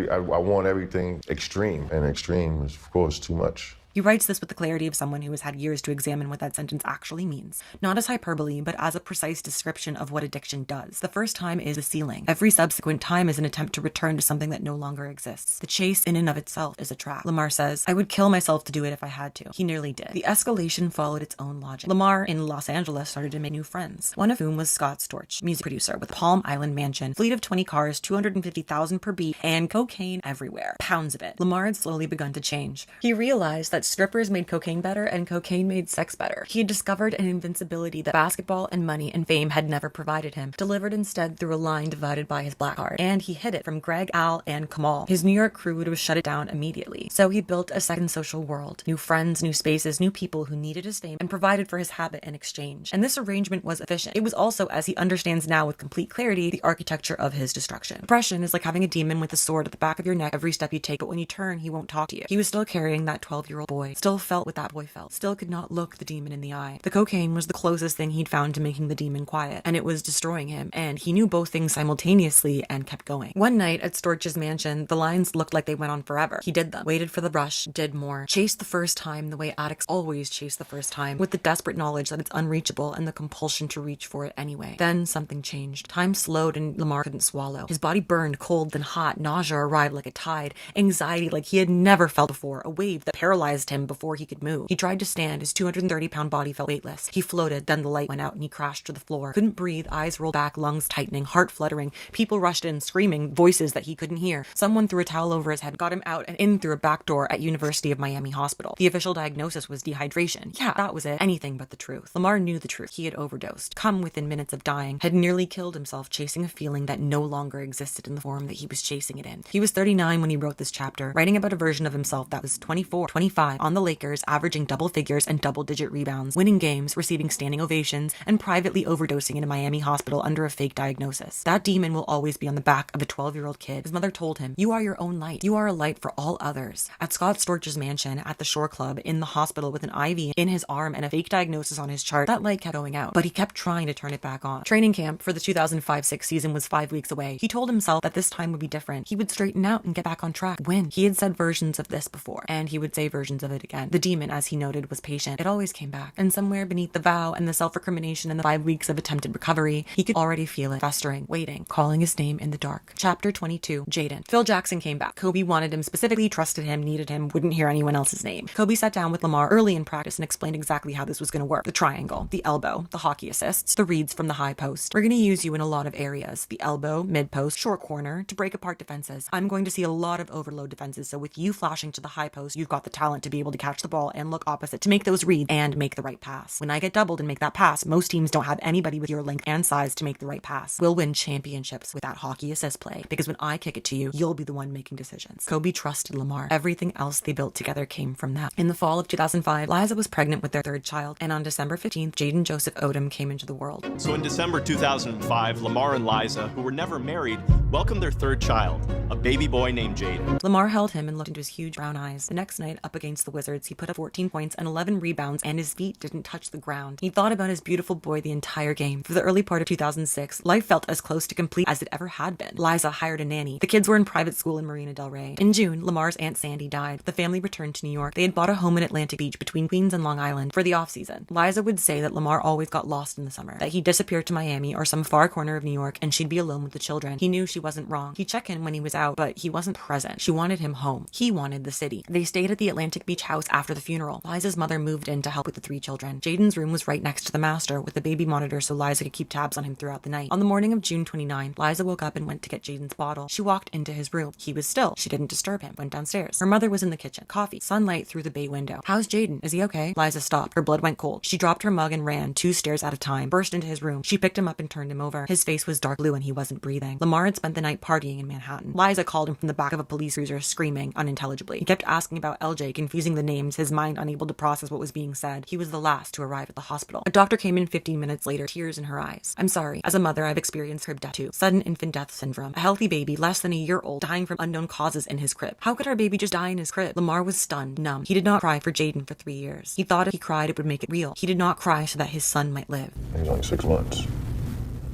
I want everything extreme, and extreme is, of course, too much. He writes this with the clarity of someone who has had years to examine what that sentence actually means. Not as hyperbole, but as a precise description of what addiction does. The first time is the ceiling. Every subsequent time is an attempt to return to something that no longer exists. The chase in and of itself is a trap. Lamar says, I would kill myself to do it if I had to. He nearly did. The escalation followed its own logic. Lamar in Los Angeles started to make new friends, one of whom was Scott Storch, music producer with a Palm Island mansion, fleet of 20 cars, 250,000 per beat, and cocaine everywhere. Pounds of it. Lamar had slowly begun to change. He realized that strippers made cocaine better and cocaine made sex better. He had discovered an invincibility that basketball and money and fame had never provided him, delivered instead through a line divided by his black card. And he hid it from Greg, Al, and Kamal. His New York crew would have shut it down immediately. So he built a second social world. New friends, new spaces, new people who needed his fame and provided for his habit in exchange. And this arrangement was efficient. It was also, as he understands now with complete clarity, the architecture of his destruction. Depression is like having a demon with a sword at the back of your neck every step you take, but when you turn, he won't talk to you. He was still carrying that 12-year-old boy, still felt what that boy felt, still could not look the demon in the eye. The cocaine was the closest thing he'd found to making the demon quiet, and it was destroying him, and he knew both things simultaneously and kept going. One night at Storch's mansion, the lines looked like they went on forever. He did them, waited for the rush, did more, chased the first time the way addicts always chase the first time, with the desperate knowledge that it's unreachable and the compulsion to reach for it anyway. Then something changed. Time slowed and Lamar couldn't swallow. His body burned, cold then hot, nausea arrived like a tide, anxiety like he had never felt before, a wave that paralyzed him before he could move. He tried to stand, his 230-pound body felt weightless. He floated, then the light went out and he crashed to the floor. Couldn't breathe, eyes rolled back, lungs tightening, heart fluttering. People rushed in, screaming, voices that he couldn't hear. Someone threw a towel over his head, got him out and in through a back door at University of Miami Hospital. The official diagnosis was dehydration. Yeah, that was it. Anything but the truth. Lamar knew the truth. He had overdosed, come within minutes of dying, had nearly killed himself chasing a feeling that no longer existed in the form that he was chasing it in. He was 39 when he wrote this chapter, writing about a version of himself that was 24, 25, on the Lakers, averaging double figures and double-digit rebounds, winning games, receiving standing ovations, and privately overdosing in a Miami hospital under a fake diagnosis. That demon will always be on the back of a 12-year-old kid. His mother told him, you are your own light. You are a light for all others. At Scott Storch's mansion, at the Shore Club, in the hospital with an IV in his arm and a fake diagnosis on his chart, that light kept going out, but he kept trying to turn it back on. Training camp for the 2005-06 season was 5 weeks away. He told himself that this time would be different. He would straighten out and get back on track. Win. He had said versions of this before, and he would say versions of it again. The demon, as he noted, was patient. It always came back. And somewhere beneath the vow and the self-recrimination and the 5 weeks of attempted recovery, he could already feel it, festering, waiting, calling his name in the dark. Chapter 22, Jaden. Phil Jackson came back. Kobe wanted him specifically, trusted him, needed him, wouldn't hear anyone else's name. Kobe sat down with Lamar early in practice and explained exactly how this was going to work. The triangle, the elbow, the hockey assists, the reads from the high post. We're going to use you in a lot of areas. The elbow, mid post, short corner, to break apart defenses. I'm going to see a lot of overload defenses, so with you flashing to the high post, you've got the talent to be able to catch the ball and look opposite to make those reads and make the right pass. When I get doubled and make that pass, most teams don't have anybody with your length and size to make the right pass. We'll win championships with that hockey assist play, because when I kick it to you, you'll be the one making decisions. Kobe trusted Lamar. Everything else they built together came from that. In the fall of 2005, Liza was pregnant with their third child, and on December 15th, Jaden Joseph Odom came into the world. So in December 2005, Lamar and Liza, who were never married, welcomed their third child, a baby boy named Jaden. Lamar held him and looked into his huge brown eyes. The next night, up against the Wizards, he put up 14 points and 11 rebounds, and his feet didn't touch the ground. He thought about his beautiful boy the entire game. For the early part of 2006, life felt as close to complete as it ever had been. Liza hired a nanny. The kids were in private school in Marina Del Rey. In June, Lamar's Aunt Sandy died. The family returned to New York. They had bought a home in Atlantic Beach between Queens and Long Island for the off-season. Liza would say that Lamar always got lost in the summer, that he disappeared to Miami or some far corner of New York and she'd be alone with the children. He knew she wasn't wrong. He'd check in when he was out, but he wasn't present. She wanted him home. He wanted the city. They stayed at the Atlantic Beach house after the funeral. Liza's mother moved in to help with the 3 children. Jaden's room was right next to the master with the baby monitor so Liza could keep tabs on him throughout the night. On the morning of June 29, Liza woke up and went to get Jaden's bottle. She walked into his room. He was still. She didn't disturb him. Went downstairs. Her mother was in the kitchen. Coffee. Sunlight through the bay window. How's Jaden? Is he okay? Liza stopped. Her blood went cold. She dropped her mug and ran 2 stairs at a time. Burst into his room. She picked him up and turned him over. His face was dark blue and he wasn't breathing. Lamar had spent the night partying in Manhattan. Liza called him from the back of a police cruiser, screaming unintelligibly. He kept asking about LJ, confusing the names, his mind unable to process what was being said. He was the last to arrive at the hospital. A doctor came in 15 minutes later, tears in her eyes. I'm sorry. As a mother, I've experienced crib death too. Sudden infant death syndrome. A healthy baby, less than a year old, dying from unknown causes in his crib. How could our baby just die in his crib? Lamar was stunned, numb. He did not cry for Jaden for 3 years. He thought if he cried, it would make it real. He did not cry so that his son might live. He was only 6 months.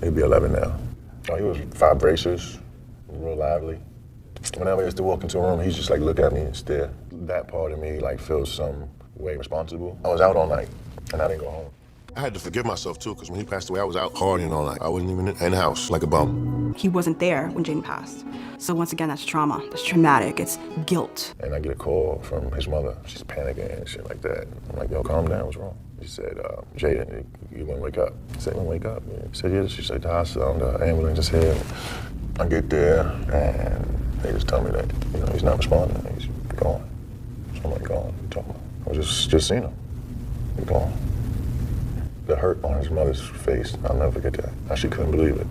He'd be 11 now. Oh, he was 5 braces, real lively. Whenever I used to walk into a room, he's just like look at me and stare. That part of me like feels some way responsible. I was out all night and I didn't go home. I had to forgive myself too, because when he passed away, I was out partying all night. I wasn't even in the house like a bum. He wasn't there when Jaden passed. So once again, that's trauma. That's traumatic. It's guilt. And I get a call from his mother. She's panicking and shit like that. I'm like, yo, calm down, what's wrong? She said, Jaden, you gonna wake up? I said, wake up? I said, yeah. She said, the hospital, the ambulance is here. I get there and they just tell me that, he's not responding. He's gone. So I'm like, gone? What are you talking about? I was just seen him. He's gone. The hurt on his mother's face, I'll never forget that. She couldn't believe it.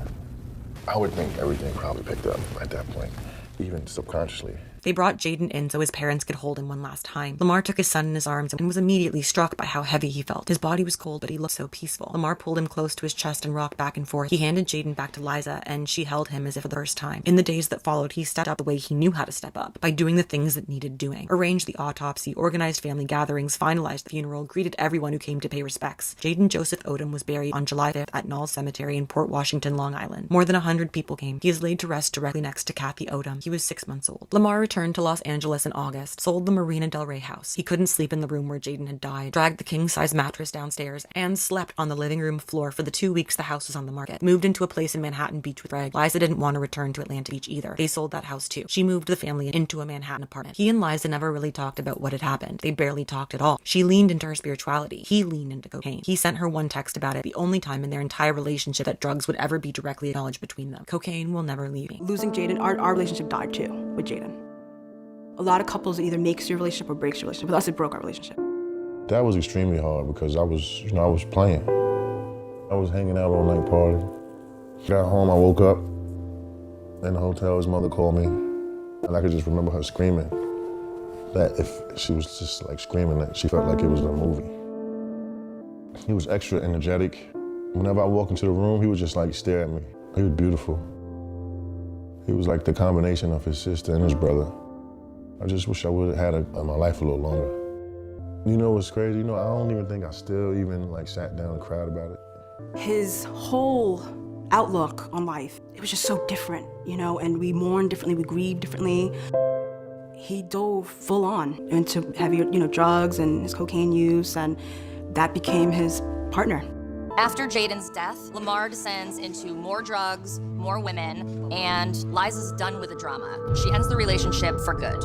I would think everything probably picked up at that point, even subconsciously. They brought Jaden in so his parents could hold him one last time. Lamar took his son in his arms and was immediately struck by how heavy he felt. His body was cold, but he looked so peaceful. Lamar pulled him close to his chest and rocked back and forth. He handed Jaden back to Liza, and she held him as if for the first time. In the days that followed, he stepped up the way he knew how to step up, by doing the things that needed doing. Arranged the autopsy, organized family gatherings, finalized the funeral, greeted everyone who came to pay respects. Jaden Joseph Odom was buried on July 5th at Knowles Cemetery in Port Washington, Long Island. More than 100 people came. He is laid to rest directly next to Kathy Odom. He was 6 months old. Lamar returned to Los Angeles in August, sold the Marina Del Rey house. He couldn't sleep in the room where Jaden had died, dragged the king-size mattress downstairs, and slept on the living room floor for the 2 weeks the house was on the market. Moved into a place in Manhattan Beach with Greg. Liza didn't want to return to Atlantic Beach either. They sold that house too. She moved the family into a Manhattan apartment. He and Liza never really talked about what had happened. They barely talked at all. She leaned into her spirituality. He leaned into cocaine. He sent her one text about it, the only time in their entire relationship that drugs would ever be directly acknowledged between them. Cocaine will never leave me. Losing Jaden, our relationship died too, with Jaden. A lot of couples either makes your relationship or breaks your relationship. With us, it broke our relationship. That was extremely hard because I was playing. I was hanging out all night partying. Got home, I woke up in the hotel, his mother called me, and I could just remember her screaming that if she was just like screaming that she felt like it was a movie. He was extra energetic. Whenever I walked into the room, he would just like stare at me. He was beautiful. He was like the combination of his sister and his brother. I just wish I would have had my life a little longer. You know what's crazy? I don't even think I still even like sat down and cried about it. His whole outlook on life, it was just so different, and we mourned differently, we grieved differently. He dove full on into heavy, drugs and his cocaine use, and that became his partner. After Jaden's death, Lamar descends into more drugs, more women, and Liza's done with the drama. She ends the relationship for good.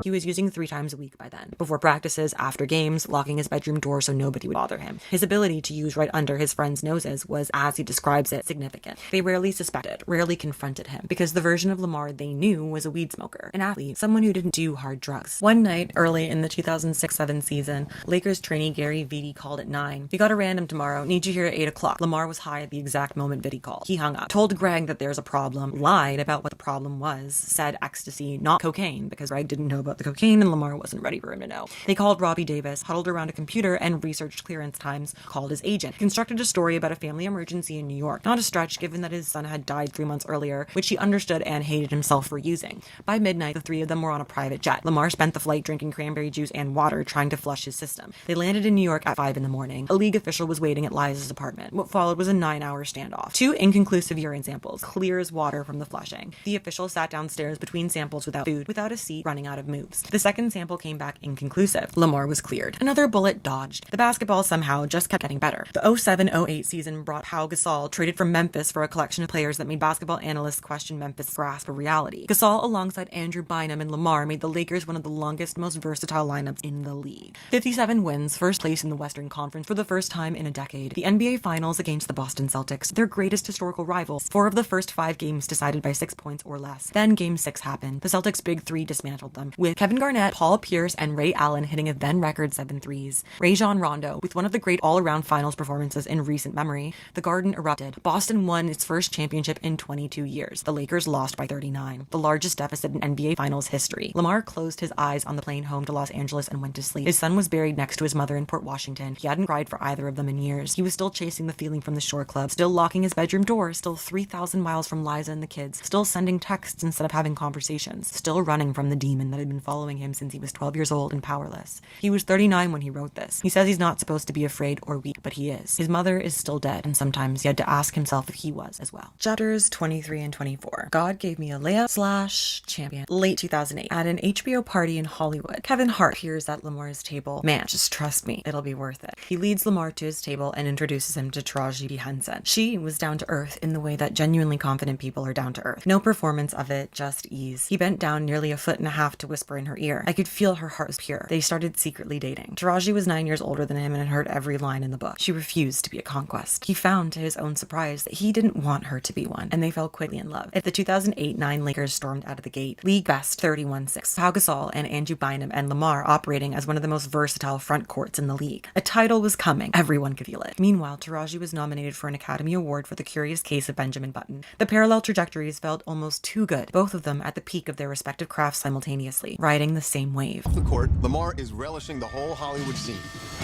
He was using 3 times a week by then. Before practices, after games, locking his bedroom door so nobody would bother him. His ability to use right under his friends' noses was, as he describes it, significant. They rarely suspected, rarely confronted him, because the version of Lamar they knew was a weed smoker, an athlete, someone who didn't do hard drugs. One night, early in the 2006-07 season, Lakers trainee Gary Vitti called at 9. "We got a random tomorrow, need you here at 8 o'clock. Lamar was high at the exact moment Vitti called. He hung up, told Greg that there's a problem, lied about what the problem was, said ecstasy, not cocaine, because Greg didn't know about the cocaine and Lamar wasn't ready for him to know. They called Robbie Davis, huddled around a computer and researched clearance times, called his agent, constructed a story about a family emergency in New York. Not a stretch given that his son had died 3 months earlier, which he understood and hated himself for using. By midnight, the 3 of them were on a private jet. Lamar spent the flight drinking cranberry juice and water, trying to flush his system. They landed in New York at 5 in the morning. A league official was waiting at Liza's apartment. What followed was a 9-hour standoff. 2 inconclusive urine samples, clear as water from the flushing. The official sat downstairs between samples without food, without a seat, running out of moves. The second sample came back inconclusive. Lamar was cleared. Another bullet dodged. The basketball somehow just kept getting better. The 07-08 season brought Pau Gasol, traded from Memphis for a collection of players that made basketball analysts question Memphis' grasp of reality. Gasol, alongside Andrew Bynum and Lamar, made the Lakers one of the longest, most versatile lineups in the league. 57 wins, first place in the Western Conference for the first time in a decade. The NBA Finals against the Boston Celtics, their greatest historical rivals. 4 of the first 5 games decided by 6 points or less. Then Game 6 happened. The Celtics' big 3 dismantled them, with Kevin Garnett, Paul Pierce, and Ray Allen hitting a then-record 7 threes. Rajon Rondo, with one of the great all-around finals performances in recent memory, the Garden erupted. Boston won its first championship in 22 years. The Lakers lost by 39, the largest deficit in NBA Finals history. Lamar closed his eyes on the plane home to Los Angeles and went to sleep. His son was buried next to his mother in Port Washington. He hadn't cried for either of them in years. He was still chasing the feeling from the shore club, still locking his bedroom door, still 3,000 miles from Liza and the kids, still sending texts instead of having conversations, still running from the demon that had been been following him since he was 12 years old and powerless. He was 39 when he wrote this. He says he's not supposed to be afraid or weak, but he is. His mother is still dead, and sometimes he had to ask himself if he was as well. Chapters 23 and 24. God gave me a layup / champion. Late 2008. At an HBO party in Hollywood, Kevin Hart appears at Lamar's table. Man, just trust me, it'll be worth it. He leads Lamar to his table and introduces him to Taraji P. Henson. She was down to earth in the way that genuinely confident people are down to earth. No performance of it, just ease. He bent down nearly 1.5 feet to whisper in her ear. I could feel her heart was pure. They started secretly dating. Taraji was 9 years older than him and had heard every line in the book. She refused to be a conquest. He found, to his own surprise, that he didn't want her to be one, and they fell quickly in love. If the 2008-9 Lakers stormed out of the gate, league best 31-6. Pau Gasol and Andrew Bynum and Lamar operating as one of the most versatile front courts in the league. A title was coming. Everyone could feel it. Meanwhile, Taraji was nominated for an Academy Award for The Curious Case of Benjamin Button. The parallel trajectories felt almost too good, both of them at the peak of their respective crafts simultaneously, riding the same wave. Off the court, Lamar is relishing the whole Hollywood scene.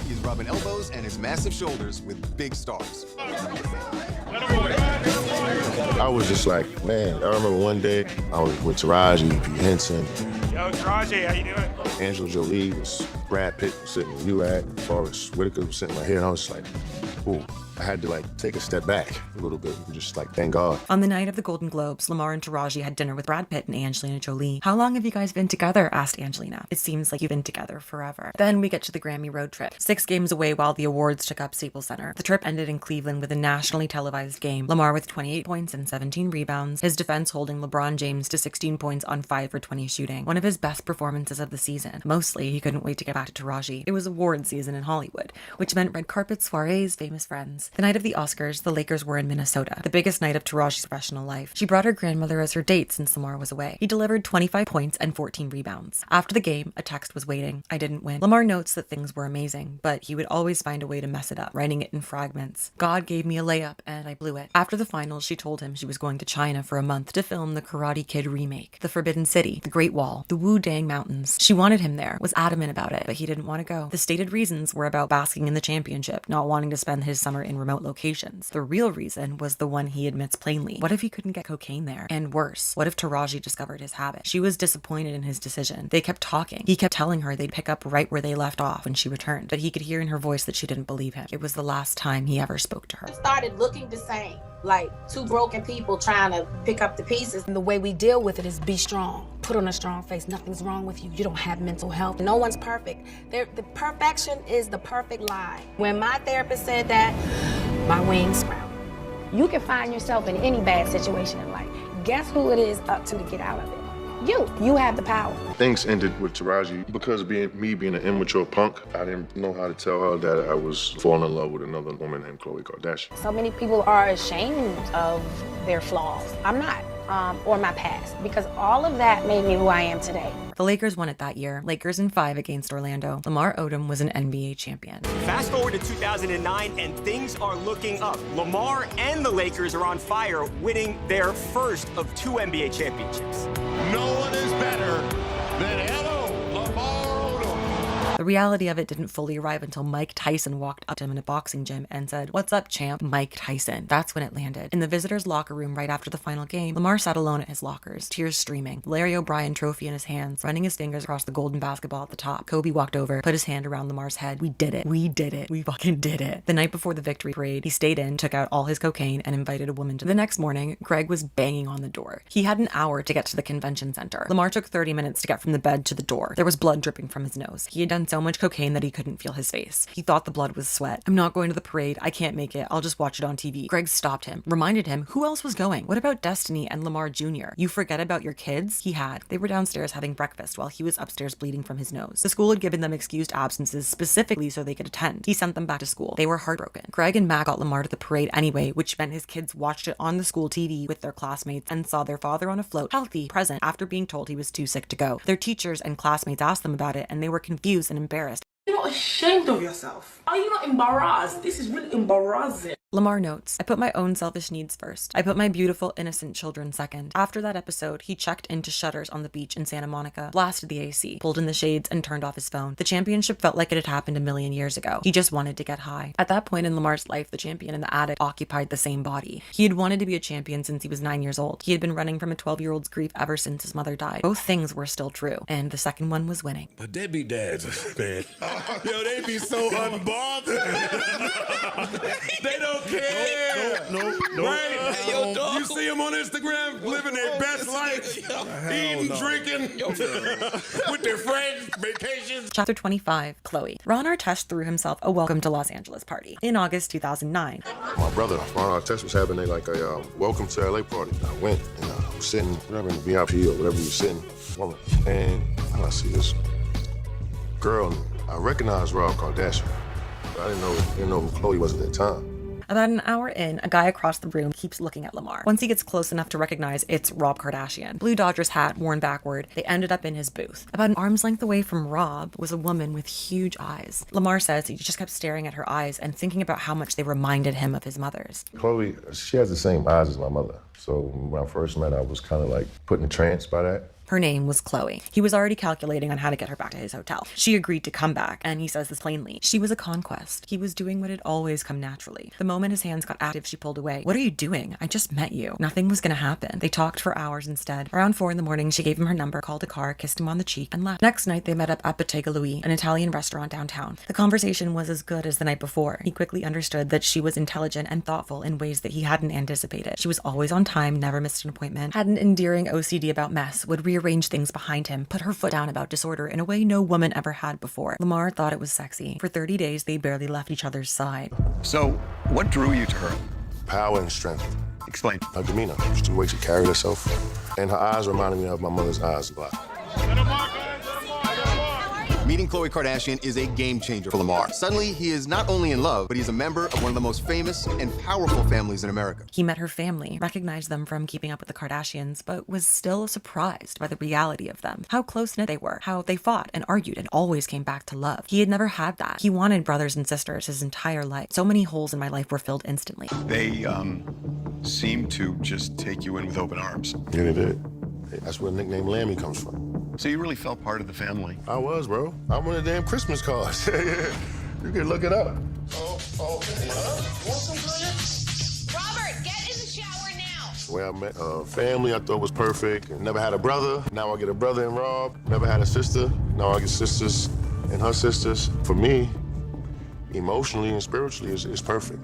He's rubbing elbows and his massive shoulders with big stars. I was just like, man, I remember one day I was with Taraji P. Henson. Yo, Taraji, how you doing? Angela Jolie was, Brad Pitt was sitting where you at, Forrest Whitaker was sitting right here, and I was just like, ooh. I had to take a step back a little bit and just thank God. On the night of the Golden Globes, Lamar and Taraji had dinner with Brad Pitt and Angelina Jolie. How long have you guys been together? Asked Angelina. It seems like you've been together forever. Then we get to the Grammy road trip. 6 games away while the awards took up Staples Center. The trip ended in Cleveland with a nationally televised game. Lamar with 28 points and 17 rebounds. His defense holding LeBron James to 16 points on 5 for 20 shooting. One of his best performances of the season. Mostly, he couldn't wait to get back to Taraji. It was award season in Hollywood, which meant red carpet soirees, famous friends. The night of the Oscars, the Lakers were in Minnesota, the biggest night of Taraji's professional life. She brought her grandmother as her date since Lamar was away. He delivered 25 points and 14 rebounds. After the game, a text was waiting. I didn't win. Lamar notes that things were amazing, but he would always find a way to mess it up, writing it in fragments. God gave me a layup, and I blew it. After the finals, she told him she was going to China for a month to film the Karate Kid remake, the Forbidden City, the Great Wall, the Wu-Dang Mountains. She wanted him there, was adamant about it, but he didn't want to go. The stated reasons were about basking in the championship, not wanting to spend his summer in remote locations. The real reason was the one he admits plainly. What if he couldn't get cocaine there? And worse, what if Taraji discovered his habit? She was disappointed in his decision. They kept talking. He kept telling her they'd pick up right where they left off when she returned, but he could hear in her voice that she didn't believe him. It was the last time he ever spoke to her. It started looking the same, like two broken people trying to pick up the pieces. And the way we deal with it is be strong. Put on a strong face. Nothing's wrong with you. You don't have mental health. No one's perfect. The perfection is the perfect lie. When my therapist said that, my wings sprouted. You can find yourself in any bad situation in life. Guess who it is up to get out of it? You have the power. Things ended with Taraji because of me being an immature punk. I didn't know how to tell her that I was falling in love with another woman named Khloe Kardashian. So many people are ashamed of their flaws. I'm not, or my past, because all of that made me who I am today. The Lakers won it that year. Lakers in 5 against Orlando. Lamar Odom was an NBA champion. Fast forward to 2009, and things are looking up. Lamar and the Lakers are on fire, winning their first of 2 NBA championships. No one is better than Lamar Odom. The reality of it didn't fully arrive until Mike Tyson walked up to him in a boxing gym and said, "What's up, champ?" Mike Tyson. That's when it landed. In the visitors' locker room right after the final game, Lamar sat alone at his lockers, tears streaming, Larry O'Brien trophy in his hands, running his fingers across the golden basketball at the top. Kobe walked over, put his hand around Lamar's head. We did it. We did it. We fucking did it. The night before the victory parade, he stayed in, took out all his cocaine, and invited a woman to. The next morning, Greg was banging on the door. He had an hour to get to the convention center. Lamar took 30 minutes to get from the bed to the door. There was blood dripping from his nose. He had done so much cocaine that he couldn't feel his face. He thought the blood was sweat. "I'm not going to the parade. I can't make it. I'll just watch it on TV." Greg stopped him, reminded him who else was going. What about Destiny and Lamar Jr.? You forget about your kids? He had. They were downstairs having breakfast while he was upstairs bleeding from his nose. The school had given them excused absences specifically so they could attend. He sent them back to school. They were heartbroken. Greg and Matt got Lamar to the parade anyway, which meant his kids watched it on the school TV with their classmates and saw their father on a float, healthy, present, after being told he was too sick to go. Their teachers and classmates asked them about it, and they were confused and embarrassed. You're not ashamed of yourself. Are you not embarrassed? This is really embarrassing. Lamar notes, I put my own selfish needs first. I put my beautiful, innocent children second. After that episode, he checked into Shutters on the beach in Santa Monica, blasted the AC, pulled in the shades, and turned off his phone. The championship felt like it had happened a million years ago. He just wanted to get high. At that point in Lamar's life, the champion and the addict occupied the same body. He had wanted to be a champion since he was 9 years old. He had been running from a 12-year-old's grief ever since his mother died. Both things were still true, and the second one was winning. But deadbeat dads, man. Yo, they be so unbothered. They don't care. No. Right? Hey, yo, dog. You see them on Instagram living their best life, eating, drinking, with their friends, vacations. Chapter 25, Chloe. Ron Artest threw himself a welcome to Los Angeles party in August 2009. My brother, Ron Artest, was having like a welcome to LA party. I went and I was sitting, whatever, in the VIP or whatever we were sitting, and I see this girl. I recognized Rob Kardashian, but I didn't know who Chloe was at that time. About an hour in, a guy across the room keeps looking at Lamar. Once he gets close enough to recognize it's Rob Kardashian. Blue Dodgers hat worn backward, they ended up in his booth. About an arm's length away from Rob was a woman with huge eyes. Lamar says he just kept staring at her eyes and thinking about how much they reminded him of his mother's. Chloe, she has the same eyes as my mother. So when I first met her, I was kind of like put in a trance by that. Her name was Chloe. He was already calculating on how to get her back to his hotel. She agreed to come back, and he says this plainly. She was a conquest. He was doing what had always come naturally. The moment his hands got active, she pulled away. What are you doing? I just met you. Nothing was gonna happen. They talked for hours instead. Around 4 a.m, she gave him her number, called a car, kissed him on the cheek, and left. Next night, they met up at Bottega Louis, an Italian restaurant downtown. The conversation was as good as the night before. He quickly understood that she was intelligent and thoughtful in ways that he hadn't anticipated. She was always on time, never missed an appointment, had an endearing OCD about mess, would rearrange things behind him, put her foot down about disorder in a way no woman ever had before. Lamar thought it was sexy. For 30 days, they barely left each other's side. So, what drew you to her? Power and strength. Explain. Her demeanor, just the way she carried herself. And her eyes reminded me of my mother's eyes a lot. Meeting Khloe Kardashian is a game changer for Lamar. Suddenly, he is not only in love, but he's a member of one of the most famous and powerful families in America. He met her family, recognized them from Keeping Up with the Kardashians, but was still surprised by the reality of them. How close-knit they were, how they fought and argued and always came back to love. He had never had that. He wanted brothers and sisters his entire life. So many holes in my life were filled instantly. They, seemed to just take you in with open arms. Yeah, they did. That's where the nickname Lammy comes from. So you really felt part of the family? I was, bro. I won the damn Christmas cards. Yeah. You can look it up. Want some drinks? Robert, get in the shower now. The way I met family, I thought was perfect. Never had a brother. Now I get a brother in Rob. Never had a sister. Now I get sisters and her sisters. For me, emotionally and spiritually, it's perfect.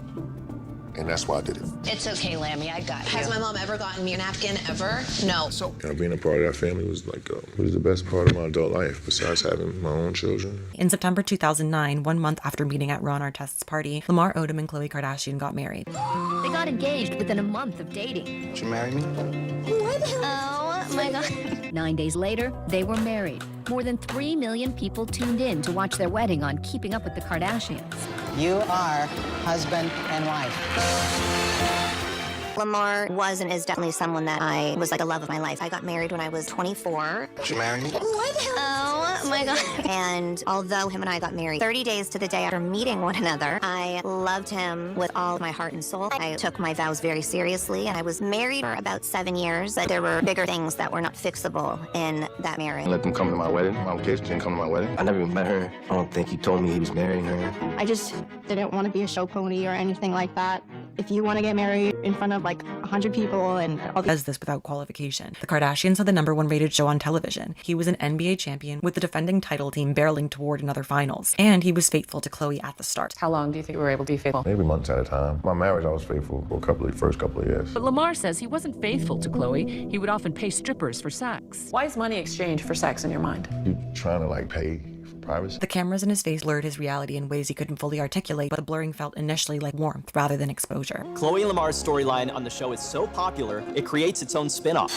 And that's why I did it. It's okay, Lammy, I got you. Has my mom ever gotten me a napkin, ever? No. So, being a part of that family was was the best part of my adult life, besides having my own children. In September 2009, 1 month after meeting at Ron Artest's party, Lamar Odom and Khloe Kardashian got married. They got engaged within a month of dating. Would you marry me? What the hell? Oh, my God. 9 days later, they were married. More than 3 million people tuned in to watch their wedding on Keeping Up with the Kardashians. You are husband and wife. Lamar was and is definitely someone that I was like the love of my life. I got married when I was 24. Would you marry me? What the hell? Oh my God. And although him and I got married 30 days to the day after meeting one another, I loved him with all my heart and soul. I took my vows very seriously, and I was married for about 7 years. There were bigger things that were not fixable in that marriage. I let them come to my wedding. My kids didn't come to my wedding. I never even met her. I don't think he told me he was marrying her. I just didn't want to be a show pony or anything like that. If you want to get married in front of like 100 people and all does this without qualification. The Kardashians had the #1 rated show on television. He was an NBA champion with the defending title team barreling toward another finals. And he was faithful to Khloe at the start. How long do you think you were able to be faithful? Maybe months at a time. My marriage, I was faithful for first couple of years. But Lamar says he wasn't faithful to Khloe. He would often pay strippers for sex. Why is money exchanged for sex in your mind? You trying to pay for privacy? The cameras in his face blurred his reality in ways he couldn't fully articulate, but the blurring felt initially like warmth rather than exposure. Khloe and Lamar's storyline on the show is so popular, it creates its own spin-off.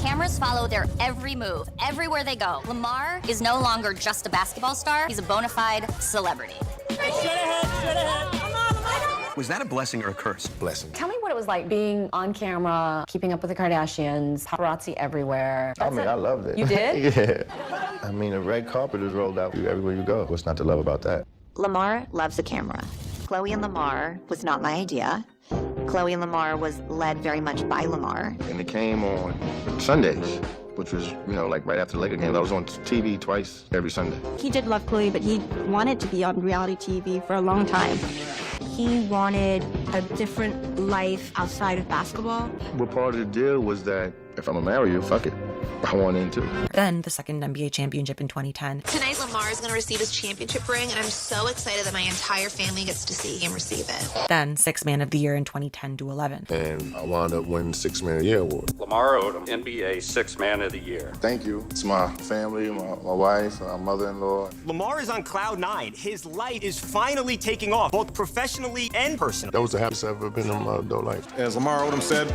Cameras follow their every move, everywhere they go. Lamar is no longer just a basketball star, he's a bona fide celebrity. Was that a blessing or a curse? Blessing. Tell me what it was like being on camera, keeping up with the Kardashians, paparazzi everywhere. I loved it. You did? Yeah. I mean, a red carpet is rolled out everywhere you go. What's not to love about that? Lamar loves the camera. Chloe and Lamar was not my idea. Chloe and Lamar was led very much by Lamar. And it came on Sundays, which was, like right after the Lakers game. I was on TV twice every Sunday. He did love Chloe, but he wanted to be on reality TV for a long time. He wanted a different life outside of basketball. But part of the deal was that if I'm gonna marry you, fuck it. I want in too. Then the second NBA championship in 2010. Tonight, Lamar is going to receive his championship ring, and I'm so excited that my entire family gets to see him receive it. Then Sixth Man of the Year in 2010 to 11. And I wound up winning Sixth Man of the Year award. Lamar Odom, NBA Sixth Man of the Year. Thank you. It's my family, my wife, my mother-in-law. Lamar is on cloud 9. His life is finally taking off, both professionally and personally. That was the happiest I've ever been in my adult life. As Lamar Odom said,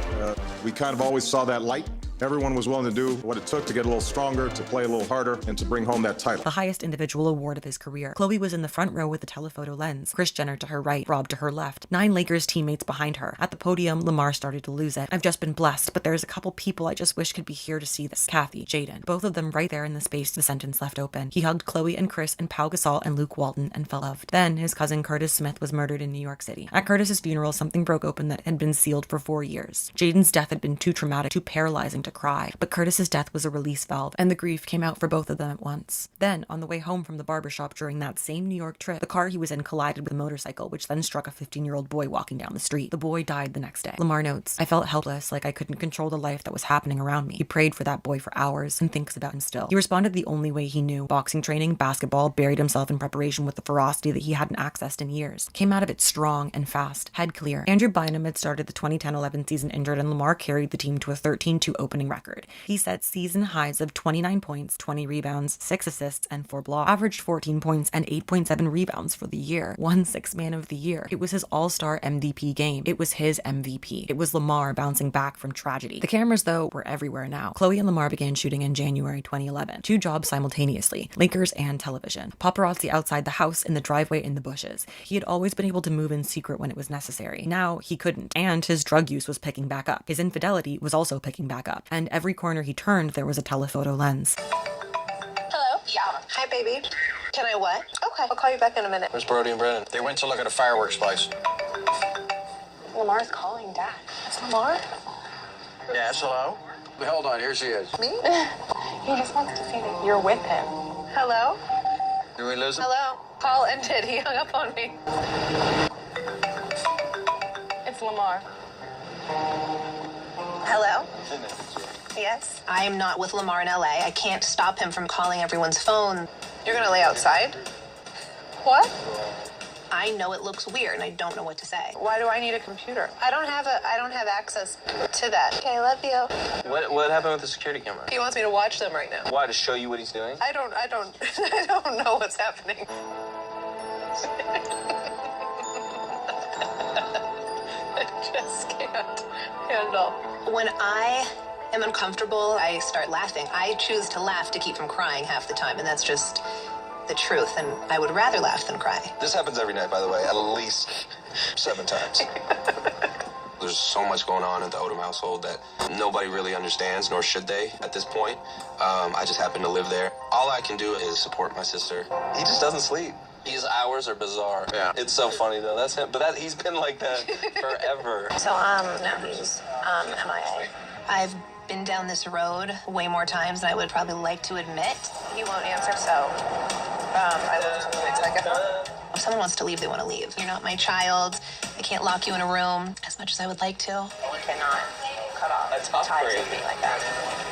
we kind of always saw that light. Everyone was willing to do what it took to get a little stronger, to play a little harder, and to bring home that title. The highest individual award of his career. Chloe was in the front row with the telephoto lens. Kris Jenner to her right, Rob to her left. 9 Lakers teammates behind her. At the podium, Lamar started to lose it. I've just been blessed, but there's a couple people I just wish could be here to see this. Kathy, Jaden. Both of them right there in the space the sentence left open. He hugged Chloe and Kris and Pau Gasol and Luke Walton and felt loved. Then his cousin Curtis Smith was murdered in New York City. At Curtis's funeral, something broke open that had been sealed for 4 years. Jaden's death had been too traumatic, too paralyzing to cry. But Curtis's death was a release valve, and the grief came out for both of them at once. Then, on the way home from the barbershop during that same New York trip, the car he was in collided with a motorcycle, which then struck a 15-year-old boy walking down the street. The boy died the next day. Lamar notes, I felt helpless, like I couldn't control the life that was happening around me. He prayed for that boy for hours and thinks about him still. He responded the only way he knew. Boxing training, basketball, buried himself in preparation with the ferocity that he hadn't accessed in years. Came out of it strong and fast, head clear. Andrew Bynum had started the 2010-11 season injured, and Lamar carried the team to a 13-2 opening record. He set season highs of 29 points, 20 rebounds, 6 assists, and 4 blocks, averaged 14 points and 8.7 rebounds for the year, won Sixth Man of the Year. It was his all-star MVP game. It was his MVP. It was Lamar bouncing back from tragedy. The cameras, though, were everywhere now. Chloe and Lamar began shooting in January 2011. 2 jobs simultaneously, Lakers and television. Paparazzi outside the house, in the driveway, in the bushes. He had always been able to move in secret when it was necessary. Now he couldn't, and his drug use was picking back up. His infidelity was also picking back up, and every corner he turned, there was a telephoto lens. Hello? Yeah. Hi, baby. Can I what? Okay. I'll call you back in a minute. Where's Brody and Brennan? They went to look at a fireworks place. Lamar's calling Dad. It's Lamar? Yes, hello? Hold on, here she is. Me? He just wants to see that you're with him. Hello? Did we lose him? Hello? Call ended. He hung up on me. It's Lamar. Hello? Yes? I am not with Lamar in LA. I can't stop him from calling everyone's phone. You're gonna lay outside? What? I know it looks weird and I don't know what to say. Why do I need a computer? I don't have access to that. Okay, love you. What happened with the security camera? He wants me to watch them right now. Why, to show you what he's doing? I don't I don't know what's happening. I just can't handle. When I am uncomfortable, I start laughing. I choose to laugh to keep from crying half the time, and that's just the truth, and I would rather laugh than cry. This happens every night, by the way, at least 7 times. There's so much going on in the Odom household that nobody really understands, nor should they at this point. I just happen to live there. All I can do is support my sister. He just doesn't sleep. His hours are bizarre. Yeah. It's so funny, though. That's him. But he's been like that forever. So, now he's, MIA. I've been down this road way more times than I would probably like to admit. He won't answer, so, I will just wait till I get home. If someone wants to leave, they want to leave. You're not my child. I can't lock you in a room as much as I would like to. You cannot cut off ties with me like that.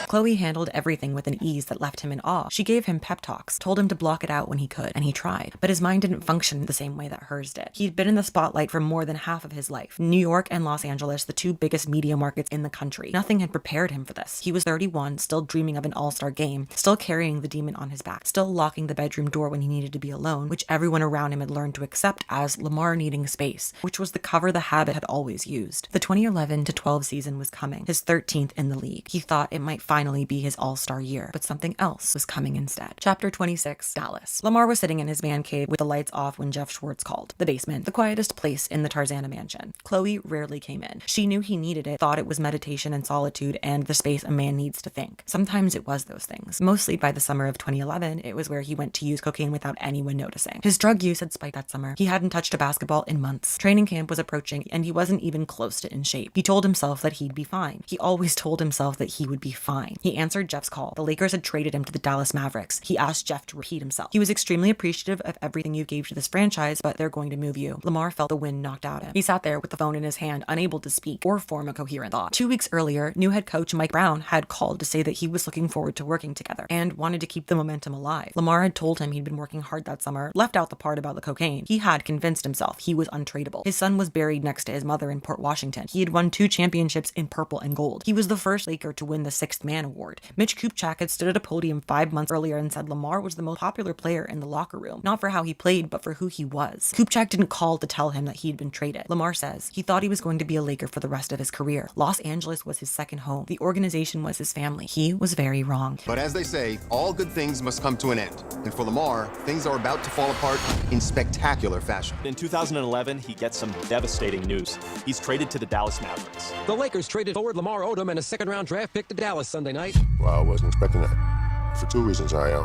Chloe handled everything with an ease that left him in awe. She gave him pep talks, told him to block it out when he could, and he tried. But his mind didn't function the same way that hers did. He'd been in the spotlight for more than half of his life. New York and Los Angeles, the 2 biggest media markets in the country. Nothing had prepared him for this. He was 31, still dreaming of an all-star game, still carrying the demon on his back, still locking the bedroom door when he needed to be alone, which everyone around him had learned to accept as Lamar needing space, which was the cover the habit had always used. The 2011-12 season was coming, his 13th in the league. He thought it might finally finally be his all-star year, but something else was coming instead. Chapter 26, Dallas. Lamar was sitting in his man cave with the lights off when Jeff Schwartz called. The basement, the quietest place in the Tarzana mansion. Chloe rarely came in. She knew he needed it, thought it was meditation and solitude and the space a man needs to think. Sometimes it was those things. Mostly by the summer of 2011, it was where he went to use cocaine without anyone noticing. His drug use had spiked that summer. He hadn't touched a basketball in months. Training camp was approaching and he wasn't even close to in shape. He told himself that he'd be fine. He always told himself that he would be fine. He answered Jeff's call. The Lakers had traded him to the Dallas Mavericks. He asked Jeff to repeat himself. He was extremely appreciative of everything you gave to this franchise, but they're going to move you. Lamar felt the wind knocked out him. He sat there with the phone in his hand, unable to speak or form a coherent thought. 2 weeks earlier, new head coach Mike Brown had called to say that he was looking forward to working together and wanted to keep the momentum alive. Lamar had told him he'd been working hard that summer, left out the part about the cocaine. He had convinced himself he was untradeable. His son was buried next to his mother in Port Washington. He had won 2 championships in purple and gold. He was the first Laker to win the 6th Man Award. Mitch Kupchak had stood at a podium 5 months earlier and said Lamar was the most popular player in the locker room, not for how he played, but for who he was. Kupchak didn't call to tell him that he'd been traded. Lamar says he thought he was going to be a Laker for the rest of his career. Los Angeles was his second home. The organization was his family. He was very wrong. But as they say, all good things must come to an end. And for Lamar, things are about to fall apart in spectacular fashion. In 2011, he gets some devastating news. He's traded to the Dallas Mavericks. The Lakers traded forward Lamar Odom and a second-round draft pick to Dallas Sunday night. Well, I wasn't expecting that. For 2 reasons, I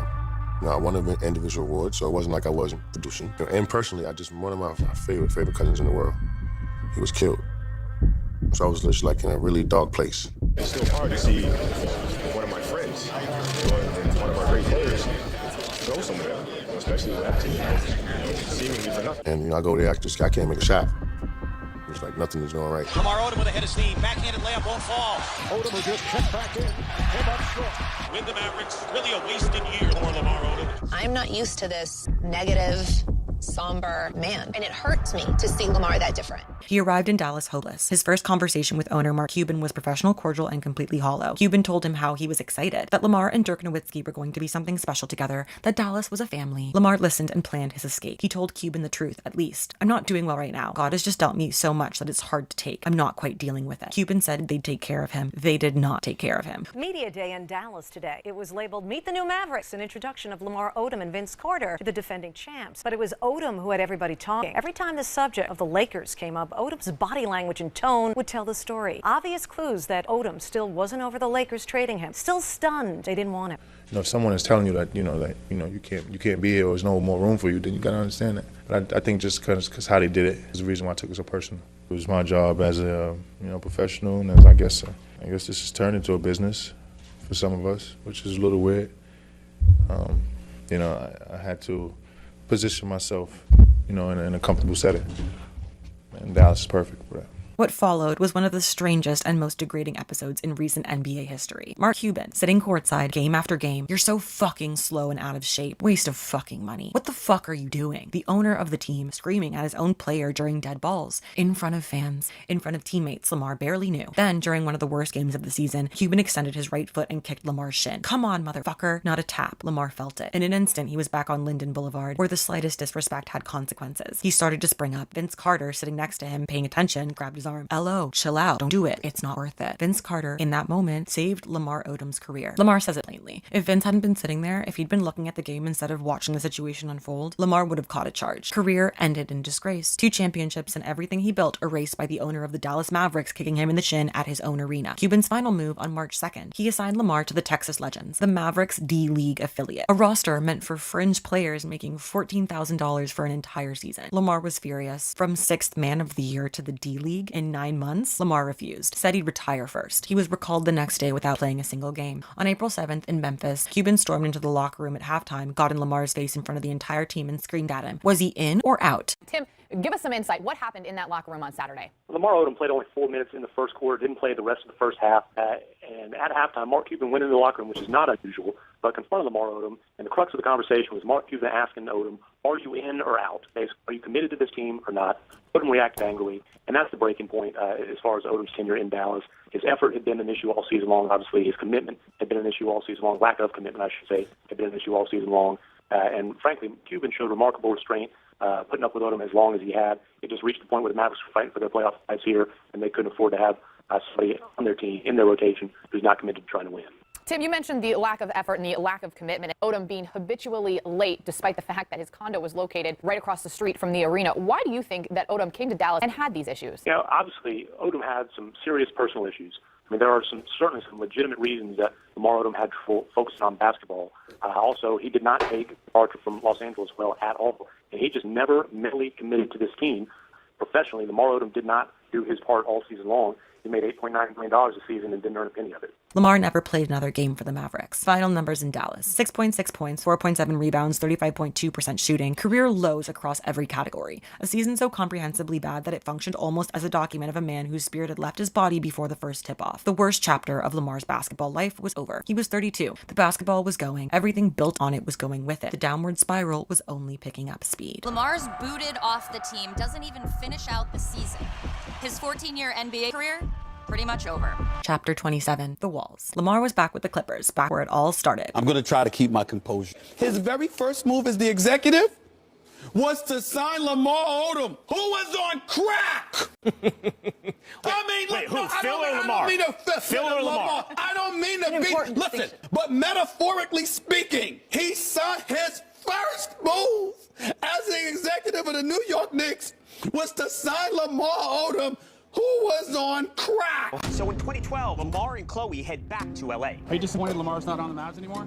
won an individual award, so it wasn't like I wasn't producing. And personally, one of my favorite cousins in the world, he was killed. So I was just like in a really dark place. It's still hard to see one of my friends, one of our great players, go somewhere, especially with that team, seemingly for nothing. And I go there, I can't make a shot. It's like nothing is going right. Lamar Odom with a head of steam. Backhanded layup won't fall. Odom will just check back in. Came up short. With the Mavericks, really a wasted year for Lamar Odom. I'm not used to this negative, somber man, and it hurts me to see Lamar that different. He arrived in Dallas hopeless. His first conversation with owner Mark Cuban was professional, cordial, and completely hollow. Cuban told him how he was excited, that Lamar and Dirk Nowitzki were going to be something special together, that Dallas was a family. Lamar listened and planned his escape. He told Cuban the truth, at least. I'm not doing well right now. God has just dealt me so much that it's hard to take. I'm not quite dealing with it. Cuban said they'd take care of him. They did not take care of him. Media Day in Dallas today. It was labeled Meet the New Mavericks, an introduction of Lamar Odom and Vince Carter to the defending champs. But it was Odom who had everybody talking. Every time the subject of the Lakers came up, Odom's body language and tone would tell the story. Obvious clues that Odom still wasn't over the Lakers trading him. Still stunned they didn't want him. If someone is telling you that you can't be here or there's no more room for you, then you gotta understand that. But I think just because how they did it is the reason why I took it so personal. It was my job as a professional, and as I guess this has turned into a business for some of us, which is a little weird. I had to position myself, in a comfortable setting, and Dallas is perfect for that. What followed was one of the strangest and most degrading episodes in recent NBA history. Mark Cuban, sitting courtside, game after game. You're so fucking slow and out of shape. Waste of fucking money. What the fuck are you doing? The owner of the team screaming at his own player during dead balls. In front of fans. In front of teammates Lamar barely knew. Then, during one of the worst games of the season, Cuban extended his right foot and kicked Lamar's shin. Come on, motherfucker. Not a tap. Lamar felt it. In an instant, he was back on Linden Boulevard, where the slightest disrespect had consequences. He started to spring up. Vince Carter, sitting next to him, paying attention, grabbed his arm. LO, chill out, don't do it, it's not worth it. Vince Carter, in that moment, saved Lamar Odom's career. Lamar says it plainly. If Vince hadn't been sitting there, if he'd been looking at the game instead of watching the situation unfold, Lamar would have caught a charge. Career ended in disgrace. 2 championships and everything he built erased by the owner of the Dallas Mavericks kicking him in the shin at his own arena. Cuban's final move on March 2nd, he assigned Lamar to the Texas Legends, the Mavericks D-League affiliate, a roster meant for fringe players making $14,000 for an entire season. Lamar was furious. From 6th Man of the Year to the D-League in 9 months, Lamar refused, said he'd retire first. He was recalled the next day without playing a single game. On April 7th in Memphis, Cuban stormed into the locker room at halftime, got in Lamar's face in front of the entire team and screamed at him. Was he in or out? Tim, give us some insight. What happened in that locker room on Saturday? Lamar Odom played only 4 minutes in the first quarter, didn't play the rest of the first half. And at halftime, Mark Cuban went into the locker room, which is not unusual, but confronted Lamar Odom. And the crux of the conversation was Mark Cuban asking Odom, are you in or out? Basically, are you committed to this team or not? Odom reacted angrily, and that's the breaking point as far as Odom's tenure in Dallas. His effort had been an issue all season long, obviously. His commitment had been an issue all season long. Lack of commitment, I should say, had been an issue all season long. And frankly, Cuban showed remarkable restraint, putting up with Odom as long as he had. It just reached the point where the Mavericks were fighting for their playoff lives here, and they couldn't afford to have somebody on their team, in their rotation, who's not committed to trying to win. Tim, you mentioned the lack of effort and the lack of commitment. Odom being habitually late, despite the fact that his condo was located right across the street from the arena. Why do you think that Odom came to Dallas and had these issues? You know, obviously, Odom had some serious personal issues. I mean, there are certainly some legitimate reasons that Lamar Odom had trouble focusing on basketball. Also, he did not take departure from Los Angeles well at all, and he just never mentally committed to this team. Professionally, Lamar Odom did not do his part all season long. He made $8.9 million a season and didn't earn a penny of it. Lamar never played another game for the Mavericks. Final numbers in Dallas: 6.6 points, 4.7 rebounds, 35.2% shooting, career lows across every category. A season so comprehensively bad that it functioned almost as a document of a man whose spirit had left his body before the first tip-off. The worst chapter of Lamar's basketball life was over. He was 32. The basketball was going. Everything built on it was going with it. The downward spiral was only picking up speed. Lamar's booted off the team, doesn't even finish out the season. His 14-year NBA career, pretty much over. Chapter 27, The Walls. Lamar was back with the Clippers, back where it all started. I'm going to try to keep my composure. His very first move as the executive was to sign Lamar Odom, who was on crack. Wait, who? Phil or Lamar? Phil or Lamar? I don't mean to be, listen, but metaphorically speaking, he signed his first move as the executive of the New York Knicks was to sign Lamar Odom, who was on crack. So in 2012, Lamar and Chloe head back to LA. Are you disappointed Lamar's not on the Mavs anymore?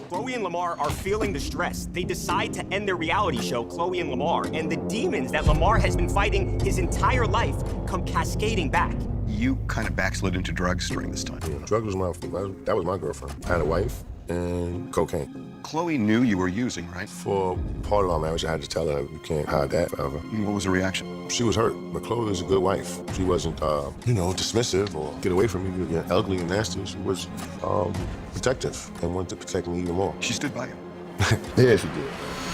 Chloe and Lamar are feeling the stress. They decide to end their reality show, Chloe and Lamar, and the demons that Lamar has been fighting his entire life come cascading back. You kind of backslid into drugs during this time. Yeah, drugs was that was my girlfriend. I had a wife and cocaine. Chloe knew you were using, right? For part of our marriage, I had to tell her you can't hide that forever. What was the reaction? She was hurt, but Chloe was a good wife. She wasn't, dismissive or get away from me, you're ugly and nasty. She was protective and wanted to protect me even more. She stood by you. Yeah, she did.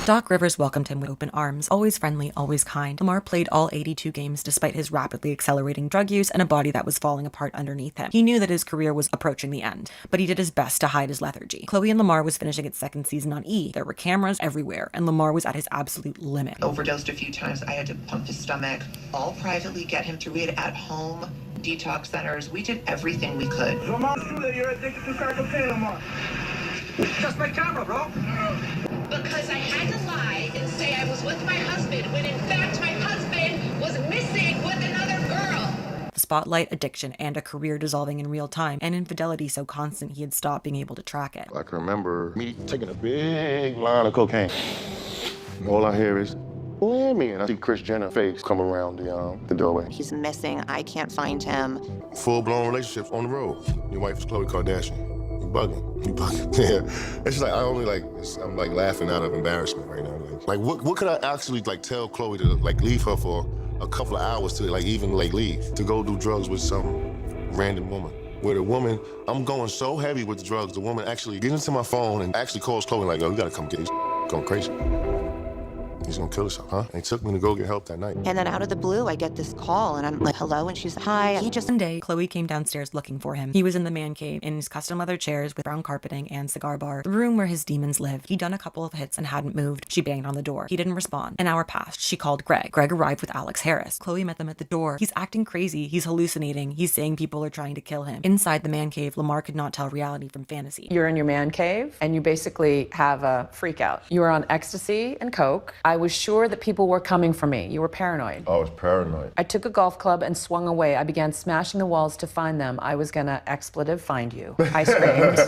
Doc Rivers welcomed him with open arms, always friendly, always kind. Lamar played all 82 games despite his rapidly accelerating drug use and a body that was falling apart underneath him. He knew that his career was approaching the end, but he did his best to hide his lethargy. Chloe and Lamar was finishing its second season on E. There were cameras everywhere, and Lamar was at his absolute limit. Overdosed a few times. I had to pump his stomach, all privately, get him through it at home, detox centers. We did everything we could. Lamar, it's true that you're addicted to crack cocaine, Lamar. Just my camera, bro. Because I had to lie and say I was with my husband when in fact my husband was missing with another girl. The spotlight, addiction, and a career dissolving in real time, and infidelity so constant he had stopped being able to track it. I can remember me taking a big line of cocaine. All I hear is, Lammy, and I see Kris Jenner's face come around the doorway. He's missing. I can't find him. Full-blown relationships on the road. Your wife is Khloe Kardashian. You bugging. Yeah. It's like, I'm like laughing out of embarrassment right now. Like what could I actually tell Chloe to leave her for a couple of hours to even leave? To go do drugs with some random woman. Where the woman, I'm going so heavy with the drugs, the woman actually gets into my phone and actually calls Chloe like, oh, you gotta come get these going crazy. He's gonna kill himself, huh? And they took me to go get help that night. And then out of the blue, I get this call, and I'm like, hello, and she's hi. One day, Chloe came downstairs looking for him. He was in the man cave, in his custom leather chairs with brown carpeting and cigar bar, the room where his demons lived. He'd done a couple of hits and hadn't moved. She banged on the door. He didn't respond. An hour passed. She called Greg. Greg arrived with Alex Harris. Chloe met them at the door. He's acting crazy. He's hallucinating. He's saying people are trying to kill him. Inside the man cave, Lamar could not tell reality from fantasy. You're in your man cave, and you basically have a freak out. You were on ecstasy and coke. I was sure that people were coming for me. You were paranoid. I was paranoid. I took a golf club and swung away. I began smashing the walls to find them. I was gonna expletive find you. I screamed.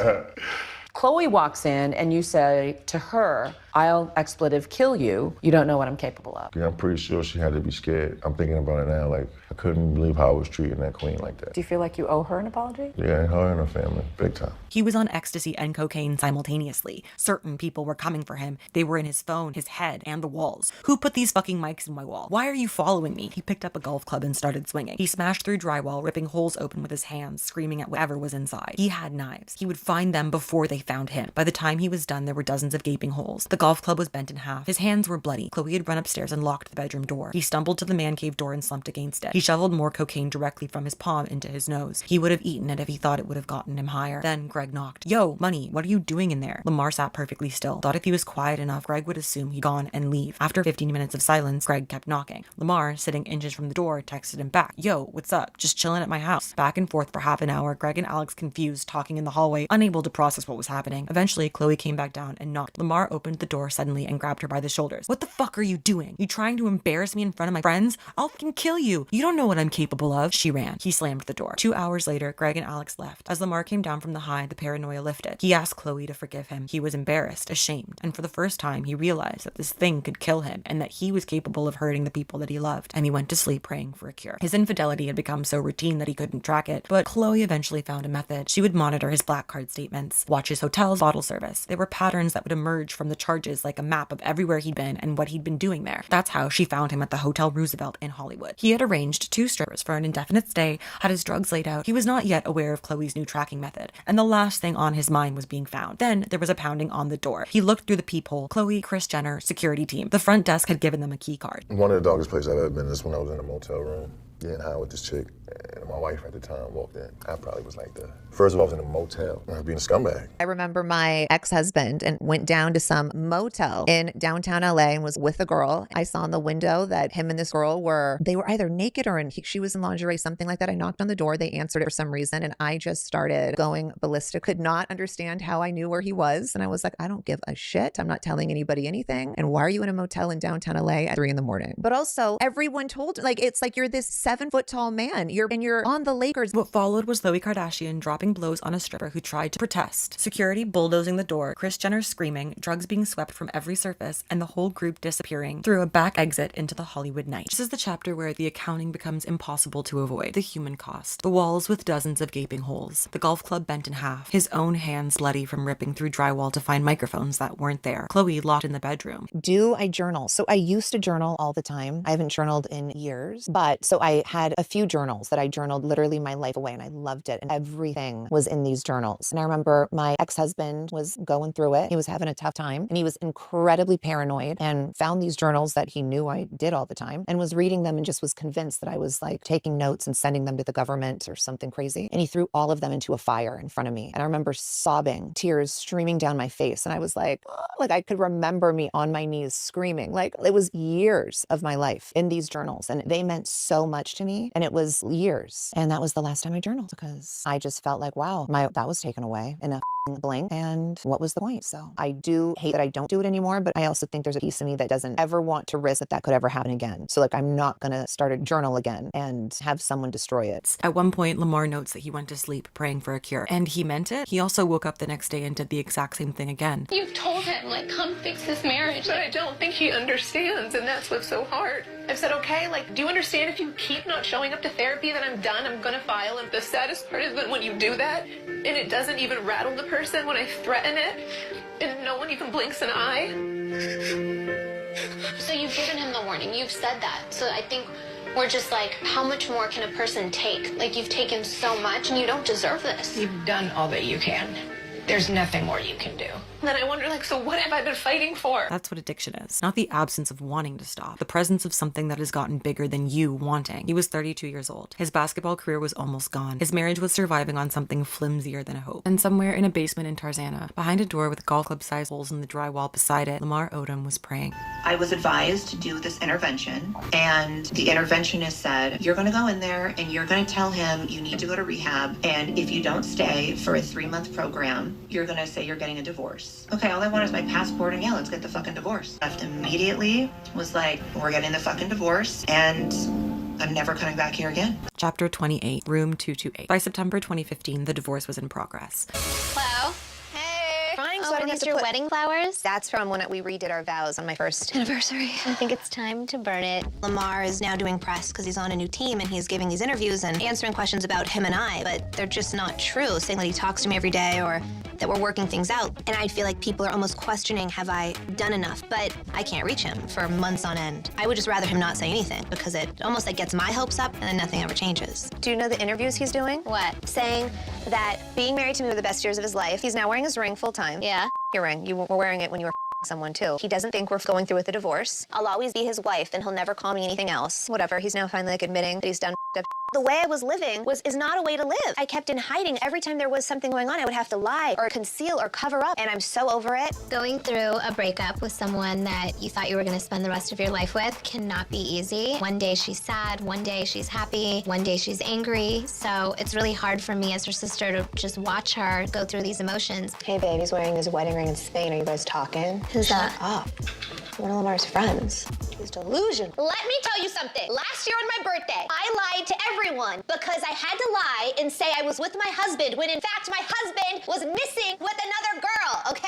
Chloe walks in and you say to her, I'll expletive kill you. You don't know what I'm capable of. Yeah, I'm pretty sure she had to be scared. I'm thinking about it now, I couldn't believe how I was treating that queen like that. Do you feel like you owe her an apology? Yeah, her and her family, big time. He was on ecstasy and cocaine simultaneously. Certain people were coming for him. They were in his phone, his head, and the walls. Who put these fucking mics in my wall? Why are you following me? He picked up a golf club and started swinging. He smashed through drywall, ripping holes open with his hands, screaming at whatever was inside. He had knives. He would find them before they found him. By the time he was done, there were dozens of gaping holes. The golf club was bent in half. His hands were bloody. Chloe had run upstairs and locked the bedroom door. He stumbled to the man cave door and slumped against it. He shoveled more cocaine directly from his palm into his nose. He would have eaten it if he thought it would have gotten him higher. Then Greg knocked. Yo, Money, what are you doing in there? Lamar sat perfectly still. Thought if he was quiet enough, Greg would assume he'd gone and leave. After 15 minutes of silence, Greg kept knocking. Lamar, sitting inches from the door, texted him back. Yo, what's up? Just chilling at my house. Back and forth for half an hour, Greg and Alex confused, talking in the hallway, unable to process what was happening. Eventually, Chloe came back down and knocked. Lamar opened the door suddenly and grabbed her by the shoulders. What the fuck are you doing? You trying to embarrass me in front of my friends? I'll fucking kill you. You don't know what I'm capable of. She ran. He slammed the door. 2 hours later, Greg and Alex left. As Lamar came down from the high, the paranoia lifted. He asked Chloe to forgive him. He was embarrassed, ashamed, and for the first time, he realized that this thing could kill him and that he was capable of hurting the people that he loved. And he went to sleep praying for a cure. His infidelity had become so routine that he couldn't track it, but Chloe eventually found a method. She would monitor his black card statements, watch his hotel's bottle service. There were patterns that would emerge from the charges, like a map of everywhere he'd been and what he'd been doing there. That's how she found him at the Hotel Roosevelt in Hollywood. He had arranged 2 strippers for an indefinite stay, had his drugs laid out. He was not yet aware of Chloe's new tracking method, and the last thing on his mind was being found. Then there was a pounding on the door. He looked through the peephole. Chloe, Kris Jenner, security team. The front desk had given them a key card. One of the darkest places I've ever been is when I was in a motel room, getting high with this chick, and my wife at the time walked in. I probably was like first of all, I was in a motel, I was being a scumbag. I remember my ex-husband and went down to some motel in downtown LA and was with a girl. I saw in the window that him and this girl they were either naked or she was in lingerie, something like that. I knocked on the door, they answered it for some reason, and I just started going ballistic. Could not understand how I knew where he was, and I was like, I don't give a shit. I'm not telling anybody anything. And why are you in a motel in downtown LA at 3 a.m? But also, everyone told, it's like you're this 7-foot-tall man. You're on the Lakers. What followed was Khloe Kardashian dropping blows on a stripper who tried to protest, security bulldozing the door, Kris Jenner screaming, drugs being swept from every surface, and the whole group disappearing through a back exit into the Hollywood night. This is the chapter where the accounting becomes impossible to avoid. The human cost. The walls with dozens of gaping holes. The golf club bent in half. His own hands bloody from ripping through drywall to find microphones that weren't there. Chloe locked in the bedroom. Do I journal? So I used to journal all the time. I haven't journaled in years, but so I had a few journals that I journaled literally my life away, and I loved it. And everything was in these journals. And I remember my ex-husband was going through it. He was having a tough time, and he was incredibly paranoid and found these journals that he knew I did all the time and was reading them and just was convinced that I was taking notes and sending them to the government or something crazy. And he threw all of them into a fire in front of me. And I remember sobbing, tears streaming down my face. And I was like I could remember me on my knees screaming. It was years of my life in these journals, and they meant so much to me. And it was years. And that was the last time I journaled, because I just felt like, wow, that was taken away in a blink, and what was the point? So I do hate that I don't do it anymore, but I also think there's a piece of me that doesn't ever want to risk that could ever happen again. So I'm not gonna start a journal again and have someone destroy it. At one point, Lamar notes that he went to sleep praying for a cure, and he meant it. He also woke up the next day and did the exact same thing again. You've told him, come fix this marriage. But I don't think he understands, and that's what's so hard. I've said, okay, do you understand if you keep not showing up to therapy that I'm done, I'm gonna file? And the saddest part is that when you do that, and it doesn't even rattle the person when I threaten it, and no one even blinks an eye. So you've given him the warning, you've said that. So I think we're just how much more can a person take? You've taken so much and you don't deserve this. You've done all that you can. There's nothing more you can do. Then I wonder, so what have I been fighting for? That's what addiction is. Not the absence of wanting to stop. The presence of something that has gotten bigger than you wanting. He was 32 years old. His basketball career was almost gone. His marriage was surviving on something flimsier than a hope. And somewhere in a basement in Tarzana, behind a door with golf club-sized holes in the drywall beside it, Lamar Odom was praying. I was advised to do this intervention, and the interventionist said, you're going to go in there and you're going to tell him you need to go to rehab, and if you don't stay for a 3-month program, you're going to say you're getting a divorce. Okay, all I want is my passport, and let's get the fucking divorce. Left immediately, was like, we're getting the fucking divorce, and I'm never coming back here again. Chapter 28, Room 228. By September 2015, the divorce was in progress. Hello? Crying, so I don't have to your put wedding flowers? That's from when we redid our vows on my first anniversary. I think it's time to burn it. Lamar is now doing press because he's on a new team, and he's giving these interviews and answering questions about him and I, but they're just not true, saying that he talks to me every day or that we're working things out. And I feel like people are almost questioning, have I done enough? But I can't reach him for months on end. I would just rather him not say anything, because it almost gets my hopes up and then nothing ever changes. Do you know the interviews he's doing? What? Saying that being married to me were the best years of his life. He's now wearing his ring full time. Yeah. Your ring. You were wearing it when you were someone too. He doesn't think we're going through with a divorce. I'll always be his wife and he'll never call me anything else. Whatever, he's now finally admitting that he's done up. The way I was living is not a way to live. I kept in hiding. Every time there was something going on, I would have to lie or conceal or cover up, and I'm so over it. Going through a breakup with someone that you thought you were going to spend the rest of your life with cannot be easy. One day she's sad, one day she's happy, one day she's angry. So it's really hard for me as her sister to just watch her go through these emotions. Hey babe, he's wearing his wedding ring in Spain. Are you guys talking? Who's that? Shut up. One of Lamar's friends. He's delusional. Let me tell you something. Last year on my birthday, I lied to everyone because I had to lie and say I was with my husband when in fact my husband was missing with another girl, okay?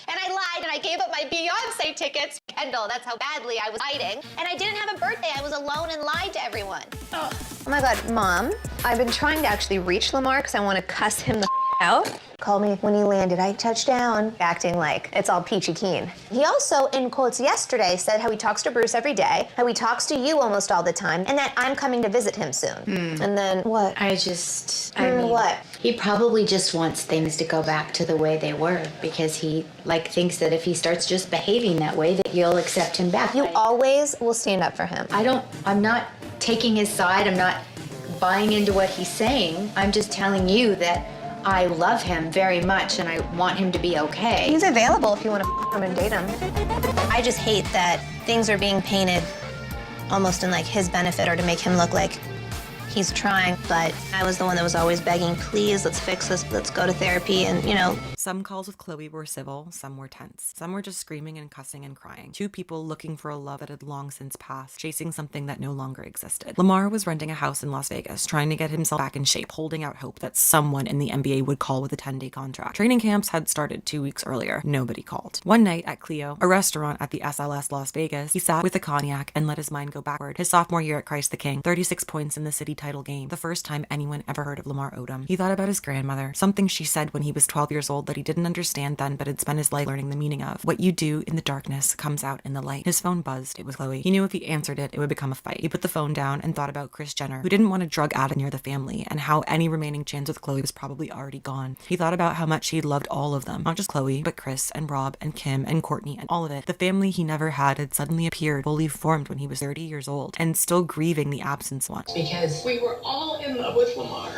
And I lied and I gave up my Beyonce tickets. Kendall, that's how badly I was hiding. And I didn't have a birthday. I was alone and lied to everyone. Oh my God, Mom, I've been trying to actually reach Lamar because I want to cuss him the out. Called me when he landed. I touched down, acting like it's all peachy keen. He also, in quotes yesterday, said how he talks to Bruce every day, how he talks to you almost all the time, and that I'm coming to visit him soon. And then what? I mean, what? He probably just wants things to go back to the way they were because he thinks that if he starts just behaving that way that you'll accept him back. You always will stand up for him. I'm not taking his side. I'm not buying into what he's saying. I'm just telling you that I love him very much and I want him to be okay. He's available if you want to him and date him. I just hate that things are being painted almost in his benefit or to make him look like he's trying, but I was the one that was always begging, please, let's fix this, let's go to therapy, and Some calls with Chloe were civil, some were tense. Some were just screaming and cussing and crying. Two people looking for a love that had long since passed, chasing something that no longer existed. Lamar was renting a house in Las Vegas, trying to get himself back in shape, holding out hope that someone in the NBA would call with a 10-day contract. Training camps had started 2 weeks earlier. Nobody called. One night at Clio, a restaurant at the SLS Las Vegas, he sat with a cognac and let his mind go backward. His sophomore year at Christ the King, 36 points in the city title game, the first time anyone ever heard of Lamar Odom. He thought about his grandmother, something she said when he was 12 years old that he didn't understand then but had spent his life learning the meaning of. What you do in the darkness comes out in the light. His phone buzzed. It was Chloe. He knew if he answered it, it would become a fight. He put the phone down and thought about Kris Jenner, who didn't want a drug addict near the family, and how any remaining chance with Chloe was probably already gone. He thought about how much he loved all of them, not just Chloe, but Kris and Rob and Kim and Courtney and all of it. The family he never had suddenly appeared, fully formed when he was 30 years old, and still grieving the absence one. Because we were all in love with Lamar.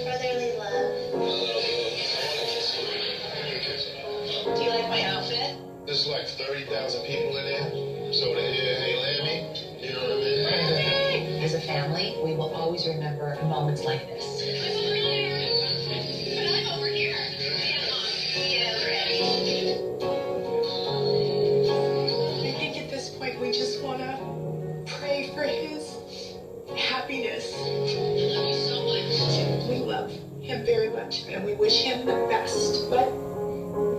Brotherly love. Do you like my outfit? There's 30,000 people in there, so they ain't let me. You know what I mean? As a family, we will always remember moments like this. I think at this point we just want to pray for his happiness. We love him very much and we wish him the best, but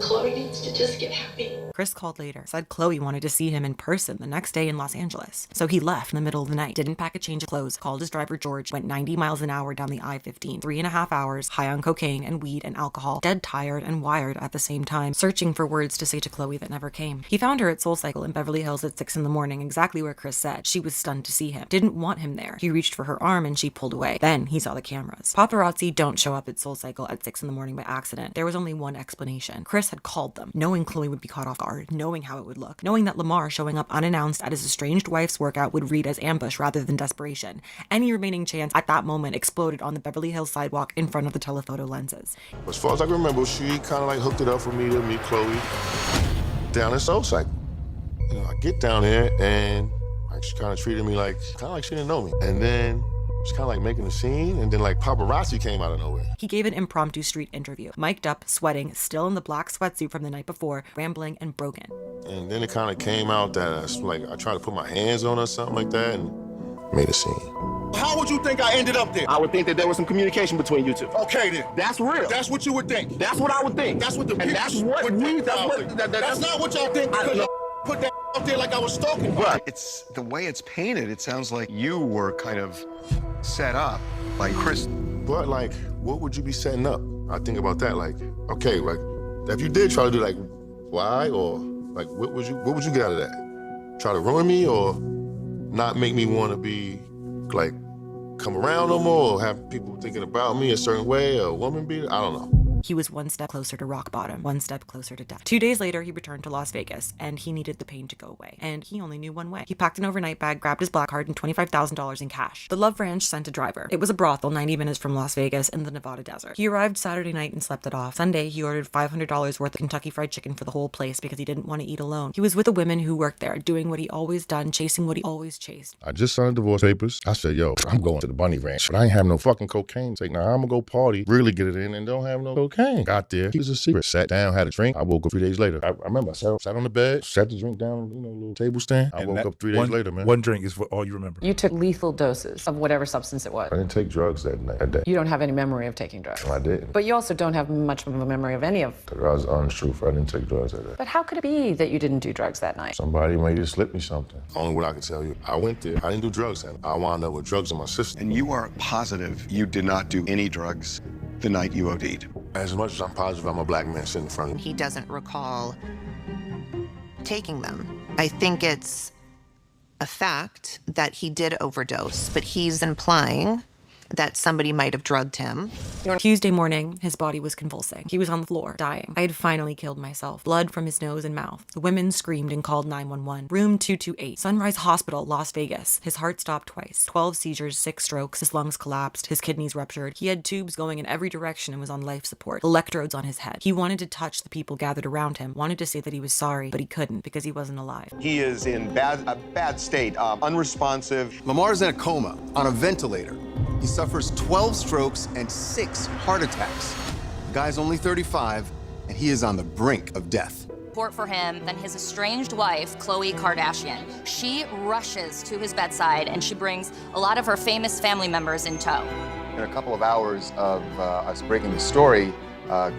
Chloe needs to just get happy. Kris called later, said Chloe wanted to see him in person the next day in Los Angeles. So he left in the middle of the night, didn't pack a change of clothes, called his driver George, went 90 miles an hour down the I-15, 3.5 hours, high on cocaine and weed and alcohol, dead tired and wired at the same time, searching for words to say to Chloe that never came. He found her at SoulCycle in Beverly Hills at 6 a.m, exactly where Kris said. She was stunned to see him, didn't want him there. He reached for her arm and she pulled away. Then he saw the cameras. Paparazzi don't show up at SoulCycle at 6 a.m by accident. There was only one explanation. Kris had called them, knowing Chloe would be caught off guard, knowing how it would look, knowing that Lamar showing up unannounced at his estranged wife's workout would read as ambush rather than desperation. Any remaining chance at that moment exploded on the Beverly Hills sidewalk in front of the telephoto lenses. As far as I can remember, she kind of hooked it up for me to meet Chloe down in SoulCycle. I get down there and she kind of treated me like she didn't know me. And then she's kind of making a scene, and then paparazzi came out of nowhere. He gave an impromptu street interview, mic'd up, sweating, still in the black sweatsuit from the night before, rambling and broken. And then it kind of came out that I tried to put my hands on her or something like that and made a scene. How would you think I ended up there? I would think that there was some communication between you two. Okay then. That's real. That's what you would think. That's what I would think. That's what the and people that's what would we. think. That's not what y'all think because put that out there like I was stalking. But it's the way it's painted. It sounds like you were kind of set up by Kris. But what would you be setting up? I think about that. If you did try to do why or what would you get out of that? try to ruin me or not make me want to be, like, come around no more or have people thinking about me a certain way or a woman beater? I don't know. He was one step closer to rock bottom, one step closer to death. 2 days later, he returned to Las Vegas, and he needed the pain to go away. And he only knew one way. He packed an overnight bag, grabbed his black card, and $25,000 in cash. The Love Ranch sent a driver. It was a brothel 90 minutes from Las Vegas in the Nevada desert. He arrived Saturday night and slept it off. Sunday, he ordered $500 worth of Kentucky Fried Chicken for the whole place because he didn't want to eat alone. He was with the women who worked there, doing what he always done, chasing what he always chased. I just signed divorce papers. I said, yo, I'm going to the Bunny Ranch, but I ain't have no fucking cocaine. It's like, now I'm gonna go party, really get it in, and don't have no cocaine. Got there. It was a secret. Sat down, had a drink. I woke up 3 days later. I remember I sat on the bed, sat the drink down, a little table stand. I woke up 3 days later, man. One drink is all you remember. You took lethal doses of whatever substance it was. I didn't take drugs that day. You don't have any memory of taking drugs. I didn't. But you also don't have much of a memory of any of. I was untruthful. I didn't take drugs that day. But how could it be that you didn't do drugs that night? Somebody might have slipped me something. Only what I can tell you. I went there. I didn't do drugs then. I wound up with drugs in my system. And you are positive you did not do any drugs the night you OD'd? As much as I'm positive I'm a black man sitting in front of me. He doesn't recall taking them. I think it's a fact that he did overdose, but he's implying that somebody might have drugged him. Tuesday morning, his body was convulsing. He was on the floor, dying. I had finally killed myself. Blood from his nose and mouth. The women screamed and called 911. Room 228, Sunrise Hospital, Las Vegas. His heart stopped twice. 12 seizures, 6 strokes. His lungs collapsed. His kidneys ruptured. He had tubes going in every direction and was on life support. Electrodes on his head. He wanted to touch the people gathered around him. Wanted to say that he was sorry, but he couldn't because he wasn't alive. He is in a bad state, unresponsive. Lamar's in a coma, on a ventilator. He suffers 12 strokes and 6 heart attacks. The guy's only 35, and he is on the brink of death. Support for him than his estranged wife, Khloe Kardashian. She rushes to his bedside and she brings a lot of her famous family members in tow. In a couple of hours of us breaking the story,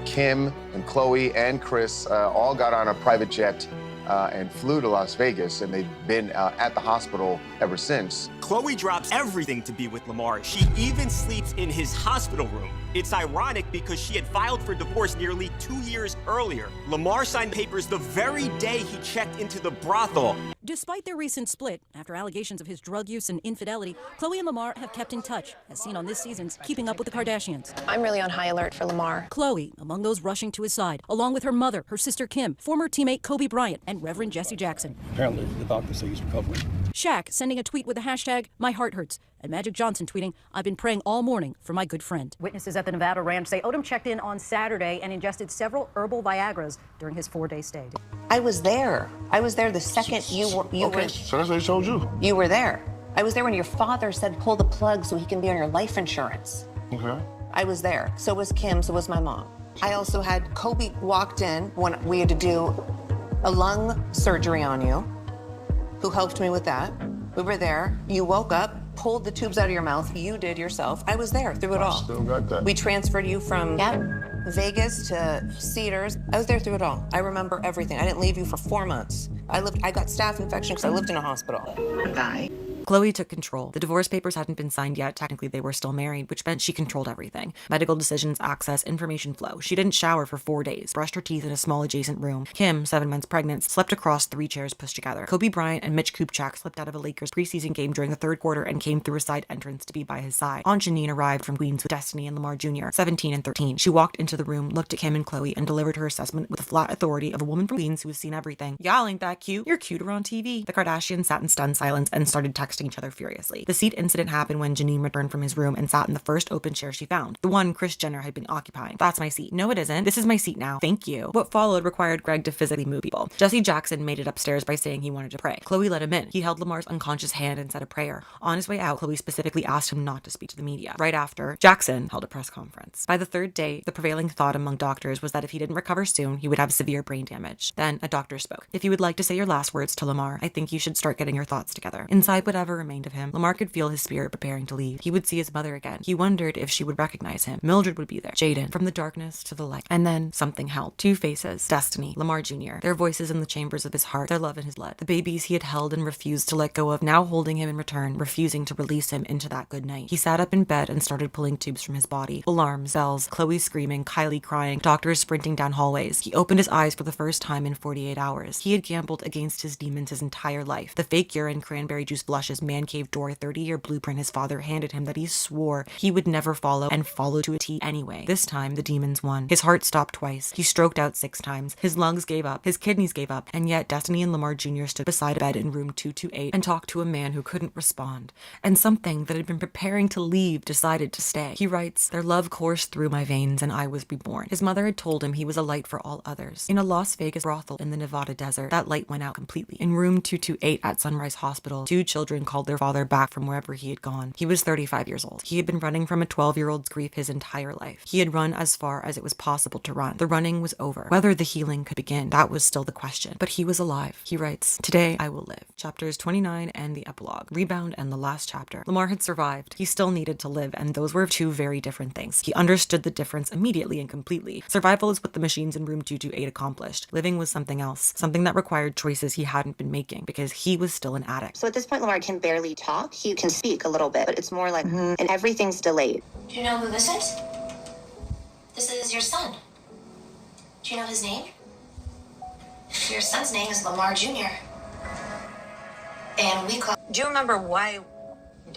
Kim and Khloe and Chris all got on a private jet and flew to Las Vegas, and they've been at the hospital ever since. Khloe drops everything to be with Lamar. She even sleeps in his hospital room. It's ironic because she had filed for divorce nearly 2 years earlier. Lamar signed papers the very day he checked into the brothel. Despite their recent split, after allegations of his drug use and infidelity, Khloe and Lamar have kept in touch, as seen on this season's Keeping Up with the Kardashians. I'm really on high alert for Lamar. Khloe, among those rushing to his side, along with her mother, her sister Kim, former teammate Kobe Bryant, and Reverend Jesse Jackson. Apparently, the doctor says he's recovering. Shaq sending a tweet with the hashtag #MyHeartHurts, and Magic Johnson tweeting, "I've been praying all morning for my good friend." Witnesses at the Nevada ranch say Odom checked in on Saturday and ingested several herbal Viagras during his 4-day stay. I was there. I was there the second you were. So that's what I told you. You were there. I was there when your father said pull the plug so he can be on your life insurance. Okay. I was there. So was Kim. So was my mom. I also had Kobe walked in when we had to do a lung surgery on you, who helped me with that. We were there. You woke up, pulled the tubes out of your mouth. You did yourself. I was there through it all. Still got that. We transferred you from Vegas to Cedars. I was there through it all. I remember everything. I didn't leave you for 4 months. I got staph infection because I lived in a hospital. Bye. Khloe took control. The divorce papers hadn't been signed yet. Technically, they were still married, which meant she controlled everything. Medical decisions, access, information flow. She didn't shower for 4 days, brushed her teeth in a small adjacent room. Kim, 7 months pregnant, slept across 3 chairs pushed together. Kobe Bryant and Mitch Kupchak slipped out of a Lakers preseason game during the 3rd quarter and came through a side entrance to be by his side. Aunt Janine arrived from Queens with Destiny and Lamar Jr., 17 and 13. She walked into the room, looked at Kim and Khloe, and delivered her assessment with the flat authority of a woman from Queens who has seen everything. Y'all ain't that cute. You're cuter on TV. The Kardashians sat in stunned silence and started texting each other furiously. The seat incident happened when Janine returned from his room and sat in the first open chair she found, the one Kris Jenner had been occupying. That's my seat. No, it isn't. This is my seat now. Thank you. What followed required Greg to physically move people. Jesse Jackson made it upstairs by saying he wanted to pray. Khloe let him in. He held Lamar's unconscious hand and said a prayer. On his way out, Khloe specifically asked him not to speak to the media. Right after, Jackson held a press conference. By the 3rd day, the prevailing thought among doctors was that if he didn't recover soon, he would have severe brain damage. Then a doctor spoke. "If you would like to say your last words to Lamar, I think you should start getting your thoughts together. Inside whatever whatever remained of him. Lamar could feel his spirit preparing to leave. He would see his mother again. He wondered if she would recognize him. Mildred would be there. Jaden, from the darkness to the light. And then something held. Two faces. Destiny, Lamar Jr., their voices in the chambers of his heart, their love in his blood. The babies he had held and refused to let go of, now holding him in return, refusing to release him into that good night. He sat up in bed and started pulling tubes from his body. Alarms, bells, Chloe screaming, Kylie crying, doctors sprinting down hallways. He opened his eyes for the first time in 48 hours. He had gambled against his demons his entire life. The fake urine, cranberry juice flushes, man cave door, 30-year blueprint his father handed him that he swore he would never follow, and followed to a T anyway. This time, the demons won. His heart stopped twice. He stroked out 6 times. His lungs gave up. His kidneys gave up. And yet, Destiny and Lamar Jr. stood beside a bed in room 228 and talked to a man who couldn't respond. And something that had been preparing to leave decided to stay. He writes, "Their love coursed through my veins and I was reborn." His mother had told him he was a light for all others. In a Las Vegas brothel in the Nevada desert, that light went out completely. In room 228 at Sunrise Hospital, 2 children called their father back from wherever he had gone. He was 35 years old. He had been running from a 12-year-old's grief his entire life. He had run as far as it was possible to run. The running was over. Whether the healing could begin, that was still the question. But he was alive. He writes, "Today I will live." Chapters 29 and the epilogue. Rebound and the last chapter. Lamar had survived. He still needed to live, and those were 2 very different things. He understood the difference immediately and completely. Survival is what the machines in room 228 accomplished. Living was something else. Something that required choices he hadn't been making, because he was still an addict. So at this point, Lamar can barely talk. He can speak a little bit, but it's more like, and everything's delayed. Do you know who this is? This is your son. Do you know his name? Your son's name is Lamar Jr. And we call... Do you remember why?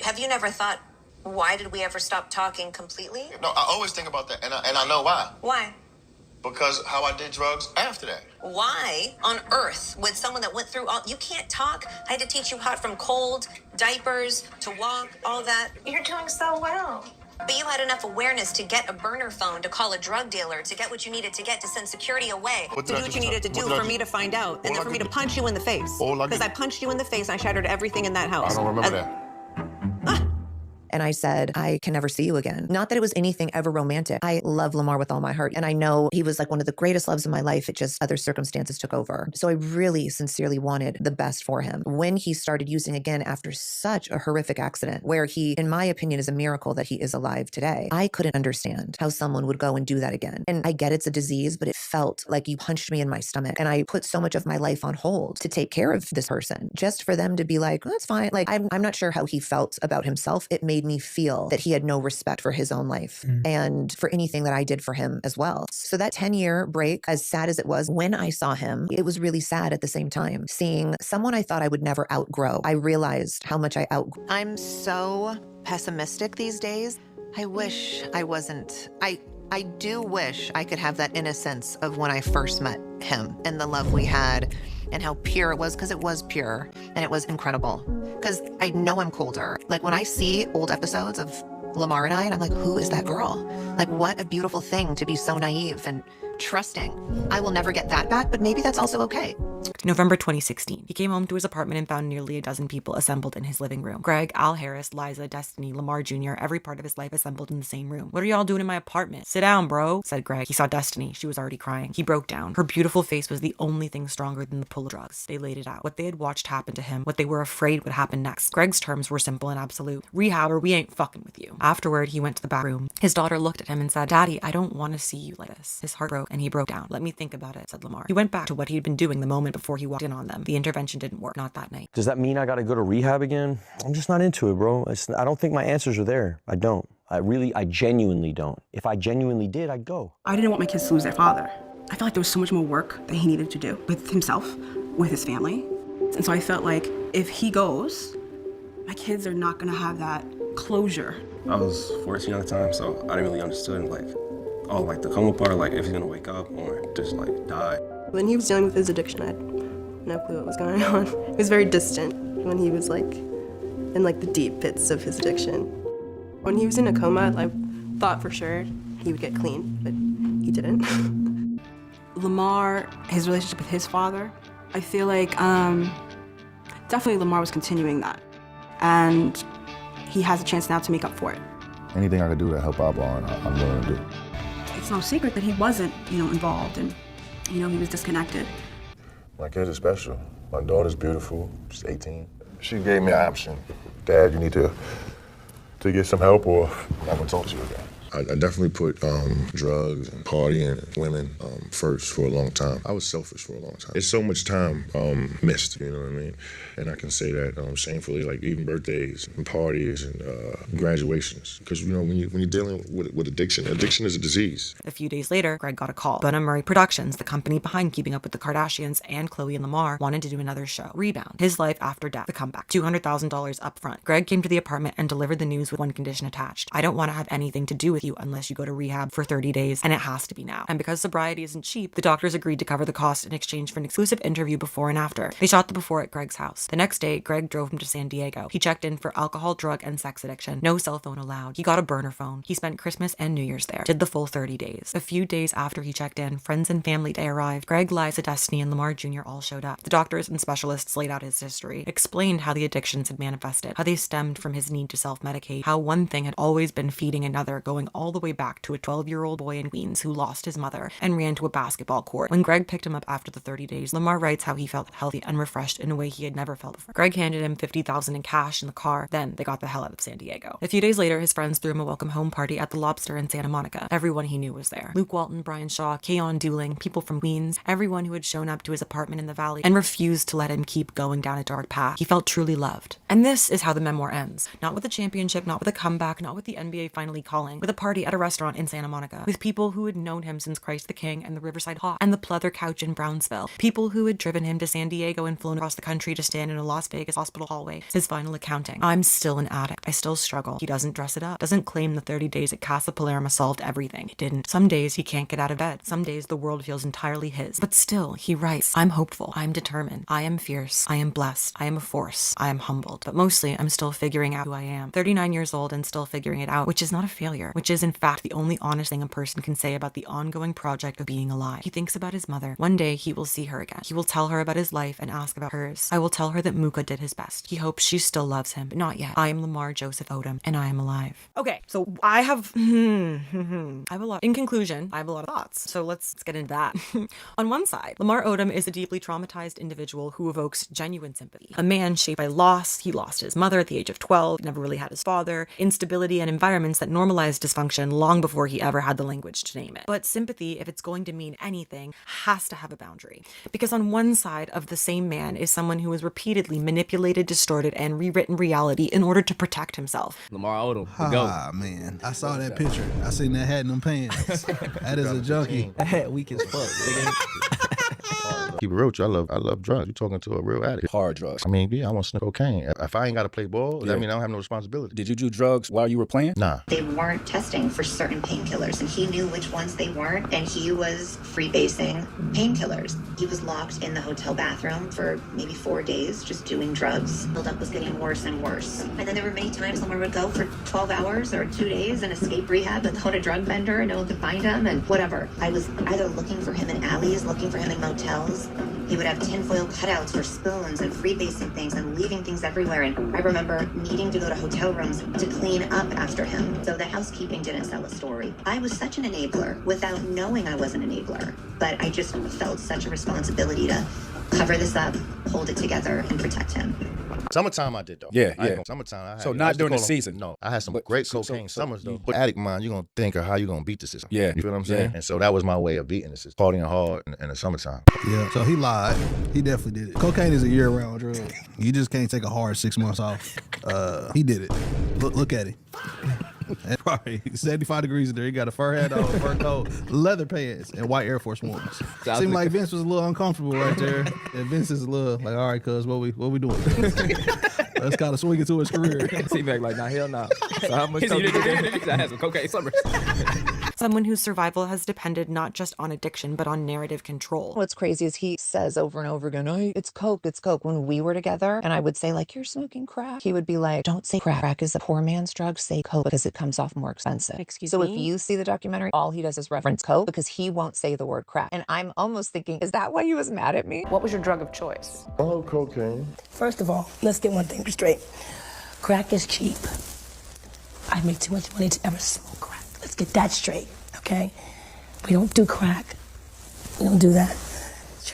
Have you never thought, why did we ever stop talking completely? No, I always think about that, and I know why. Why? Because how I did drugs after that. Why on earth would someone that went through all, you can't talk. I had to teach you hot from cold, diapers, to walk, all that. You're doing so well. But you had enough awareness to get a burner phone, to call a drug dealer, to get what you needed to get, to send security away. To do what you needed to do for me to find out, and then for me to punch you in the face. Because I punched you in the face, and I shattered everything in that house. I don't remember that. And I said, I can never see you again. Not that it was anything ever romantic. I love Lamar with all my heart. And I know he was like one of the greatest loves of my life. It just other circumstances took over. So I really sincerely wanted the best for him. When he started using again after such a horrific accident, where he, in my opinion, is a miracle that he is alive today, I couldn't understand how someone would go and do that again. And I get it's a disease, but it felt like you punched me in my stomach. And I put so much of my life on hold to take care of this person, just for them to be like, oh, that's fine. Like, I'm not sure how he felt about himself. It made me feel that he had no respect for his own life and for anything that I did for him as well. So that 10-year break, as sad as it was, when I saw him, it was really sad at the same time. Seeing someone I thought I would never outgrow, I realized how much I outgrew. I'm so pessimistic these days. I wish I wasn't. I do wish I could have that innocence of when I first met him and the love we had and how pure it was, because it was pure and it was incredible. Because I know I'm colder. Like when I see old episodes of Lamar and I'm like, who is that girl? Like, what a beautiful thing to be so naive and trusting. I will never get that back, but maybe that's also okay. November 2016. He came home to his apartment and found nearly a dozen people assembled in his living room. Greg, Al Harris, Liza, Destiny, Lamar Jr., every part of his life assembled in the same room. "What are y'all doing in my apartment?" "Sit down, bro," said Greg. He saw Destiny. She was already crying. He broke down. Her beautiful face was the only thing stronger than the pull of drugs. They laid it out. What they had watched happen to him, what they were afraid would happen next. Greg's terms were simple and absolute. "Rehab or we ain't fucking with you." Afterward, he went to the back room. His daughter looked at him and said, "Daddy, I don't want to see you like this." His heart broke and he broke down. "Let me think about it," said Lamar. He went back to what he'd been doing the moment before he walked in on them. The intervention didn't work, not that night. Does that mean I gotta go to rehab again? I'm just not into it, bro. I don't think my answers are there. I don't. I genuinely don't. If I genuinely did, I'd go. I didn't want my kids to lose their father. I felt like there was so much more work that he needed to do with himself, with his family. And so I felt like if he goes, my kids are not gonna have that closure. I was 14 at the time, so I didn't really understand like the coma part, like if he's gonna wake up or just like die. When he was dealing with his addiction, I had no clue what was going on. He was very distant when he was like in like the deep pits of his addiction. When he was in a coma, I thought for sure he would get clean, but he didn't. Lamar, his relationship with his father, I feel like definitely Lamar was continuing that. And he has a chance now to make up for it. Anything I could do to help Papa, I'm willing to do. It's no secret that he wasn't, involved and, he was disconnected. My kids are special. My daughter's beautiful, she's 18. she gave me an option. Dad, you need to get some help or I'm not gonna talk to you again. I definitely put drugs and partying and women first for a long time. I was selfish for a long time. There's so much time missed, you know what I mean? And I can say that shamefully, like even birthdays and parties and graduations. Because, you know, when you're dealing with addiction is a disease. A few days later, Greg got a call. Bunham Murray Productions, the company behind Keeping Up with the Kardashians, and Khloe and Lamar wanted to do another show, Rebound, His Life After Death, The Comeback, $200,000 up front. Greg came to the apartment and delivered the news with one condition attached. I don't want to have anything to do with you unless you go to rehab for 30 days, and it has to be now. And because sobriety isn't cheap, the doctors agreed to cover the cost in exchange for an exclusive interview before and after. They shot the before at Greg's house. The next day, Greg drove him to San Diego. He checked in for alcohol, drug, and sex addiction. No cell phone allowed. He got a burner phone. He spent Christmas and New Year's there. Did the full 30 days. A few days after he checked in, friends and family day arrived. Greg, Liza, Destiny, and Lamar Jr. all showed up. The doctors and specialists laid out his history, explained how the addictions had manifested, how they stemmed from his need to self-medicate, how one thing had always been feeding another, going all the way back to a 12-year-old boy in Queens who lost his mother and ran to a basketball court. When Greg picked him up after the 30 days, Lamar writes how he felt healthy and refreshed in a way he had never felt before. Greg handed him $50,000 in cash in the car. Then they got the hell out of San Diego. A few days later, his friends threw him a welcome home party at the Lobster in Santa Monica. Everyone he knew was there. Luke Walton, Brian Shaw, Keon Dooling, people from Queens, everyone who had shown up to his apartment in the Valley and refused to let him keep going down a dark path. He felt truly loved. And this is how the memoir ends. Not with a championship, not with a comeback, not with the NBA finally calling, with a party at a restaurant in Santa Monica, with people who had known him since Christ the King and the Riverside Hawk and the pleather couch in Brownsville, people who had driven him to San Diego and flown across the country to stand in a Las Vegas hospital hallway. His final accounting. I'm still an addict. I still struggle. He doesn't dress it up. Doesn't claim the 30 days at Casa Palermo solved everything. It didn't. Some days he can't get out of bed. Some days the world feels entirely his. But still, he writes, I'm hopeful. I'm determined. I am fierce. I am blessed. I am a force. I am humbled. But mostly, I'm still figuring out who I am. 39 years old and still figuring it out, which is not a failure, which is in fact the only honest thing a person can say about the ongoing project of being alive. He thinks about his mother. One day he will see her again. He will tell her about his life and ask about hers. I will tell her that Mooka did his best. He hopes she still loves him, but not yet. I am Lamar Joseph Odom, and I am alive. Okay, so I have a lot. In conclusion, I have a lot of thoughts. So let's get into that. On one side, Lamar Odom is a deeply traumatized individual who evokes genuine sympathy. A man shaped by loss. He lost his mother at the age of 12, never really had his father, instability, and environments that normalized dysfunction long before he ever had the language to name it. But sympathy, if it's going to mean anything, has to have a boundary. Because on one side of the same man is someone who has repeatedly manipulated, distorted, and rewritten reality in order to protect himself. Lamar Odom, the GOAT. Ah, man. I saw that picture. I seen that hat in them pants. That is a junkie. That hat weak as fuck, nigga. Keep it real with you. I love drugs. You're talking to a real addict. Hard drugs. I mean, yeah, I want to sniff cocaine. If I ain't got to play ball, that mean I don't have no responsibility. Did you do drugs while you were playing? Nah. They weren't testing for certain painkillers, and he knew which ones they weren't, and he was freebasing painkillers. He was locked in the hotel bathroom for maybe 4 days just doing drugs. Buildup was getting worse and worse. And then there were many times Lamar would go for 12 hours or 2 days and escape rehab and go to drug vendor and no one could find him and whatever. I was either looking for him in alleys, looking for him in motels. He would have tinfoil cutouts for spoons and freebasing things and leaving things everywhere. And I remember needing to go to hotel rooms to clean up after him. So the housekeeping didn't sell a story. I was such an enabler without knowing I was an enabler. But I just felt such a responsibility to cover this up, hold it together, and protect him. Summertime I did though. Yeah. Summertime I had. So not during the season. No, I had some great cocaine summers though. But addict mind, you're gonna think of how you're gonna beat the system. Yeah. You feel what I'm saying? Yeah. And so that was my way of beating the system. Partying hard in the summertime. Yeah, so he lied. He definitely did it. Cocaine is a year-round drug. You just can't take a hard 6 months off. He did it. Look at him. And probably 75 degrees in there. He got a fur hat on, fur coat, leather pants, and white Air Force Ones. Seemed like Vince was a little uncomfortable right there. And Vince is a little like, all right, cuz, what we doing? Let's kind of swing into his career. T-Mac like, nah, hell no. So how much coke I had some cocaine summers. Someone whose survival has depended not just on addiction, but on narrative control. What's crazy is he says over and over again, oh, it's coke, it's coke. When we were together and I would say like, you're smoking crack, he would be like, don't say crack. Crack is a poor man's drug, say coke because it comes off more expensive. Excuse so me? if you see the documentary, all he does is reference coke because he won't say the word crack. And I'm almost thinking, is that why he was mad at me? What was your drug of choice? Oh, cocaine. First of all, let's get one thing straight. Crack is cheap. I make too much money to ever smoke crack. Let's get that straight, okay? We don't do crack. We don't do that.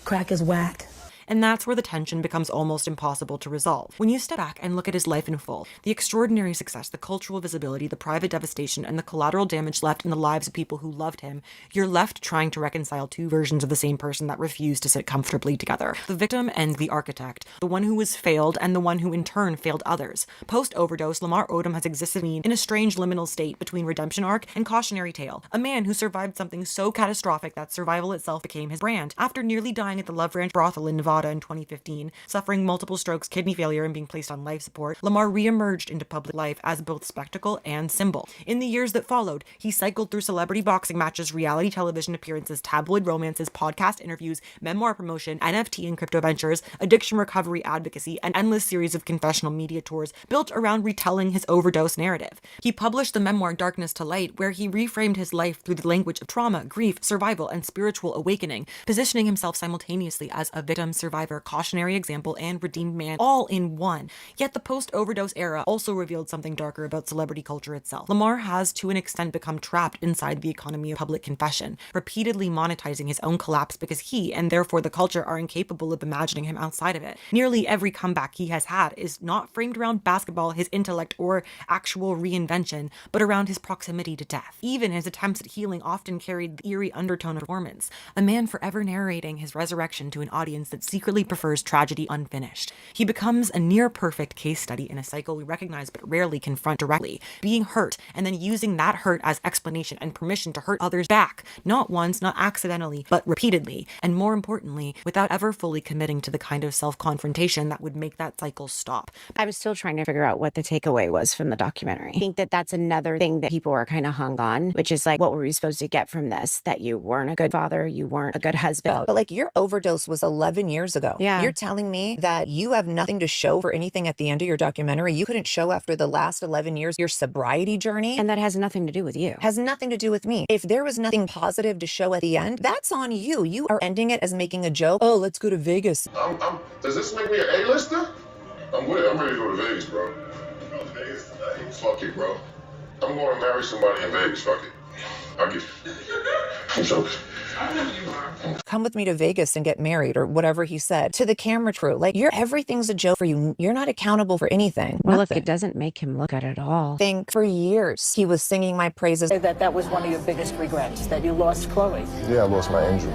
Crack is whack. And that's where the tension becomes almost impossible to resolve. When you step back and look at his life in full, the extraordinary success, the cultural visibility, the private devastation, and the collateral damage left in the lives of people who loved him, you're left trying to reconcile two versions of the same person that refuse to sit comfortably together. The victim and the architect, the one who was failed and the one who in turn failed others. Post-overdose, Lamar Odom has existed in a strange liminal state between redemption arc and cautionary tale. A man who survived something so catastrophic that survival itself became his brand. After nearly dying at the Love Ranch brothel in Nevada in 2015, suffering multiple strokes, kidney failure, and being placed on life support, Lamar re-emerged into public life as both spectacle and symbol. In the years that followed, he cycled through celebrity boxing matches, reality television appearances, tabloid romances, podcast interviews, memoir promotion, NFT and crypto ventures, addiction recovery advocacy, an endless series of confessional media tours built around retelling his overdose narrative. He published the memoir Darkness to Light, where he reframed his life through the language of trauma, grief, survival, and spiritual awakening, positioning himself simultaneously as a victim, survivor, cautionary example, and redeemed man, all in one. Yet the post-overdose era also revealed something darker about celebrity culture itself. Lamar has, to an extent, become trapped inside the economy of public confession, repeatedly monetizing his own collapse because he, and therefore the culture, are incapable of imagining him outside of it. Nearly every comeback he has had is not framed around basketball, his intellect, or actual reinvention, but around his proximity to death. Even his attempts at healing often carried the eerie undertone of performance, a man forever narrating his resurrection to an audience that secretly prefers tragedy unfinished. He becomes a near-perfect case study in a cycle we recognize but rarely confront directly, being hurt and then using that hurt as explanation and permission to hurt others back, not once, not accidentally, but repeatedly, and more importantly, without ever fully committing to the kind of self-confrontation that would make that cycle stop. I was still trying to figure out what the takeaway was from the documentary. I think that that's another thing that people are kind of hung on, which is like, what were we supposed to get from this? That you weren't a good father, you weren't a good husband. But like, your overdose was 11 years ago. Yeah. You're telling me that you have nothing to show for anything at the end of your documentary? You couldn't show after the last 11 years your sobriety journey? And that has nothing to do with you. Has nothing to do with me. If there was nothing positive to show at the end, that's on you. You are ending it as making a joke. Oh, let's go to Vegas. Does this make me an A-lister? I'm with it. I'm ready to go to Vegas, bro. Fuck it, bro. I'm going to marry somebody in Vegas. Fuck it. I'm joking. Come with me to Vegas and get married, or whatever he said to the camera crew. Like, everything's a joke for you. You're not accountable for anything. Well, Nothing. look, it doesn't make him look good at all. Think for years he was singing my praises. That was one of your biggest regrets, that you lost Chloe. Yeah, I lost my angel.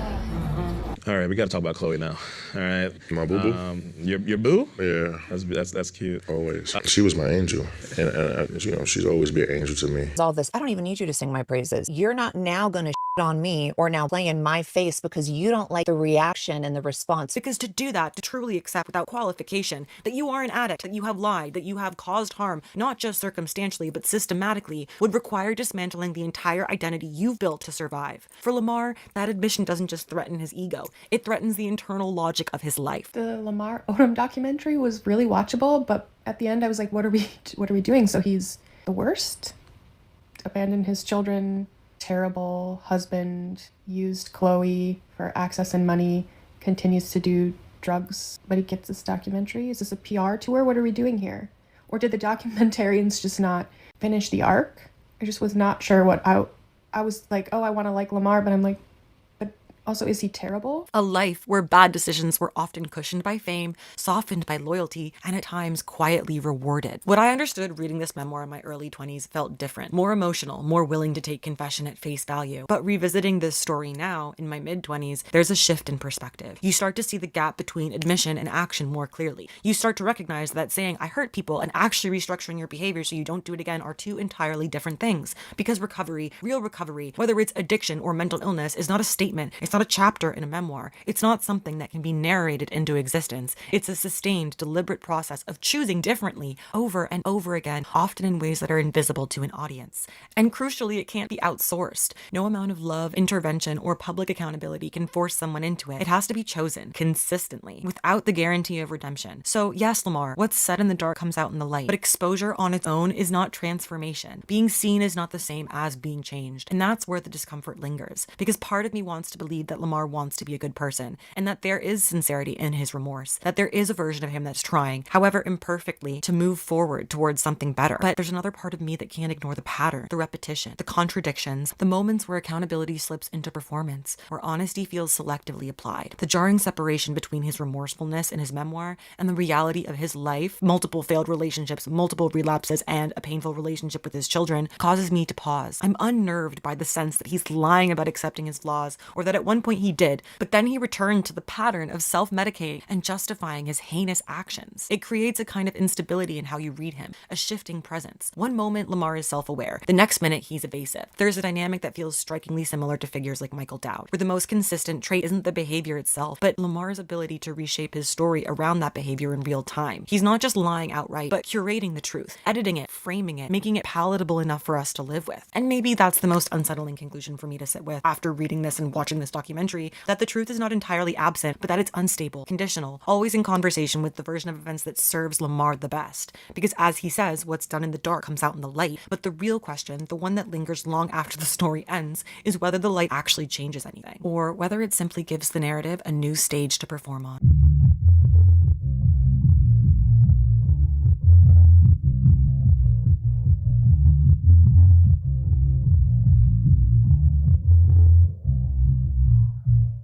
All right, we got to talk about Chloe now. All right, my boo-boo. Your boo? Yeah, that's cute. Always. She was my angel, and you know, she's always been an angel to me. All this, I don't even need you to sing my praises. You're not now gonna shit on me or now play in my face because you don't like the reaction and the response. Because to do that, to truly accept without qualification that you are an addict, that you have lied, that you have caused harm, not just circumstantially, but systematically, would require dismantling the entire identity you've built to survive. For Lamar, that admission doesn't just threaten his ego, it threatens the internal logic of his life. The Lamar Odom documentary was really watchable, but at the end I was like, what are we doing? So he's the worst? Abandoned his children, terrible husband, used Chloe for access and money, continues to do drugs, but he gets this documentary. Is this a PR tour? What are we doing here? Or did the documentarians just not finish the arc? I just was not sure what I was like, oh, I want to like Lamar, but I'm like, also, is he terrible? A life where bad decisions were often cushioned by fame, softened by loyalty, and at times quietly rewarded. What I understood reading this memoir in my early 20s felt different, more emotional, more willing to take confession at face value. But revisiting this story now, in my mid-20s, there's a shift in perspective. You start to see the gap between admission and action more clearly. You start to recognize that saying, I hurt people, and actually restructuring your behavior so you don't do it again are two entirely different things. Because recovery, real recovery, whether it's addiction or mental illness, is not a statement. It's not a chapter in a memoir. It's not something that can be narrated into existence. It's a sustained, deliberate process of choosing differently over and over again, often in ways that are invisible to an audience. And crucially, it can't be outsourced. No amount of love, intervention, or public accountability can force someone into it. It has to be chosen consistently, without the guarantee of redemption. So yes, Lamar, what's said in the dark comes out in the light, but exposure on its own is not transformation. Being seen is not the same as being changed. And that's where the discomfort lingers, because part of me wants to believe guaranteed that Lamar wants to be a good person, and that there is sincerity in his remorse, that there is a version of him that's trying, however imperfectly, to move forward towards something better. But there's another part of me that can't ignore the pattern, the repetition, the contradictions, the moments where accountability slips into performance, where honesty feels selectively applied. The jarring separation between his remorsefulness in his memoir and the reality of his life, multiple failed relationships, multiple relapses, and a painful relationship with his children, causes me to pause. I'm unnerved by the sense that he's lying about accepting his flaws, or that at one point he did, but then he returned to the pattern of self-medicating and justifying his heinous actions. It creates a kind of instability in how you read him, a shifting presence. One moment, Lamar is self-aware. The next minute, he's evasive. There's a dynamic that feels strikingly similar to figures like Michael Dowd, where the most consistent trait isn't the behavior itself, but Lamar's ability to reshape his story around that behavior in real time. He's not just lying outright, but curating the truth, editing it, framing it, making it palatable enough for us to live with. And maybe that's the most unsettling conclusion for me to sit with after reading this and watching this documentary, that the truth is not entirely absent, but that it's unstable, conditional, always in conversation with the version of events that serves Lamar the best. Because as he says, what's done in the dark comes out in the light. But the real question, the one that lingers long after the story ends, is whether the light actually changes anything, or whether it simply gives the narrative a new stage to perform on.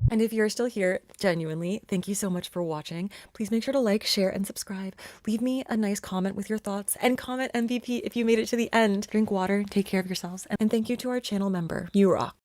And if you're still here, genuinely, thank you so much for watching. Please make sure to like, share, and subscribe. Leave me a nice comment with your thoughts, and comment MVP if you made it to the end. Drink water, take care of yourselves, and thank you to our channel member. You rock.